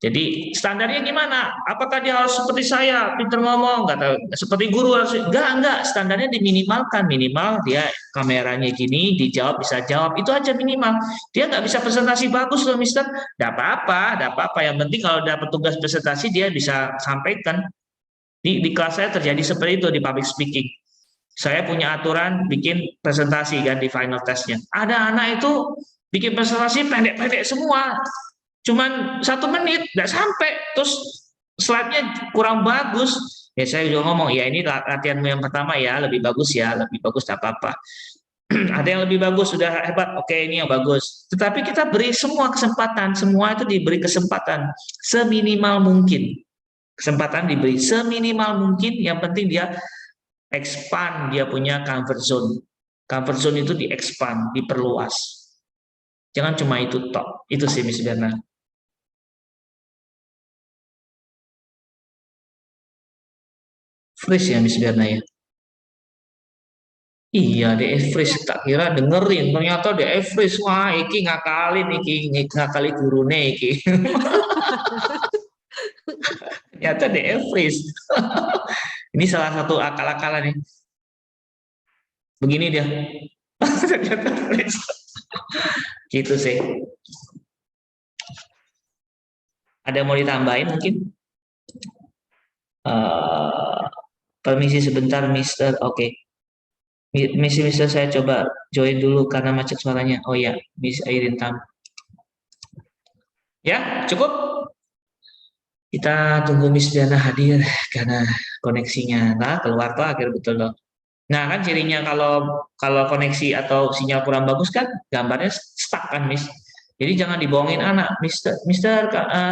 Jadi standarnya gimana? Apakah dia harus seperti saya, pintar ngomong, nggak tahu, seperti guru harus? Enggak. Standarnya diminimalkan, minimal dia kameranya gini, dijawab bisa jawab, itu aja minimal. Dia nggak bisa presentasi bagus loh, Mister. Nggak apa-apa. Yang penting kalau dapat tugas presentasi dia bisa sampaikan. Di kelas saya terjadi seperti itu di public speaking. Saya punya aturan bikin presentasi kan di final testnya. Ada anak itu bikin presentasi pendek-pendek semua. Cuman 1 menit, nggak sampai, terus slide-nya kurang bagus. Ya saya juga ngomong, ya ini latihanmu yang pertama ya, lebih bagus tak apa-apa. Ada yang lebih bagus, sudah hebat, oke ini yang bagus. Tetapi kita beri semua kesempatan, semua itu diberi kesempatan seminimal mungkin. Kesempatan diberi seminimal mungkin, yang penting dia expand, dia punya comfort zone. Comfort zone itu di-expand, diperluas. Jangan cuma itu tok, itu sih Miss Berna. Freeze ya Miss Berna ya? Iya, DE freeze, tak kira dengerin, ternyata DE freeze. Wah, iki ngakali gurune iki. Ternyata DE freeze. Ini salah satu akal-akalan nih. Begini dia. Ternyata freeze. Gitu sih. Ada yang mau ditambahin mungkin? Permisi sebentar, Mister. Oke. Mister, saya coba join dulu karena macet suaranya. Oh ya, Miss Airin Tam. Ya, cukup. Kita tunggu Miss Diana hadir karena koneksinya. Nah, keluar tuh akhir betul loh. Nah, kan cirinya kalau koneksi atau sinyal kurang bagus kan gambarnya stuck kan, Miss. Jadi jangan dibohongin anak, Mister,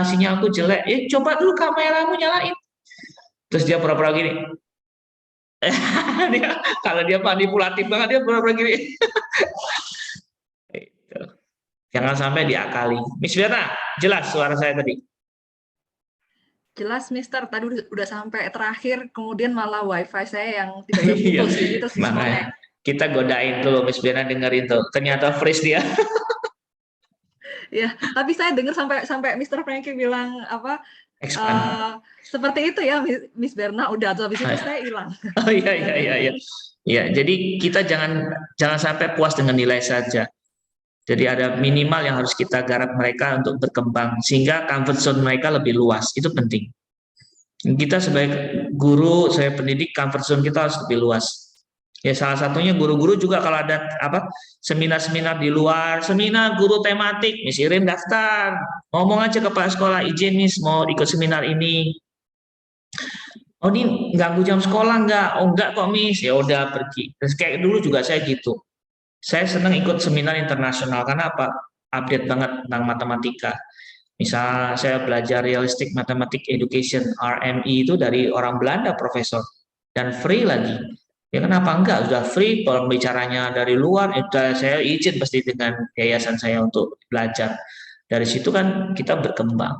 sinyalku jelek. Coba dulu kameramu nyalain. Terus dia pura-pura gini. Kalau dia manipulatif banget, dia pura-pura gini. Jangan sampai diakali. Miss Berna, jelas suara saya tadi?
Jelas, Mister. Tadi udah sampai terakhir, kemudian malah wifi saya yang tiba-tiba putus. Gitu sih.
Makanya kita godain dulu, Miss Berna dengerin tuh. Ternyata freeze dia.
Ya, tapi saya dengar sampai Mr. Frankie bilang apa? Seperti itu ya, Miss Berna. Udah, habis itu saya hilang.
Oh iya. Ya, jadi kita jangan sampai puas dengan nilai saja. Jadi ada minimal yang harus kita garap mereka untuk berkembang sehingga comfort zone mereka lebih luas. Itu penting. Kita sebagai guru, sebagai pendidik, comfort zone kita harus lebih luas. Ya salah satunya guru-guru juga kalau ada seminar-seminar di luar, seminar guru tematik, Miss Irin daftar, ngomong aja ke kepala sekolah, izin Miss mau ikut seminar ini. Oh ini ganggu jam sekolah nggak? Oh enggak kok Miss, ya udah pergi. Terus kayak dulu juga saya gitu. Saya senang ikut seminar internasional karena apa? Update banget tentang matematika. Misal saya belajar Realistic Mathematics Education (RME) itu dari orang Belanda profesor dan free lagi. Ya kenapa enggak? Sudah free, kalau bicaranya dari luar, saya izin pasti dengan yayasan saya untuk belajar. Dari situ kan kita berkembang.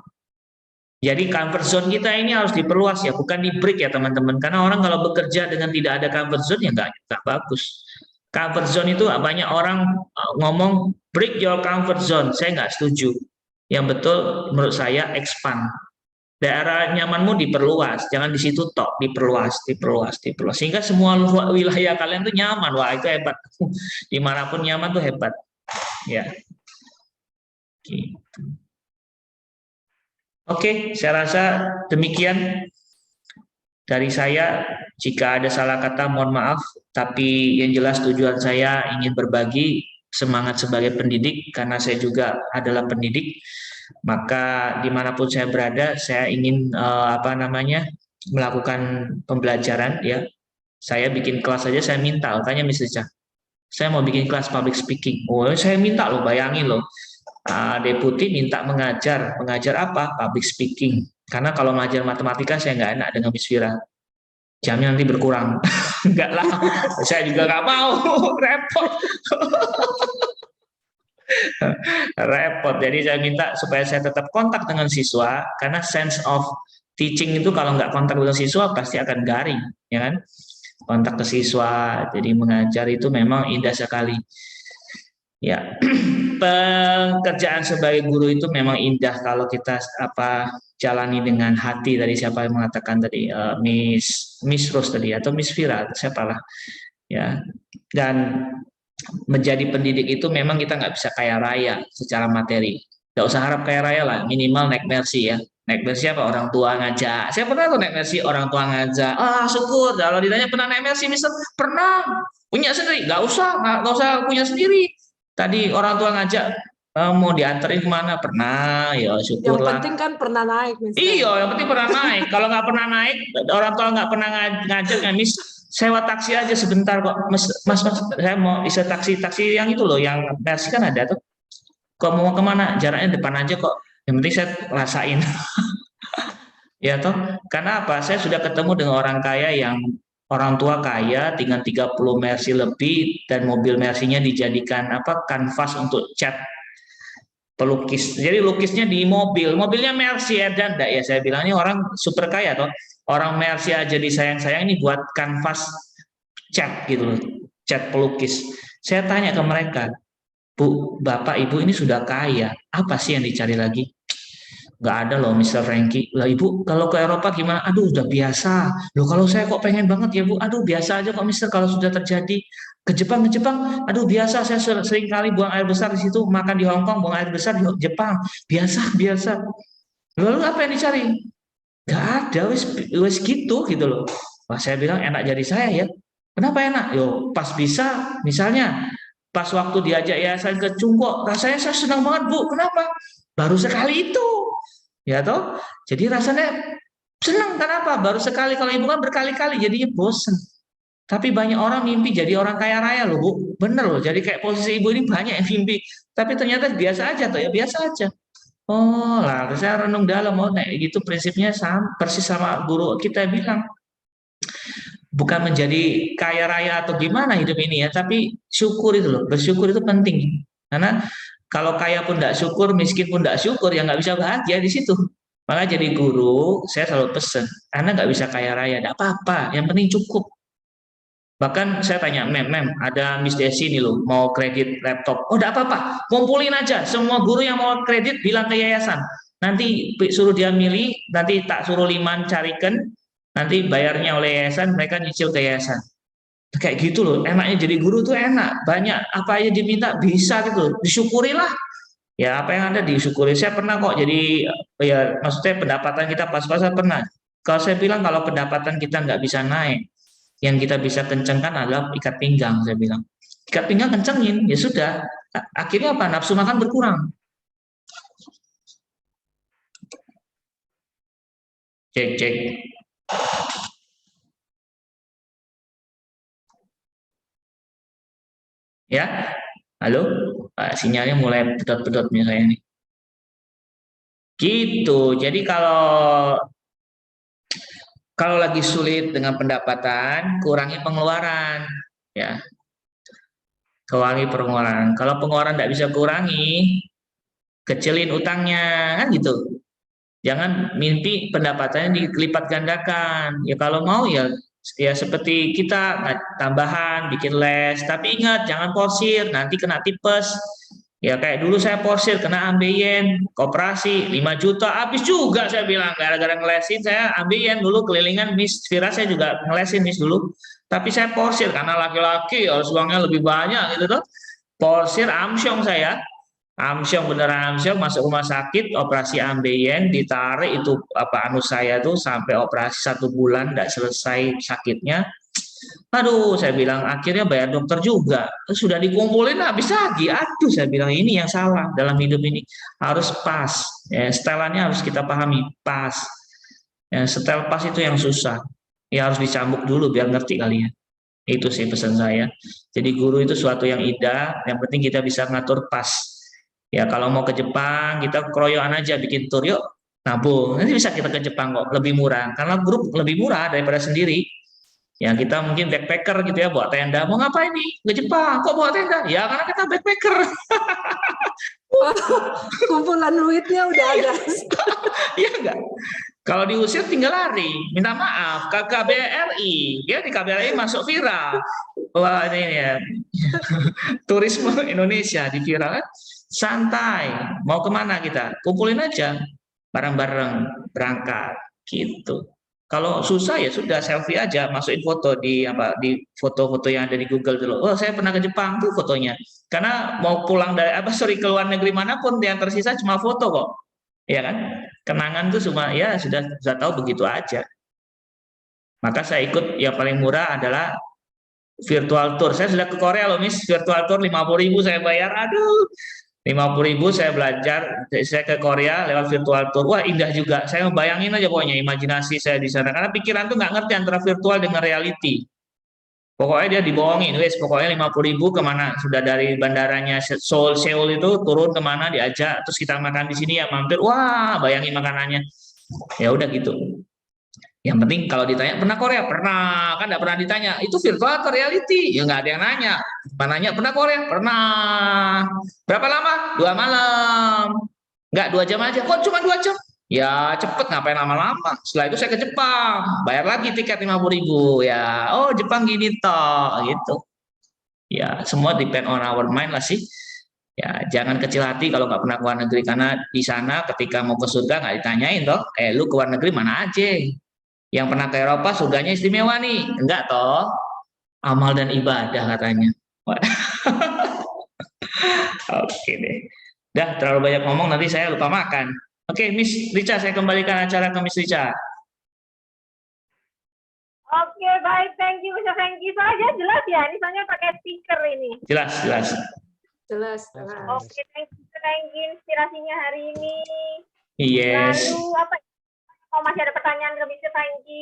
Jadi comfort zone kita ini harus diperluas ya, bukan di break ya teman-teman. Karena orang kalau bekerja dengan tidak ada comfort zone ya enggak bagus. Comfort zone itu banyak orang ngomong break your comfort zone. Saya nggak setuju. Yang betul menurut saya expand. Daerah nyamanmu diperluas, jangan di situ tok, diperluas. Sehingga semua wilayah kalian tuh nyaman. Wah, itu hebat. Dimanapun nyaman tuh hebat. Ya. Gitu. Oke, saya rasa demikian dari saya. Jika ada salah kata, mohon maaf. Tapi yang jelas tujuan saya ingin berbagi semangat sebagai pendidik, karena saya juga adalah pendidik. Maka dimanapun saya berada, saya ingin melakukan pembelajaran. Ya, saya bikin kelas saja saya minta, tanya Miss Rica, saya mau bikin kelas public speaking. Oh, saya minta loh, bayangin loh. Deputi minta mengajar apa? Public speaking. Karena kalau mengajar matematika saya nggak enak dengan Miss Vira. Jamnya nanti berkurang. Enggak lah, saya juga nggak mau. Repot. Repot. Jadi saya minta supaya saya tetap kontak dengan siswa, karena sense of teaching itu kalau nggak kontak dengan siswa pasti akan garing, ya kan? Kontak ke siswa, jadi mengajar itu memang indah sekali. Ya, pekerjaan sebagai guru itu memang indah kalau kita jalani dengan hati. Tadi siapa yang mengatakan tadi, Miss Rose tadi atau Miss Vira, siapalah, ya. Dan menjadi pendidik itu memang kita nggak bisa kaya raya secara materi. Nggak usah harap kaya raya lah, minimal naik mercy ya. Naik mercy apa? Orang tua ngajak. Saya pernah tuh naik mercy, orang tua ngajak. Syukur. Kalau ditanya pernah naik mercy, Mister? Pernah. Punya sendiri? Nggak usah punya sendiri. Tadi orang tua ngajak, mau dianterin kemana? Pernah. Ya syukur lah.
Yang penting kan pernah naik, Mister.
Iya, yang penting pernah naik. Kalau nggak pernah naik, orang tua nggak pernah ngajak, Miss, sewa taksi aja sebentar kok, mas, saya mau bisa taksi yang itu loh, yang Mercy kan ada tuh. Kok mau kemana? Jaraknya depan aja kok. Yang penting saya rasain. Ya toh, karena apa? Saya sudah ketemu dengan orang kaya yang orang tua kaya dengan 30 Mercy lebih, dan mobil Mercy-nya dijadikan kanvas untuk cat pelukis. Jadi lukisnya di mobilnya Mercy dan enggak ya, saya bilang ini orang super kaya toh. Orang Mercy aja disayang-sayang, ini buat kanvas cat gitu loh, cat pelukis. Saya tanya ke mereka, Bu, Bapak, Ibu ini sudah kaya, apa sih yang dicari lagi? Nggak ada loh, Mr. Frankie. Lah Ibu, kalau ke Eropa gimana? Aduh, udah biasa. Loh kalau saya kok pengen banget ya Bu, aduh biasa aja kok Mister kalau sudah terjadi. Ke Jepang, aduh biasa, saya sering kali buang air besar di situ, makan di Hong Kong, buang air besar di Jepang. Biasa. Lalu apa yang dicari? Nggak ada, wes gitu loh. Wah, saya bilang enak jadi saya ya. Kenapa enak? Yo, pas bisa, misalnya pas waktu diajak yayasan ke Cungkok, rasanya saya senang banget Bu. Kenapa? Baru sekali itu, ya toh. Jadi rasanya senang. Kenapa? Baru sekali. Kalau Ibu kan berkali-kali, jadinya bosen. Tapi banyak orang mimpi jadi orang kaya raya loh Bu. Bener loh. Jadi kayak posisi Ibu ini banyak yang mimpi. Tapi ternyata biasa aja toh ya, biasa aja. Oh lah, saya renung dalam, gitu prinsipnya persis sama guru kita bilang. Bukan menjadi kaya raya atau gimana hidup ini ya, tapi syukur itu loh, bersyukur itu penting. Karena kalau kaya pun tidak syukur, miskin pun tidak syukur, ya nggak bisa bahagia di situ. Maka jadi guru, saya selalu pesen, Anda nggak bisa kaya raya, tidak apa-apa, yang penting cukup. Bahkan saya tanya, Mem, ada Miss Desi nih loh, mau kredit laptop. Oh, enggak apa-apa, kumpulin aja. Semua guru yang mau kredit bilang ke yayasan. Nanti suruh dia milih, nanti tak suruh Liman carikan, nanti bayarnya oleh yayasan, mereka nyicil ke yayasan. Kayak gitu loh, enaknya jadi guru tuh enak. Banyak apa aja diminta bisa gitu, disyukurilah. Ya apa yang ada disyukuri. Saya pernah kok jadi, ya maksudnya pendapatan kita pas-pasan pernah. Kalau saya bilang kalau pendapatan kita nggak bisa naik, yang kita bisa kencengkan adalah ikat pinggang, saya bilang. Ikat pinggang kencengin, ya sudah. Akhirnya apa? Nafsu makan berkurang. Cek. Ya, halo? Sinyalnya mulai pedot-pedot misalnya nih. Gitu, jadi kalau lagi sulit dengan pendapatan, kurangi pengeluaran, ya. Kurangi pengeluaran. Kalau pengeluaran tidak bisa kurangi, kecilin utangnya, kan gitu. Jangan mimpi pendapatannya dilipat gandakan. Ya kalau mau ya ya seperti kita tambahan, bikin les. Tapi ingat, jangan porsir, nanti kena tipes. Ya kayak dulu saya porsir, kena ambeien, koperasi 5 juta, habis juga saya bilang. Gara-gara ngelesin, saya ambeien dulu kelilingan, Miss Vira saya juga ngelesin Miss dulu. Tapi saya porsir, karena laki-laki harus uangnya lebih banyak gitu tuh. Porsir, amsyong saya. Amsyong, beneran amsyong, masuk rumah sakit, operasi ambeien, ditarik itu anus saya tuh sampai operasi 1 bulan, tidak selesai sakitnya. Aduh, saya bilang akhirnya bayar dokter juga. Sudah dikumpulin habis lagi. Aduh, saya bilang ini yang salah dalam hidup ini. Harus pas. Ya, setelannya harus kita pahami, pas. Ya, setel pas itu yang susah. Ya harus dicambuk dulu biar ngerti kalian. Itu sih pesan saya. Jadi guru itu suatu yang indah, yang penting kita bisa ngatur pas. Ya kalau mau ke Jepang, kita keroyokan aja bikin tur, yuk nabung. Nanti bisa kita ke Jepang kok, lebih murah. Karena grup lebih murah daripada sendiri. Ya kita mungkin backpacker gitu ya, bawa tenda. Mau ngapain nih? Ke Jepang, kok bawa tenda? Ya karena kita backpacker.
Kumpulan duitnya udah ada.
Iya enggak? Kalau diusir tinggal lari, minta maaf ke KBRI. Ya di KBRI masuk Vira. Wah ini ya. Turisme Indonesia di Vira kan. Santai. Mau kemana kita? Kumpulin aja. Bareng-bareng berangkat gitu. Kalau susah ya sudah selfie aja, masukin foto di foto-foto yang ada di Google dulu. Oh, saya pernah ke Jepang tuh fotonya. Karena mau pulang dari ke luar negeri manapun yang tersisa cuma foto kok. Ya kan? Kenangan tuh cuma ya sudah tahu begitu aja. Maka saya ikut yang paling murah adalah virtual tour. Saya sudah ke Korea loh, Miss. Virtual tour 50.000 saya bayar. Aduh. 50.000 saya belajar, saya ke Korea lewat virtual tour. Wah indah juga, saya bayangin aja pokoknya imajinasi saya di sana. Karena pikiran tuh nggak ngerti antara virtual dengan reality. Pokoknya dia dibohongin, wes pokoknya 50.000 kemana? Sudah dari bandaranya Seoul itu turun kemana diajak, terus kita makan di sini ya mampir. Wah bayangin makanannya. Ya udah gitu. Yang penting kalau ditanya pernah Korea, pernah, kan nggak pernah ditanya itu virtual atau reality, ya nggak ada yang nanya. Nanya pernah Korea, pernah. Berapa lama? 2 malam. Nggak 2 jam aja, kok cuma 2 jam? Ya cepet, ngapain lama-lama. Setelah itu saya ke Jepang, bayar lagi tiket 50.000 ya. Oh Jepang gini toh, gitu. Ya semua depend on our mind lah sih. Ya jangan kecil hati kalau nggak pernah ke luar negeri, karena di sana ketika mau ke surga nggak ditanyain toh, lu ke luar negeri mana aja? Yang pernah ke Eropa surganya istimewa nih, enggak toh? Amal dan ibadah katanya. Oke deh. Dah terlalu banyak ngomong nanti saya lupa makan. Oke, Miss Richa, saya kembalikan acara ke Miss Richa.
Oke, baik, thank you Mr. Franky. Soalnya jelas ya, ini soalnya pakai speaker ini.
Jelas.
Jelas.
Oke, thank you Mr. Franky inspirasinya hari ini.
Yes.
Lalu apa? Oh, masih ada pertanyaan ke Mr. Franky?